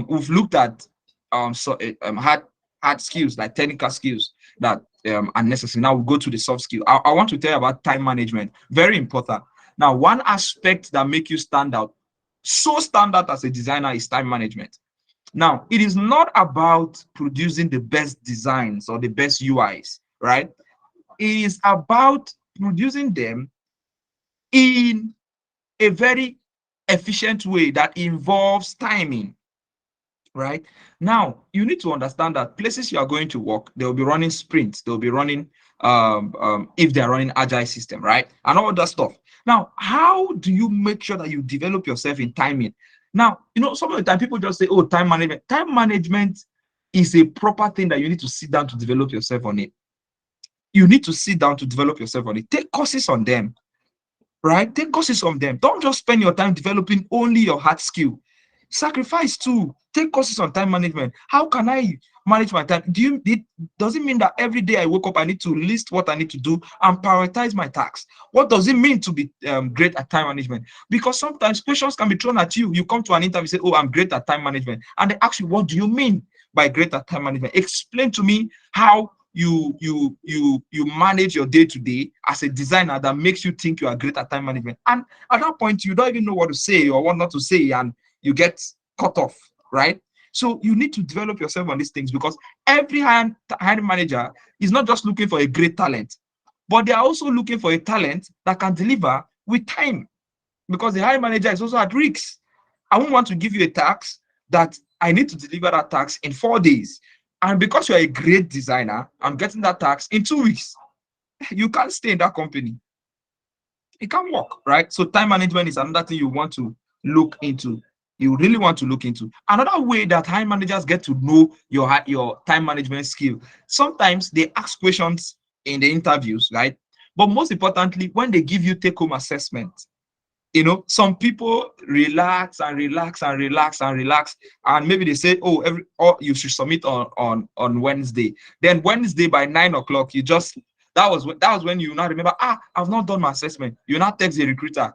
we've looked at hard skills, like technical skills that are necessary. Now we'll go to the soft skill. I want to tell you about time management. Very important. Now, one aspect that make you stand out, so stand out as a designer, is time management. Now, it is not about producing the best designs or the best UIs, right? It is about producing them in a very efficient way that involves timing, right? Now, you need to understand that places you are going to work, they'll be running sprints, they'll be running, if they're running agile system, right? And all that stuff. Now, how do you make sure that you develop yourself in timing? Now, some of the time people just say, oh, time management. Time management is a proper thing that you need to sit down to develop yourself on it. You need to sit down to develop yourself on it. Take courses on them, right? Take courses on them. Don't just spend your time developing only your hard skill. Sacrifice too. Take courses on time management. How can I manage my time? Does it mean that every day I wake up, I need to list what I need to do and prioritize my tasks? What does it mean to be great at time management? Because sometimes questions can be thrown at you. You come to an interview, say, oh, I'm great at time management. And they ask you, what do you mean by great at time management? Explain to me how you manage your day-to-day as a designer that makes you think you are great at time management. And at that point, you don't even know what to say or what not to say, and you get cut off, right? So you need to develop yourself on these things, because every hiring manager is not just looking for a great talent, but they are also looking for a talent that can deliver with time, because the hiring manager is also at risk. I won't want to give you a task that I need to deliver that task in 4 days. And because you're a great designer, I'm getting that task in 2 weeks. You can't stay in that company. It can't work, right? So time management is another thing you want to look into. You really want to look into. Another way that hiring managers get to know your time management skill. Sometimes they ask questions in the interviews, right? But most importantly, when they give you take-home assessment, some people relax and relax and relax and relax, and maybe they say, oh, you should submit on Wednesday. Then Wednesday by 9 o'clock, that was when you now remember, I've not done my assessment. You now text the recruiter,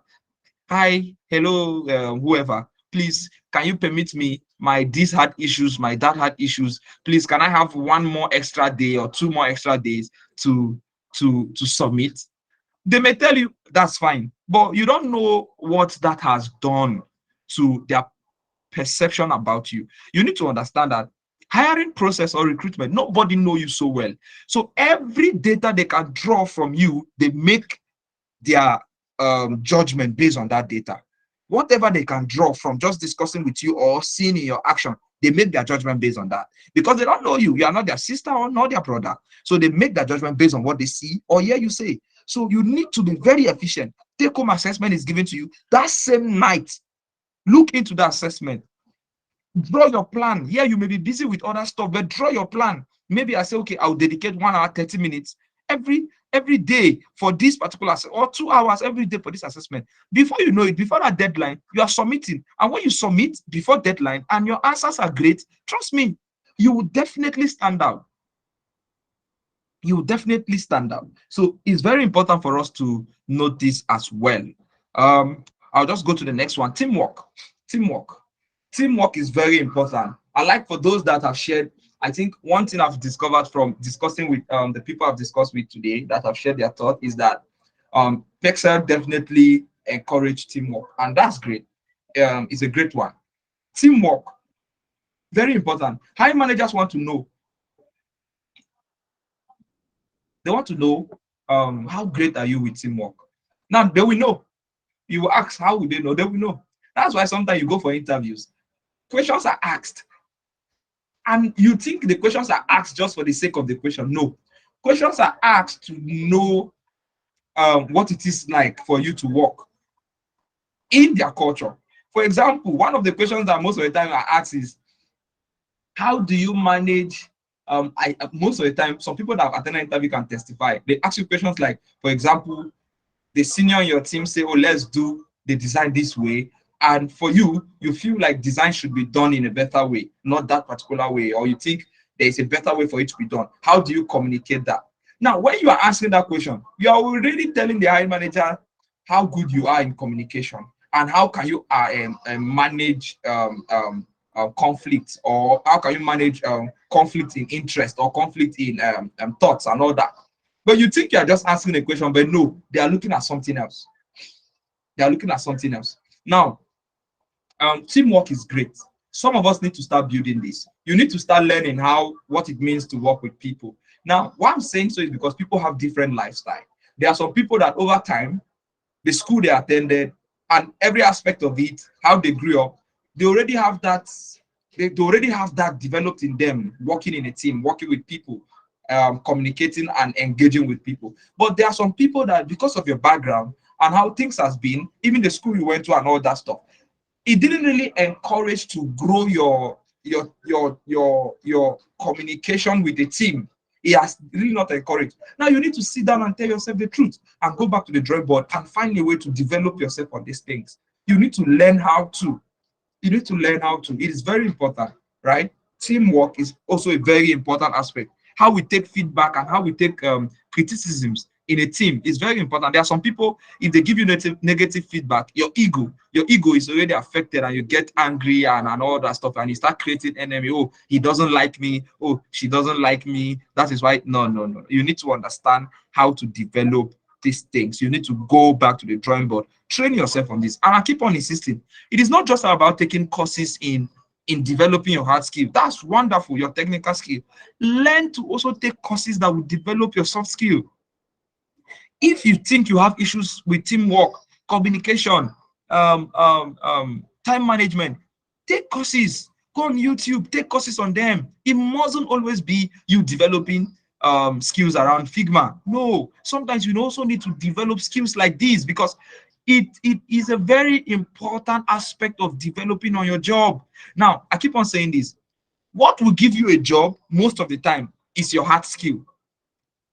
hi, hello, whoever, please, can you permit me, this had issues, my dad had issues, please, can I have 1 more extra day or 2 more extra days to submit? They may tell you that's fine, but you don't know what that has done to their perception about you. You need to understand that hiring process or recruitment, nobody knows you so well. So every data they can draw from you, they make their judgment based on that data. Whatever they can draw from just discussing with you or seeing in your action, they make their judgment based on that, because they don't know you. You are not their sister or not their brother. So they make their judgment based on what they see or hear you say. So you need to be very efficient. Take-home assessment is given to you that same night. Look into the assessment. Draw your plan. Here you may be busy with other stuff, but draw your plan. Maybe I say, okay, I'll dedicate 1 hour, 30 minutes every day for this particular, or 2 hours every day for this assessment. Before you know it, before that deadline, you are submitting. And when you submit before deadline and your answers are great, trust me, you will definitely stand out. You will definitely stand out. So it's very important for us to note this as well. I'll just go to the next one. Teamwork. Teamwork is very important. I like, for those that have shared, I think one thing I've discovered from discussing with the people I've discussed with today that have shared their thought is that Perxels definitely encourage teamwork, and that's great. It's a great one. Teamwork Very important. Hiring managers want to know. They want to know how great are you with teamwork. Now they will know. You will ask, how would they know? They will know. That's why sometimes you go for interviews. Questions are asked, and you think the questions are asked just for the sake of the question. No, questions are asked to know what it is like for you to work in their culture. For example, one of the questions that most of the time I ask is, how do you manage? Most of the time, some people that have attended an interview can testify. They ask you questions like, for example, the senior in your team say, oh, let's do the design this way. And for you, you feel like design should be done in a better way, not that particular way, or you think there is a better way for it to be done. How do you communicate that? Now, when you are asking that question, you are already telling the hiring manager how good you are in communication and how can you manage conflict, or how can you manage conflict in interest or conflict in thoughts and all that. But you think you are just asking a question, but no, they are looking at something else. They are looking at something else. Now, teamwork is great. Some of us need to start building this. You need to start learning what it means to work with people. Now, why I'm saying so is because people have different lifestyle. There are some people that over time, the school they attended, and every aspect of it, how they grew up, they already have that. They already have that developed in them, working in a team, working with people, communicating and engaging with people. But there are some people that, because of your background and how things has been, even the school you went to and all that stuff, it didn't really encourage to grow your communication with the team. It has really not encouraged. Now you need to sit down and tell yourself the truth and go back to the drawing board and find a way to develop yourself on these things. You need to learn how to. You need to learn how to. It is very important, right? Teamwork is also a very important aspect. How we take feedback and how we take criticisms in a team is very important. There are some people, if they give you negative feedback, your ego is already affected and you get angry and all that stuff, and you start creating enemy. Oh, he doesn't like me. Oh, she doesn't like me. That is why. No. You need to understand how to develop these things. You need to go back to the drawing board, train yourself on this. And I keep on insisting, it is not just about taking courses in developing your hard skill. That's wonderful, your technical skill. Learn to also take courses that will develop your soft skill. If you think you have issues with teamwork, communication, time management, take courses. Go on YouTube, take courses on them. It mustn't always be you developing skills around Figma. No, sometimes you also need to develop skills like this, because it is a very important aspect of developing on your job. Now, I keep on saying this. What will give you a job most of the time is your hard skill.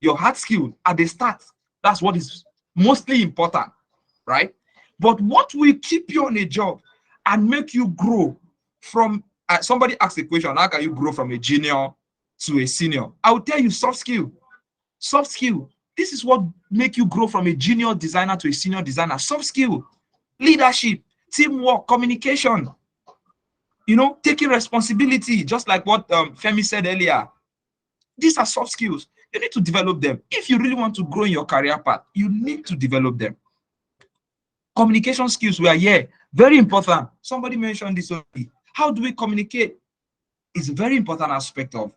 Your hard skill at the start. That's what is mostly important, right? But what will keep you on a job and make you grow from, somebody asked a question, how can you grow from a junior to a senior? I will tell you, soft skill. Soft skill. This is what make you grow from a junior designer to a senior designer. Soft skill, leadership, teamwork, communication, taking responsibility, just like what Femi said earlier. These are soft skills. You need to develop them. If you really want to grow in your career path, you need to develop them. Communication skills were here, very important. Somebody mentioned this already. How do we communicate? It's a very important aspect of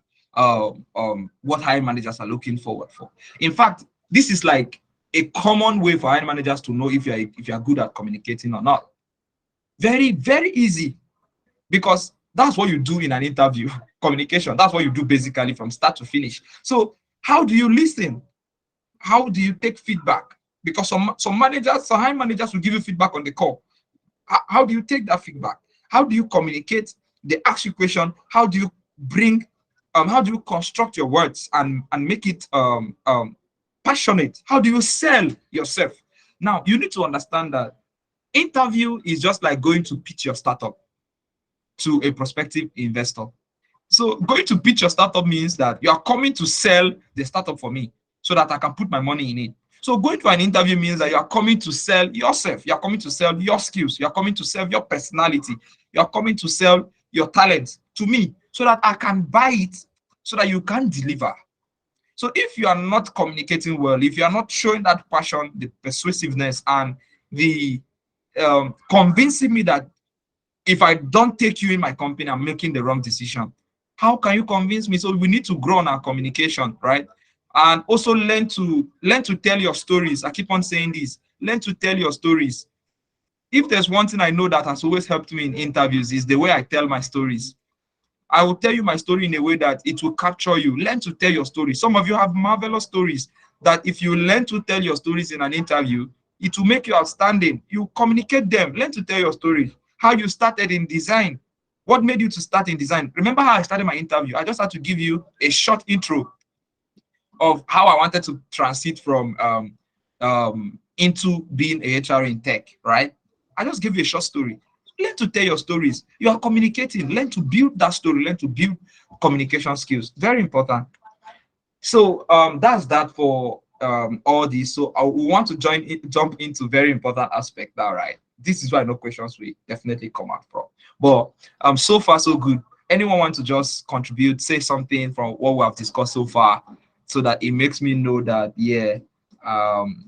what hiring managers are looking forward for. In fact, this is like a common way for hiring managers to know if you're good at communicating or not. Very, very easy, because that's what you do in an interview. Communication, that's what you do basically from start to finish. So how do you listen? How do you take feedback? Because some hiring managers will give you feedback on the call. How do you take that feedback? How do you communicate? They ask you question. How do you bring, how do you construct your words and make it passionate? How do you sell yourself? Now, you need to understand that interview is just like going to pitch your startup to a prospective investor. So going to pitch your startup means that you are coming to sell the startup for me so that I can put my money in it. So going to an interview means that you are coming to sell yourself. You are coming to sell your skills. You are coming to sell your personality. You are coming to sell your talent to me so that I can buy it, so that you can deliver. So if you are not communicating well, if you are not showing that passion, the persuasiveness, and the convincing me that if I don't take you in my company, I'm making the wrong decision. How can you convince me? So we need to grow on our communication, right? And also learn to tell your stories. I keep on saying this. Learn to tell your stories. If there's one thing I know that has always helped me in interviews, is the way I tell my stories. I will tell you my story in a way that it will capture you. Learn to tell your story. Some of you have marvelous stories that if you learn to tell your stories in an interview, it will make you outstanding. You communicate them. Learn to tell your story. How you started in design. What made you to start in design? Remember how I started my interview? I just had to give you a short intro of how I wanted to transit from into being a HR in tech, right? I just give you a short story. Learn to tell your stories. You are communicating. Learn to build that story. Learn to build communication skills. Very important. So that's that for all this. So I we want to jump into very important aspect now, right? This is why no questions will definitely come out from. But so far so good. Anyone want to just contribute, say something from what we have discussed so far, so that it makes me know that yeah,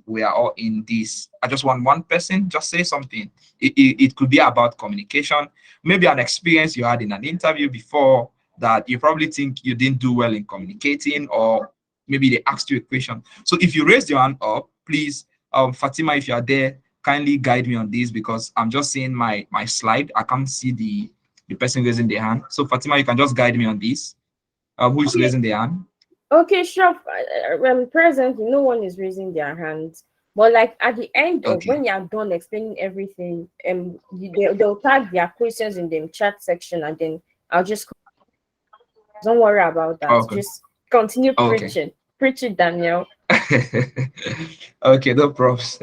we are all in this. I just want one person just say something. It could be about communication, maybe an experience you had in an interview before that you probably think you didn't do well in communicating, or maybe they asked you a question. So if you raised your hand up, please, Fatima, if you are there, kindly guide me on this, because I'm just seeing my slide. I can't see the person raising their hand. So Fatima, you can just guide me on this. Who is raising their hand? Okay, sure. Presently, no one is raising their hands. But like at the end of Okay. when you're done explaining everything, they'll tag their questions in the chat section, and then I'll just don't worry about that. Okay. Just continue Okay. preaching. Preach it, Daniel. Okay, no props.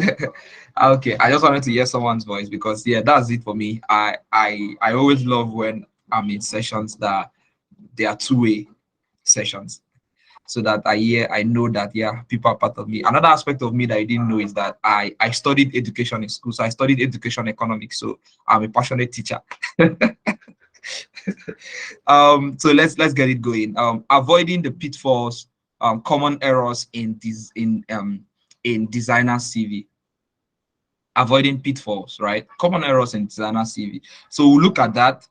Okay, I just wanted to hear someone's voice, because yeah, that's it for me. I always love when I'm in sessions that they are two-way sessions, so that I know that yeah, people are part of me. Another aspect of me that I didn't know is that I studied education in school. So I studied education economics. So I'm a passionate teacher. So let's get it going. Avoiding the pitfalls, common errors in designer CV. Avoiding pitfalls, right? Common errors in designer CV. So we'll look at that.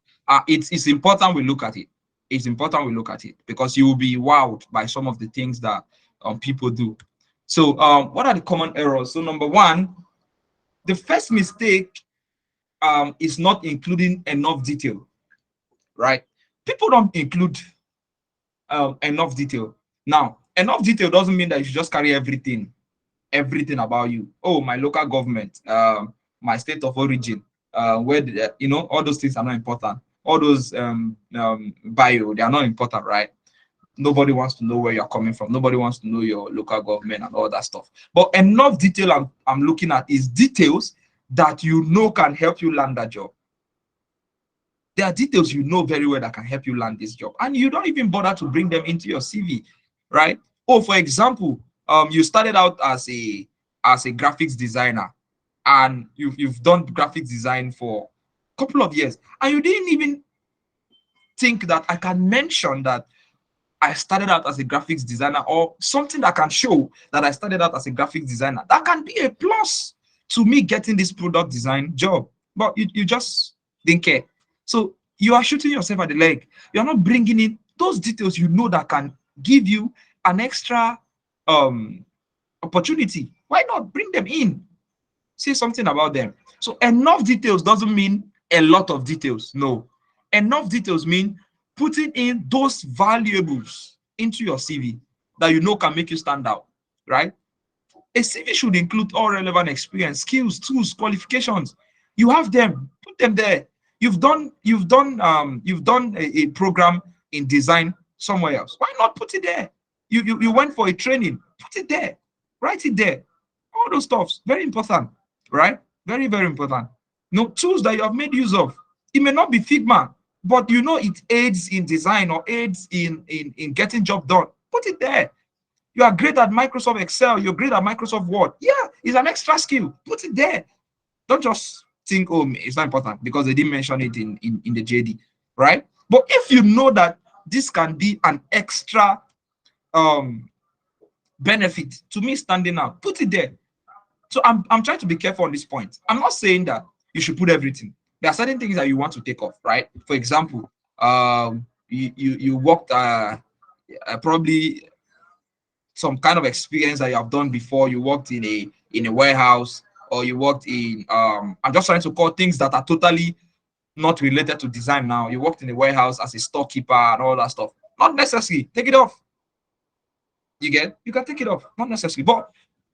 It's important we look at it. It's important we look at it, because you will be wowed by some of the things that people do. So what are the common errors? So number one, the first mistake is not including enough detail, right? People don't include enough detail. Now, enough detail doesn't mean that you should just carry everything about you. Oh, my local government, my state of origin, where all those things are not important. All those bio, they are not important, right? Nobody wants to know where you're coming from. Nobody wants to know your local government and all that stuff. But enough detail I'm looking at is details that you know can help you land that job. There are details you know very well that can help you land this job, and you don't even bother to bring them into your CV, right? Oh, for example, you started out as a graphics designer, and you've done graphics design for a couple of years, and you didn't even think that I can mention that I started out as a graphics designer, or something that can show that I started out as a graphics designer. That can be a plus to me getting this product design job, but you just didn't care. So you are shooting yourself at the leg. You're not bringing in those details you know that can give you an extra opportunity. Why not bring them in? Say something about them. So enough details doesn't mean a lot of details. No. Enough details mean putting in those valuables into your CV that you know can make you stand out, right? A CV should include all relevant experience, skills, tools, qualifications. You have them, put them there. You've done a program in design somewhere else. Why not put it there? You went for a training, put it there, write it there. All those stuffs, very important, right? Very, very important. No tools that you have made use of. It may not be Figma, but you know it aids in design or aids in getting job done. Put it there. You are great at Microsoft Excel. You're great at Microsoft Word. Yeah, it's an extra skill. Put it there. Don't just think, oh, it's not important because they didn't mention it in the JD, right? But if you know that this can be an extra benefit to me standing out, put it there. So I'm trying to be careful on this point. I'm not saying that you should put everything. There are certain things that you want to take off, right? For example, you worked probably some kind of experience that you have done before. You worked in a warehouse, or you worked in I'm just trying to call things that are totally not related to design now. You worked in a warehouse as a storekeeper and all that stuff. Not necessary. Take it off. You can take it off. Not necessary. But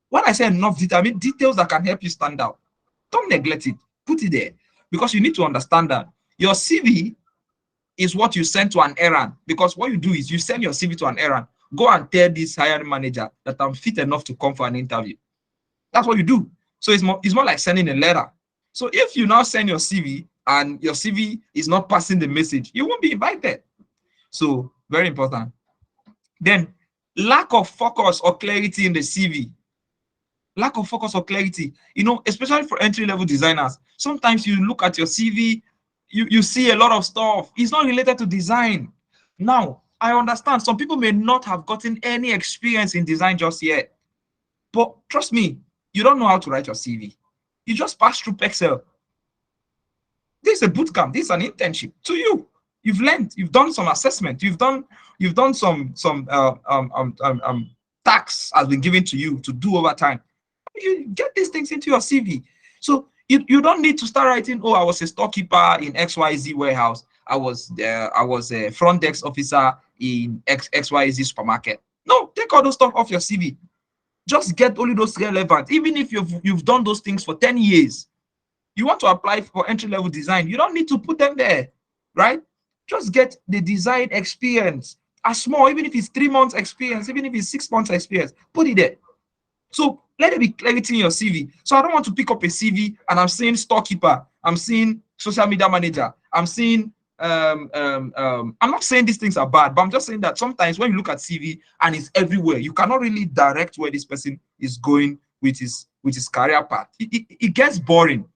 when I say enough detail, I mean details that can help you stand out. Don't neglect it. Put it there, because you need to understand that your CV is what you send to an errand. Because what you do is you send your CV to an errand. Go and tell this hiring manager that I'm fit enough to come for an interview. That's what you do. So it's more like sending a letter. So if you now send your CV and your CV is not passing the message, you won't be invited. So very important. Then lack of focus or clarity in the CV. Lack of focus or clarity, especially for entry-level designers. Sometimes you look at your CV, you see a lot of stuff. It's not related to design. Now, I understand some people may not have gotten any experience in design just yet. But trust me, you don't know how to write your CV. You just pass through Perxels. This is a boot camp. This is an internship to you. You've learned. You've done some assessment. You've done some tasks has been given to you to do over time. You get these things into your CV. So you don't need to start writing, oh, I was a storekeeper in XYZ warehouse. I was a front desk officer in XYZ supermarket. No, take all those stuff off your CV. Just get only those relevant. Even if you've done those things for 10 years, you want to apply for entry-level design, you don't need to put them there, right? Just get the design experience as small, even if it's 3 months experience, even if it's 6 months experience, put it there. So let it be clarity in your CV. So I don't want to pick up a CV and I'm seeing storekeeper, I'm seeing social media manager, I'm seeing I'm not saying these things are bad, but I'm just saying that sometimes when you look at CV and it's everywhere, you cannot really direct where this person is going with his career path. It gets boring.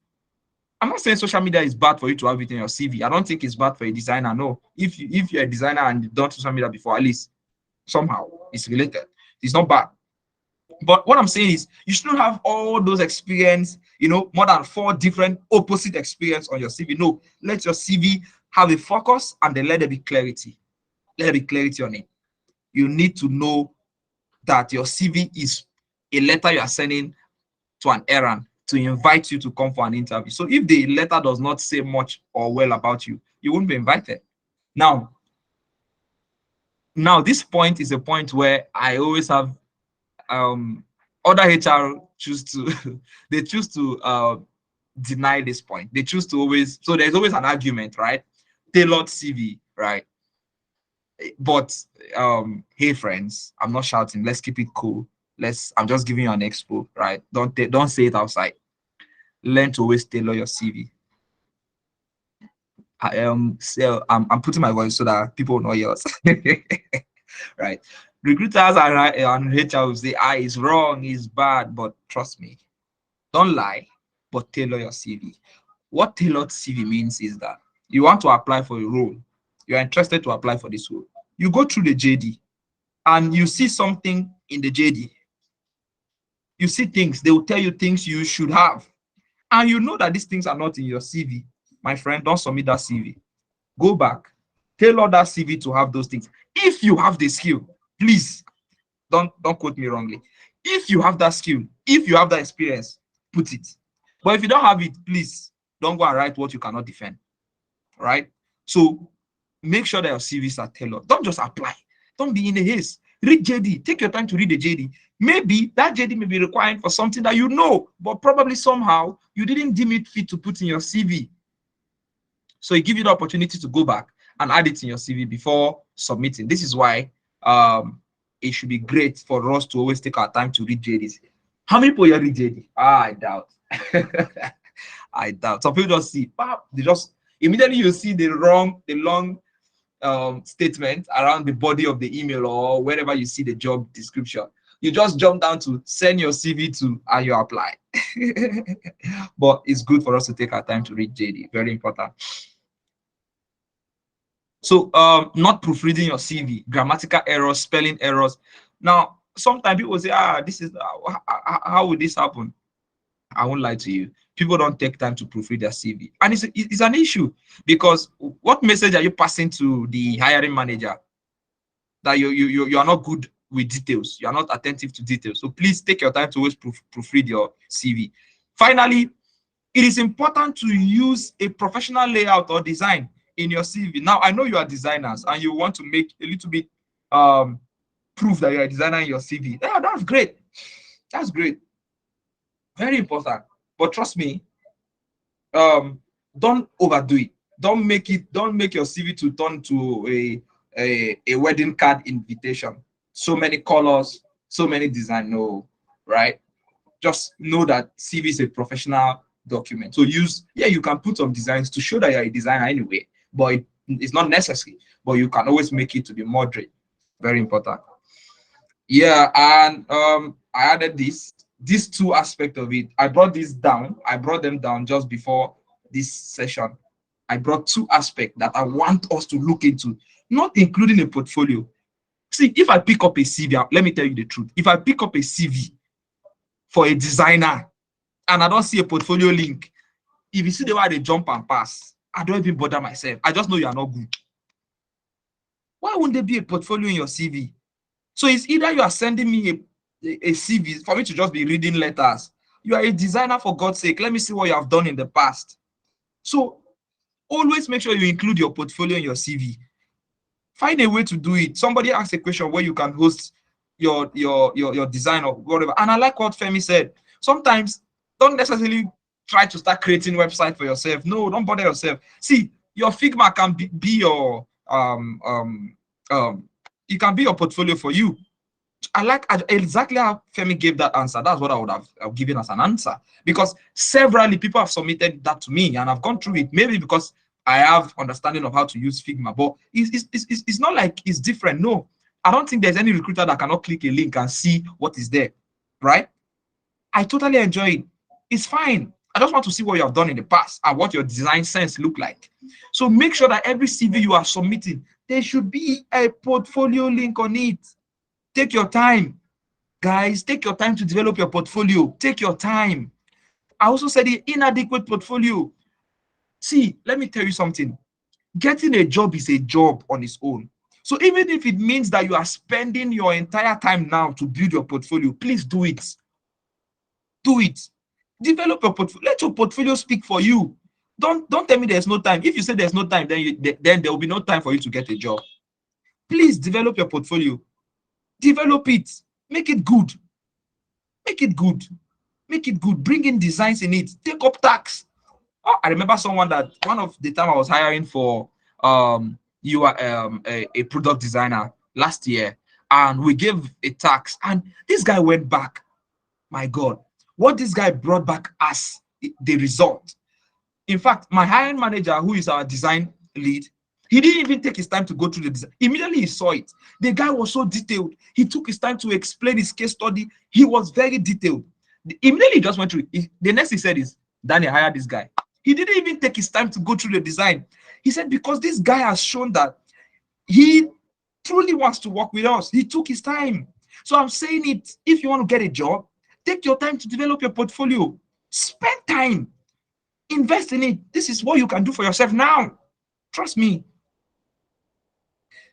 I'm not saying social media is bad for you to have it in your CV. I don't think it's bad for a designer. No, if you're a designer and you've done social media before, at least somehow it's related. It's not bad. But what I'm saying is you shouldn't have all those experience, more than 4 different opposite experience on your CV. No, let your CV have a focus and then let there be clarity. Let there be clarity on it. You need to know that your CV is a letter you are sending to an errand to invite you to come for an interview. So if the letter does not say much or well about you, you won't be invited. Now this point is a point where I always have other HR choose to they choose to deny this point. They choose to always, so there's always an argument, right? Tailored CV, right? But hey friends, I'm not shouting. Let's keep it cool. I'm just giving you an expo, right? Don't say it outside. Learn to always tailor your CV. I'm putting my voice so that people know yours. Right? Recruiters and HR will say, it's wrong, it's bad, but trust me, don't lie, but tailor your CV. What tailored CV means is that you want to apply for a role. You're interested to apply for this role. You go through the JD and you see something in the JD. You see things, they will tell you things you should have. And you know that these things are not in your CV. My friend, don't submit that CV. Go back, tailor that CV to have those things. If you have the skill, please, don't quote me wrongly. If you have that skill, if you have that experience, put it. But if you don't have it, please don't go and write what you cannot defend. Right? So make sure that your CVs are tailored. Don't just apply. Don't be in a haste. Read JD. Take your time to read the JD. Maybe that JD may be requiring for something that you know, but probably somehow you didn't deem it fit to put in your CV. So it gives you the opportunity to go back and add it in your CV before submitting. This is why it should be great for us to always take our time to read JDs. How many people here read JD? I doubt. I doubt. Some people just see, they just immediately you see the long statement around the body of the email or wherever you see the job description. You just jump down to send your CV to and you apply. But it's good for us to take our time to read JD. Very important. So not proofreading your CV, grammatical errors, spelling errors. Now, sometimes people say, this is how would this happen? I won't lie to you. people don't take time to proofread their CV. And it's an issue, because what message are you passing to the hiring manager? That you are not good with details. You are not attentive to details. So please take your time to always proofread your CV. Finally, it is important to use a professional layout or design in your CV. Now, I know you are designers and you want to make a little bit proof that you're a designer in your CV. Yeah, that's great. That's great. Very important. But trust me, don't overdo it. Don't make your CV to turn to a wedding card invitation. So many colors, so many design. No, right? Just know that CV is a professional document. So you can put some designs to show that you're a designer anyway, but it's not necessary. But you can always make it to be moderate. Very important. Yeah, and I added these two aspects of it. I brought them down just before this session. I brought two aspects that I want us to look into, not including a portfolio. See, if I pick up a CV, let me tell you the truth. If I pick up a CV for a designer and I don't see a portfolio link, if you see the way they jump and pass, I don't even bother myself. I just know you are not good. Why wouldn't there be a portfolio in your CV? So it's either you are sending me a CV for me to just be reading letters. You are a designer, for God's sake. Let me see what you have done in the past. So always make sure you include your portfolio in your CV. Find a way to do it. Somebody asked a question where you can host your design or whatever. And I like what Femi said. Sometimes don't necessarily try to start creating website for yourself. No, don't bother yourself. See, your Figma can be your it can be your portfolio for you. I like exactly how Femi gave that answer. That's what I would have given as an answer, because severally people have submitted that to me and I've gone through it. Maybe because I have understanding of how to use Figma, but it's not like it's different. No, I don't think there's any recruiter that cannot click a link and see what is there, right? I totally enjoy it. It's fine. I just want to see what you have done in the past and what your design sense look like. So make sure that every CV you are submitting, there should be a portfolio link on it. Take your time, guys. Take your time to develop your portfolio. Take your time. I also said the inadequate portfolio. See, let me tell you something. Getting a job is a job on its own. So even if it means that you are spending your entire time now to build your portfolio, please do it. Do it. Develop your portfolio. Let your portfolio speak for you. Don't tell me there's no time. If you say there's no time, then there will be no time for you to get a job. Please develop your portfolio. Develop it. Make it good. Make it good. Make it good. Bring in designs in it. Take up tax. Oh, I remember someone that one of the time I was hiring for you are a product designer last year, and we gave a tax, and this guy went back. My God, what this guy brought back as the result. In fact, my hiring manager, who is our design lead, he didn't even take his time to go through the design. Immediately he saw it. The guy was so detailed. He took his time to explain his case study. He was very detailed. Immediately he just went through it. The next he said is, Daniel, hire this guy. He didn't even take his time to go through the design. He said, because this guy has shown that he truly wants to work with us. He took his time. So I'm saying it, if you want to get a job, take your time to develop your portfolio. Spend time. Invest in it. This is what you can do for yourself now. Trust me.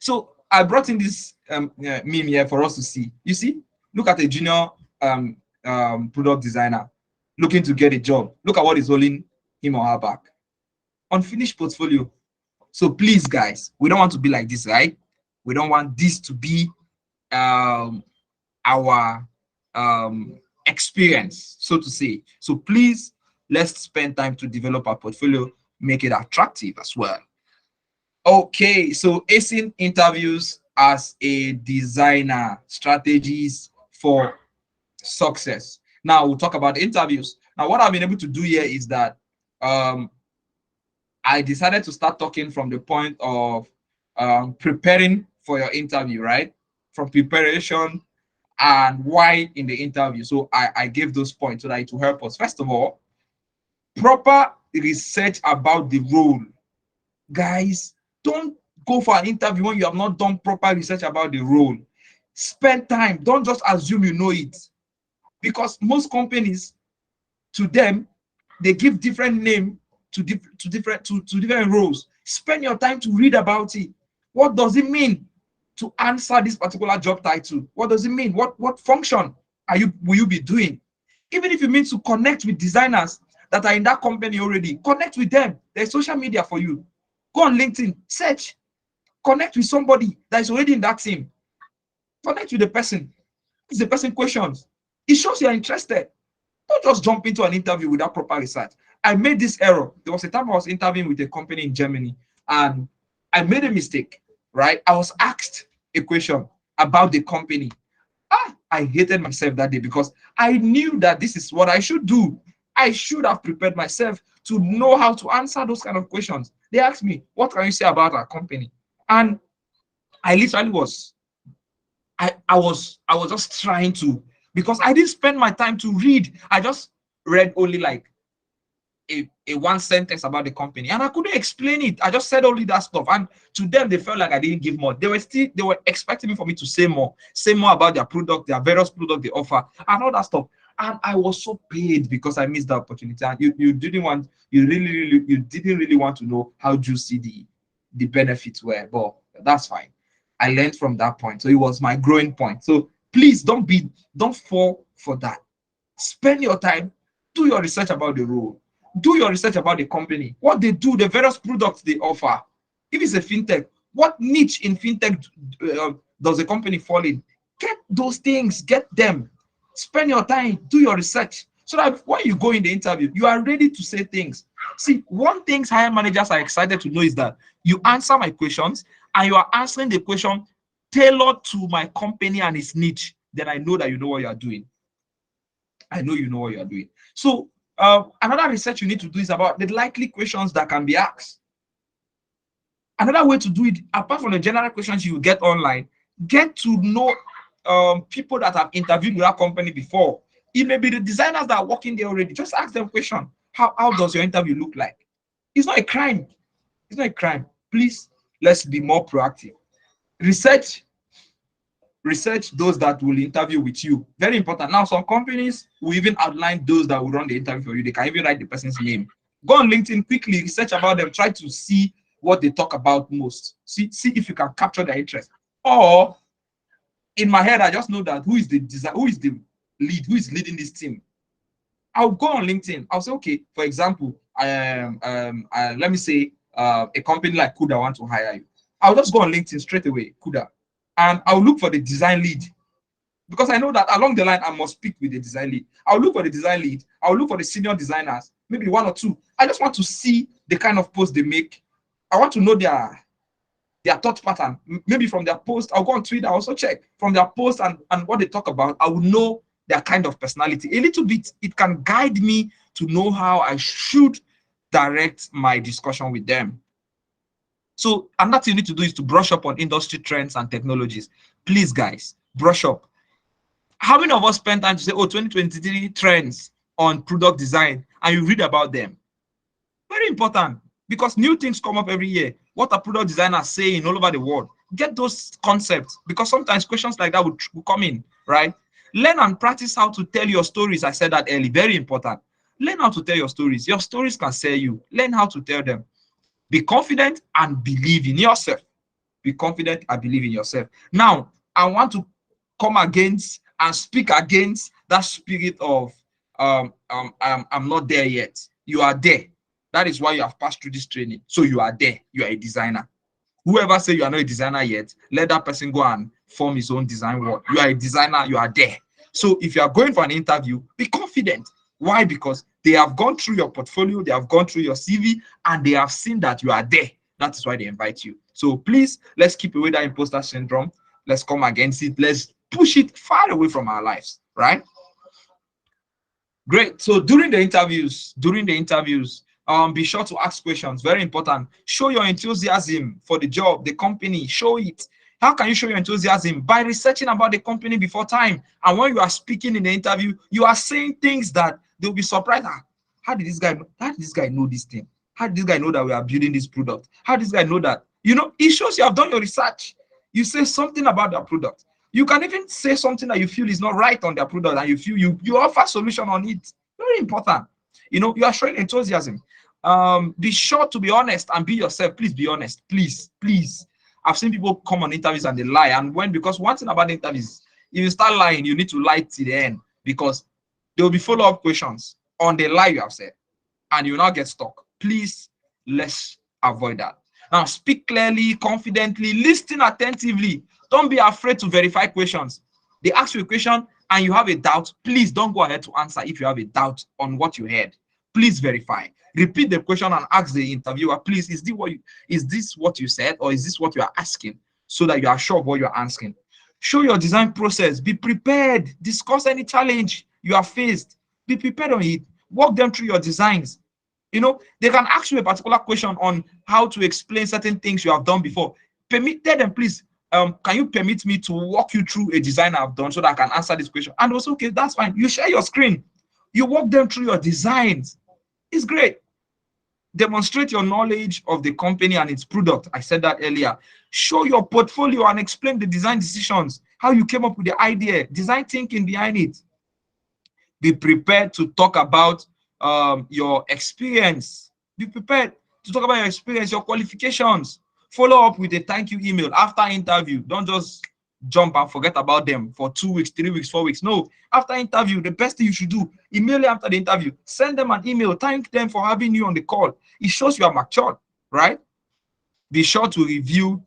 So I brought in this meme here for us to see. You see, look at a junior product designer looking to get a job. Look at what is holding him or her back. Unfinished portfolio. So please, guys, we don't want to be like this, right? We don't want this to be our experience, so to say. So please, let's spend time to develop our portfolio, make it attractive as well. Okay, so acing interviews as a designer, strategies for success. Now we'll talk about interviews. Now, what I've been able to do here is that I decided to start talking from the point of preparing for your interview, right? From preparation and why in the interview. So I gave those points so that it will help us. First of all, proper research about the role. Guys, don't go for an interview when you have not done proper research about the role. Spend time. Don't just assume you know it. Because most companies, to them, they give different name to different roles. Spend your time to read about it. What does it mean to answer this particular job title? What does it mean? What function will you be doing? Even if you mean to connect with designers that are in that company already, connect with them. There's social media for you. Go on LinkedIn, search, connect with somebody that is already in that team. Connect with the person. Ask the person questions. It shows you're interested. Don't just jump into an interview without proper research. I made this error. There was a time I was interviewing with a company in Germany and I made a mistake, right? I was asked a question about the company. I hated myself that day because I knew that this is what I should do. I should have prepared myself to know how to answer those kind of questions. They asked me, what can you say about our company? And I literally was, I was just trying to, because I didn't spend my time to read. I just read only like a one sentence about the company and I couldn't explain it. I just said only that stuff. And to them, they felt like I didn't give more. They were expecting me for me to say more about their product, their various products they offer, and all that stuff. And I was so paid because I missed the opportunity. And you didn't really want to know how juicy the benefits were, but that's fine. I learned from that point. So it was my growing point. So please don't fall for that. Spend your time, do your research about the role. Do your research about the company, what they do, the various products they offer. If it's a fintech, what niche in fintech does the company fall in? Get those things, get them. Spend your time, do your research, so that when you go in the interview, you are ready to say things. See, one thing hiring managers are excited to know is that you answer my questions and you are answering the question tailored to my company and its niche. Then I know that you know what you are doing. I know you know what you are doing. So another research you need to do is about the likely questions that can be asked. Another way to do it, apart from the general questions you get online, get to know people that have interviewed with that company before. It may be the designers that are working there already. Just ask them a question. How does your interview look like? It's not a crime. It's not a crime. Please, let's be more proactive. Research those that will interview with you. Very important. Now, some companies will even outline those that will run the interview for you. They can even write the person's name. Go on LinkedIn quickly, research about them, try to see what they talk about most. See if you can capture their interest. Or in my head, I just know that who is the lead, who is leading this team. I'll go on LinkedIn. I'll say, okay, for example, let me say a company like Kuda want to hire you. I'll just go on LinkedIn straight away, Kuda. And I'll look for the design lead because I know that along the line, I must speak with the design lead. I'll look for the design lead. I'll look for the senior designers, maybe one or two. I just want to see the kind of post they make. I want to know their thought pattern. Maybe from their post, I'll go on Twitter, also check from their post and what they talk about. I will know their kind of personality. A little bit, it can guide me to know how I should direct my discussion with them. So another thing you need to do is to brush up on industry trends and technologies. Please, guys, brush up. How many of us spend time to say, oh, 2023 trends on product design, and you read about them? Very important, because new things come up every year. What are product designers saying all over the world? Get those concepts, because sometimes questions like that will come in, right? Learn and practice how to tell your stories. I said that early, very important. Learn how to tell your stories. Your stories can sell you. Learn how to tell them. Be confident and believe in yourself. Be confident and believe in yourself. Now, I want to come against and speak against that spirit of I'm not there yet. You are there. That is why you have passed through this training. So you are there. You are a designer. Whoever say you are not a designer yet, let that person go and form his own design work. You are a designer. You are there. So if you are going for an interview, be confident. Why? Because they have gone through your portfolio, they have gone through your CV, and they have seen that you are there. That is why they invite you. So please, let's keep away that imposter syndrome. Let's come against it. Let's push it far away from our lives, right? Great. So during the interviews, be sure to ask questions. Very important. Show your enthusiasm for the job, the company. Show it. How can you show your enthusiasm? By researching about the company before time. And when you are speaking in the interview, you are saying things that they'll be surprised. How did this guy know this thing? How did this guy know that we are building this product? How did this guy know that? You know, it shows you have done your research. You say something about their product. You can even say something that you feel is not right on their product, and you feel you offer solution on it. Very important. You know, you are showing enthusiasm. Be sure to be honest and be yourself. Please be honest. Please, please. I've seen people come on interviews and they lie. And because one thing about interviews, if you start lying, you need to lie to the end, because there will be follow-up questions on the lie you have said, and you will not get stuck. Please, let's avoid that. Now, speak clearly, confidently, listen attentively. Don't be afraid to verify questions. They ask you a question and you have a doubt. Please don't go ahead to answer if you have a doubt on what you heard. Please verify. Repeat the question and ask the interviewer, please, is this what you said, or is this what you are asking, so that you are sure of what you're asking. Show your design process. Be prepared. Discuss any challenge you are faced. Be prepared on it. Walk them through your designs. You know, they can ask you a particular question on how to explain certain things you have done before. Tell them, please, can you permit me to walk you through a design I've done so that I can answer this question? And also, okay, that's fine. You share your screen. You walk them through your designs. It's great. Demonstrate your knowledge of the company and its product. I said that earlier. Show your portfolio and explain the design decisions, how you came up with the idea, design thinking behind it. Be prepared to talk about your experience. Be prepared to talk about your experience, your qualifications. Follow up with a thank you email after interview. Don't just jump and forget about them for 2 weeks, 3 weeks, 4 weeks. No, after interview, the best thing you should do, immediately after the interview, send them an email, thank them for having you on the call. It shows you are matured, right? Be sure to review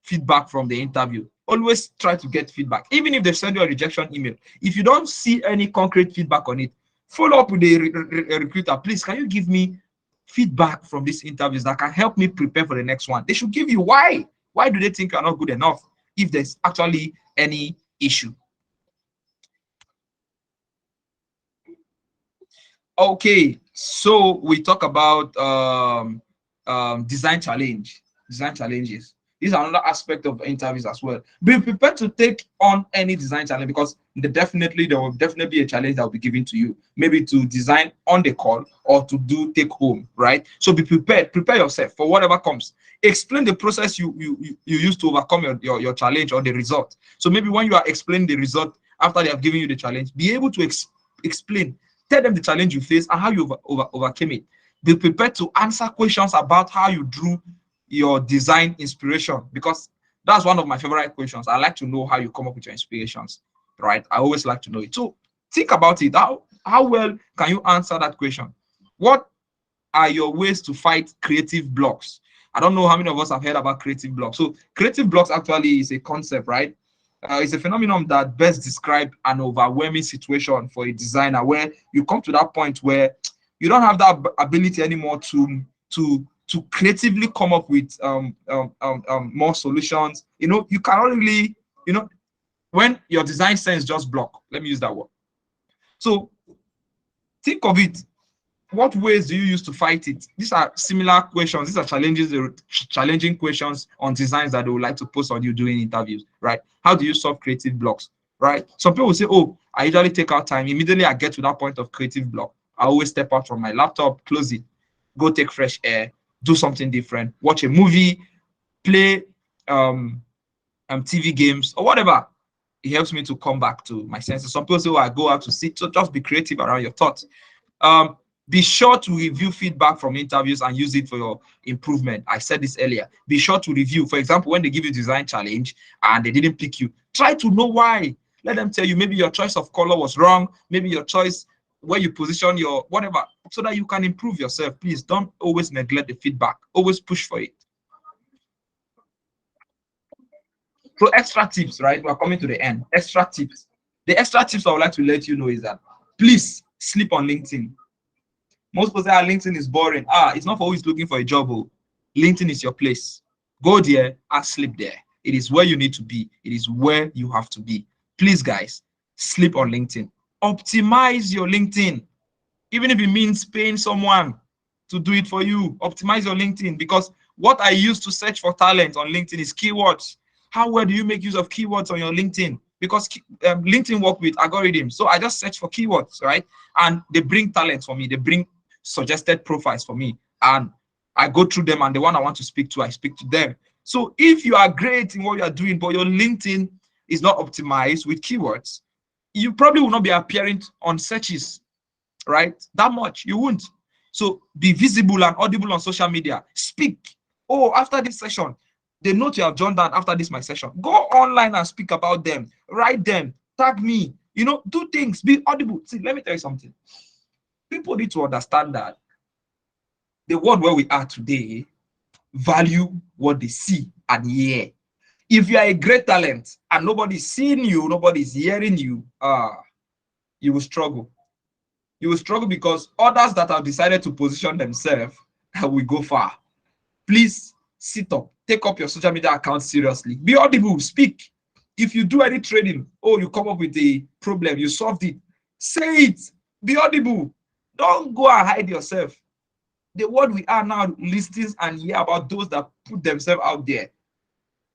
feedback from the interview. Always try to get feedback, even if they send you a rejection email. If you don't see any concrete feedback on it, follow up with a recruiter. Please, can you give me feedback from these interviews that can help me prepare for the next one? They should give you why. Why do they think you're not good enough, if there's actually any issue? Okay, so we talk about design challenges. These are another aspect of interviews as well. Be prepared to take on any design challenge, because there will definitely be a challenge that will be given to you, maybe to design on the call or to do take home, right? So be prepared. Prepare yourself for whatever comes. Explain the process you use to overcome your challenge or the result. So maybe when you are explaining the result after they have given you the challenge, be able to explain. Tell them the challenge you face and how you overcame it. Be prepared to answer questions about how you drew your design inspiration, because that's one of my favorite questions. I like to know how you come up with your inspirations, right? I always like to know it. So think about it. How well can you answer that question? What are your ways to fight creative blocks? I don't know how many of us have heard about creative blocks. So creative blocks actually is a concept, right? It's a phenomenon that best describes an overwhelming situation for a designer, where you come to that point where you don't have that ability anymore to creatively come up with more solutions. You know, you cannot really, when your design sense just block. Let me use that word. So think of it. What ways do you use to fight it? These are similar questions. These are challenging questions on designs that they would like to post on you during interviews, right? How do you solve creative blocks, right? Some people will say, oh, I usually take out time. Immediately I get to that point of creative block, I always step out from my laptop, close it, go take fresh air, do something different, watch a movie, play TV games or whatever. It helps me to come back to my senses. Some people say, oh, I go out to sit. So just be creative around your thoughts. Be sure to review feedback from interviews and use it for your improvement. I said this earlier. Be sure to review. For example, when they give you design challenge and they didn't pick you, try to know why. Let them tell you maybe your choice of color was wrong, maybe your choice where you position your whatever, so that you can improve yourself. Please don't always neglect the feedback. Always push for it. So extra tips, right? We're coming to the end. Extra tips. The extra tips I would like to let you know is that please sleep on LinkedIn. Most people say, LinkedIn is boring. It's not for who is looking for a job. LinkedIn is your place. Go there and sleep there. It is where you need to be. It is where you have to be. Please, guys, sleep on LinkedIn. Optimize your LinkedIn. Even if it means paying someone to do it for you, optimize your LinkedIn, because what I use to search for talent on LinkedIn is keywords. How well do you make use of keywords on your LinkedIn? Because LinkedIn work with algorithms. So I just search for keywords, right? And they bring talent for me. They bring suggested profiles for me. And I go through them, and the one I want to speak to, I speak to them. So if you are great in what you are doing, but your LinkedIn is not optimized with keywords, you probably will not be appearing on searches, right? That much, you won't. So be visible and audible on social media. Speak. Oh, after this session, they note you have done that after this my session. Go online and speak about them. Write them. Tag me. You know, do things. Be audible. See, let me tell you something. People need to understand that the world where we are today value what they see and hear. If you are a great talent and nobody's seeing you, nobody's hearing you, you will struggle. You will struggle because others that have decided to position themselves will go far. Please sit up, take up your social media account seriously. Be audible, speak. If you do any trading, you come up with a problem, you solved it, say it. Be audible. Don't go and hide yourself. The world we are now listens and hear about those that put themselves out there.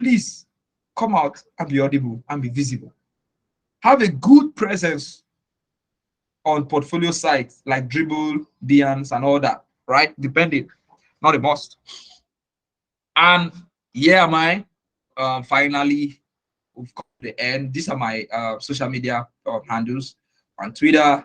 Please come out and be audible and be visible. Have a good presence on portfolio sites like Dribble, Behance, and all that, right? Depending, not a must. And here am I. Finally, we've come to the end. These are my social media handles. On Twitter,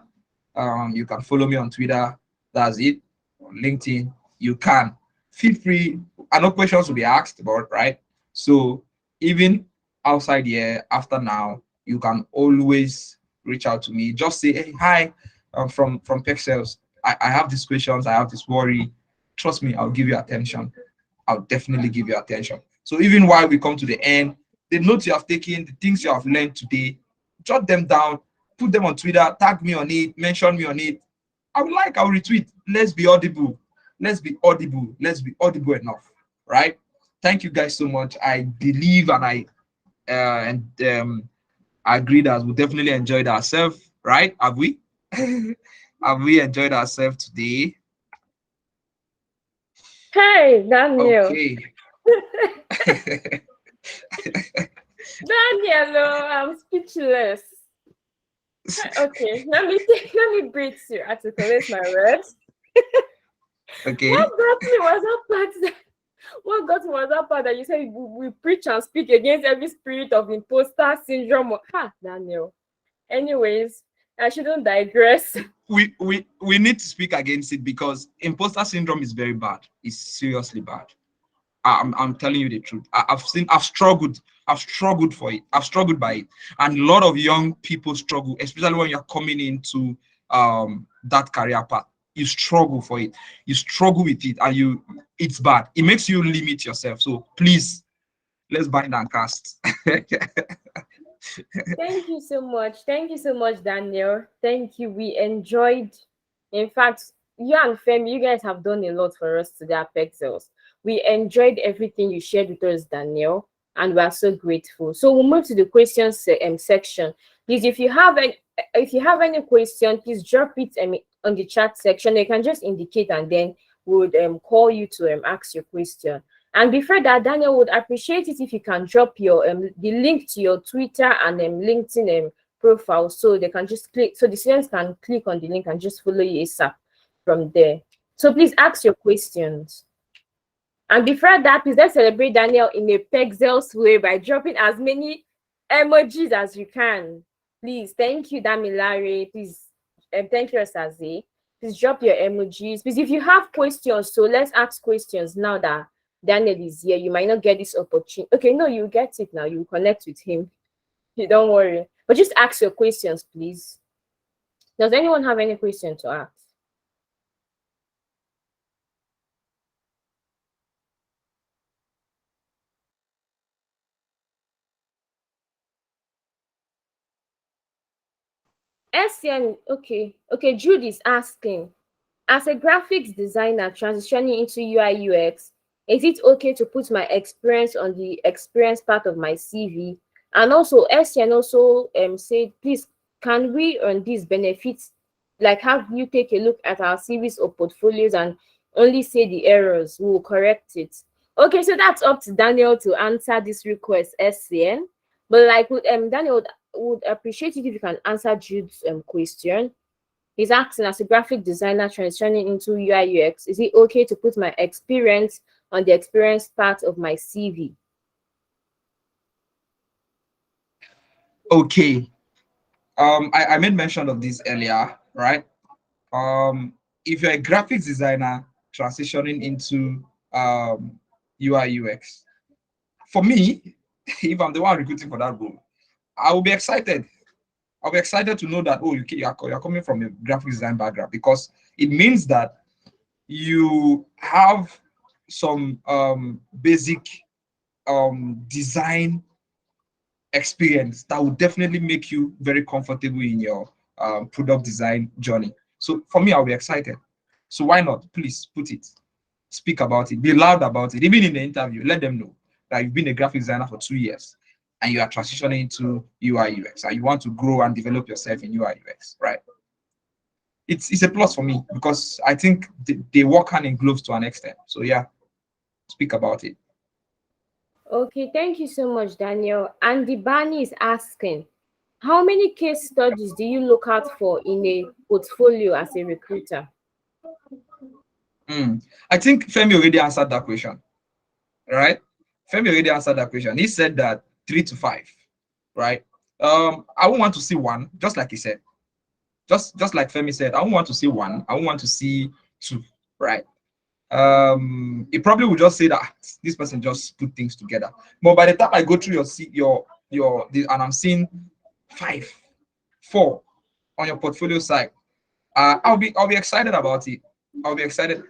you can follow me on Twitter. That's it. On LinkedIn, you can. Feel free. I know questions will be asked about, right? So even outside here, after now, you can always reach out to me. Just say, hey, hi, I'm from Perxels. I have these questions. I have this worry. Trust me, I'll give you attention. I'll definitely give you attention. So even while we come to the end, the notes you have taken, the things you have learned today, jot them down, put them on Twitter, tag me on it, mention me on it. I'll retweet. Let's be audible. Let's be audible. Let's be audible enough, right? Thank you guys so much. I believe and I agree that we definitely enjoyed ourselves, right? Have we? Have we enjoyed ourselves today? Hey, Daniel. Okay. Daniel, I'm speechless. Okay, let me breathe to articulate my words. Okay. What got me was that part that you said we preach and speak against every spirit of imposter syndrome. Daniel. Anyways, I shouldn't digress. We need to speak against it because imposter syndrome is very bad. It's seriously bad. I'm telling you the truth. I've struggled for it. I've struggled by it, and a lot of young people struggle, especially when you're coming into that career path. You struggle for it. You struggle with it, and it's bad. It makes you limit yourself. So please, let's bind and cast. Thank you so much. Thank you so much, Daniel. Thank you. We enjoyed. In fact, you and Femi, you guys have done a lot for us today at Perxels. We enjoyed everything you shared with us, Daniel, and we are so grateful. So we'll move to the questions section. Please, if you have any question, please drop it on the chat section. You can just indicate, and then we would call you to ask your question. And before that, Daniel would appreciate it if you can drop your the link to your Twitter and LinkedIn profile, so they can just click, so the students can click on the link and just follow you ASAP from there. So please ask your questions. And before that, please let's celebrate Daniel in a Perxels way by dropping as many emojis as you can. Please, thank you, Damilare. Please, thank you, Osaze. Please drop your emojis. Please, if you have questions, so let's ask questions now that Daniel is here. You might not get this opportunity. Okay, no, you get it now. You connect with him. Don't worry. But just ask your questions, please. Does anyone have any question to ask? SCN, okay, Jude is asking, as a graphics designer transitioning into UI UX, is it okay to put my experience on the experience part of my CV? And also, SCN also said, please, can we earn these benefits? Like, have you take a look at our CVs or portfolios and only say the errors? We will correct it. Okay, so that's up to Daniel to answer this request, SCN. But like, Daniel would appreciate it if you can answer Jude's question. He's asking, as a graphic designer transitioning into UI UX, is it okay to put my experience on the experience part of my CV? Okay. I made mention of this earlier, right? if you're a graphics designer transitioning into UI UX, for me, if I'm the one recruiting for that role, I will be excited. I'll be excited to know that, oh, you're coming from a graphic design background, because it means that you have some basic design experience that will definitely make you very comfortable in your product design journey. So for me, I'll be excited. So why not? Please put it, speak about it, be loud about it. Even in the interview, let them know that you've been a graphic designer for 2 years and you are transitioning into UI UX and you want to grow and develop yourself in UI UX, right? It's a plus for me because I think they work hand in gloves to an extent. So yeah, speak about it. Okay, thank you so much, Daniel. And the Bani is asking, how many case studies do you look out for in a portfolio as a recruiter? I think Femi already answered that question, right? Femi already answered that question. He said that 3 to 5, right? I won't want to see one, just like he said. Just like Femi said, I won't want to see one. I won't want to see 2, right? It probably would just say that this person just put things together. But by the time I go through and I'm seeing 5, 4 on your portfolio side, I'll be excited about it. I'll be excited.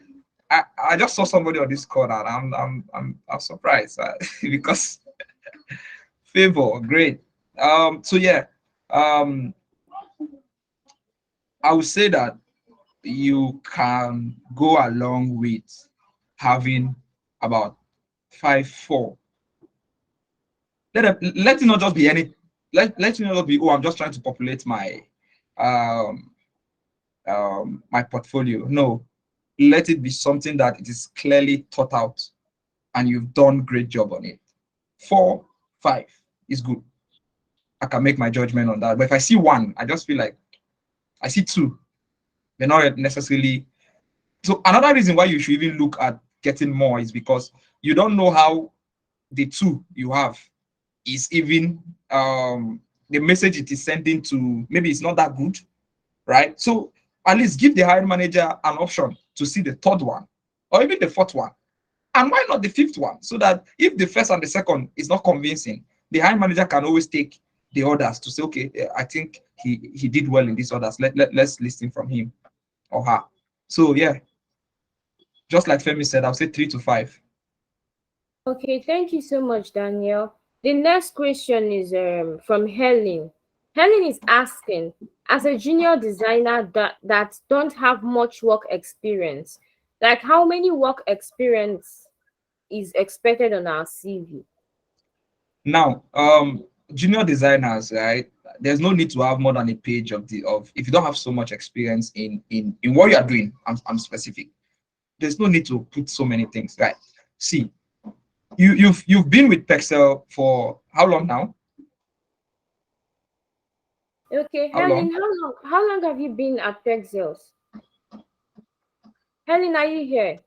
I just saw somebody on this call and I'm surprised because favor, great. So yeah, I would say that you can go along with having about 5, 4. Let it not just be any. Let it not be, oh, I'm just trying to populate my my portfolio. No, let it be something that it is clearly thought out and you've done great job on it. 4, 5 is good. I can make my judgment on that. But if I see 1, I just feel like I see 2. They're not necessarily. So another reason why you should even look at getting more is because you don't know how the 2 you have is even the message it is sending to, maybe it's not that good, right? So at least give the hiring manager an option to see the 3rd one or even the 4th one. And why not the 5th one? So that if the 1st and the 2nd is not convincing, the hiring manager can always take the others to say, okay, I think he did well in these others. Let's listen from him or her. So yeah, just like Femi said, I'll say 3 to 5. Okay, thank you so much, Daniel. The next question is from Helen. Helen is asking, as a junior designer that don't have much work experience, like how many work experience is expected on our CV? Now, junior designers, right? There's no need to have more than a page of if you don't have so much experience in what you are doing. I'm specific. There's no need to put so many things, right? See, you've been with Perxels for how long now? Okay, Helen, how long have you been at Perxels? Helen, are you here?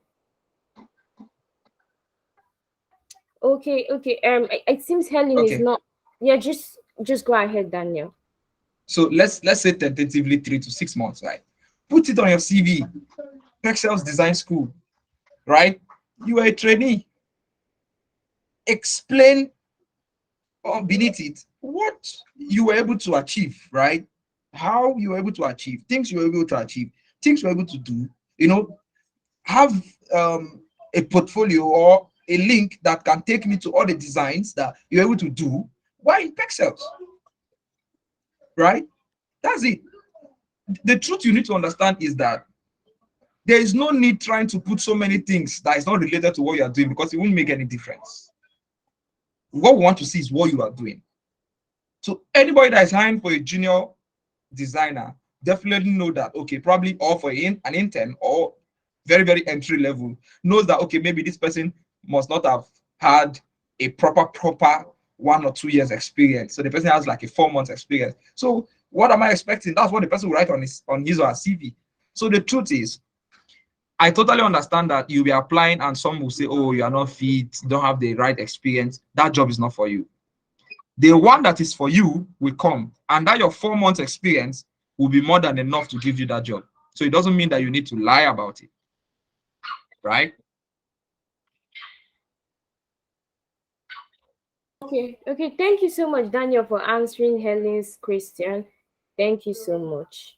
Okay. It seems Helen is not. Yeah, just go ahead, Daniel. So let's say tentatively 3 to 6 months, right? Put it on your CV. Perxels Design School, right? You are a trainee. Explain beneath it what you were able to achieve, right? How you were able to achieve, things you were able to achieve, things you were able to do. Have a portfolio or a link that can take me to all the designs that you're able to do while in Perxels, right? That's it. The truth you need to understand is that there is no need trying to put so many things that is not related to what you are doing because it won't make any difference. What we want to see is what you are doing. So anybody that is hiring for a junior designer definitely know that, okay, probably or for an intern or very, very entry level, knows that, okay, maybe this person must not have had a proper 1 or 2 years experience. So the person has like a 4 months experience. So what am I expecting? That's what the person will write on his or her CV. So the truth is, I totally understand that you'll be applying and some will say, oh, you are not fit, you don't have the right experience. That job is not for you. The one that is for you will come, and that your 4 months experience will be more than enough to give you that job. So it doesn't mean that you need to lie about it, right? Okay, okay. Thank you so much, Daniel, for answering Helen's question. Thank you so much.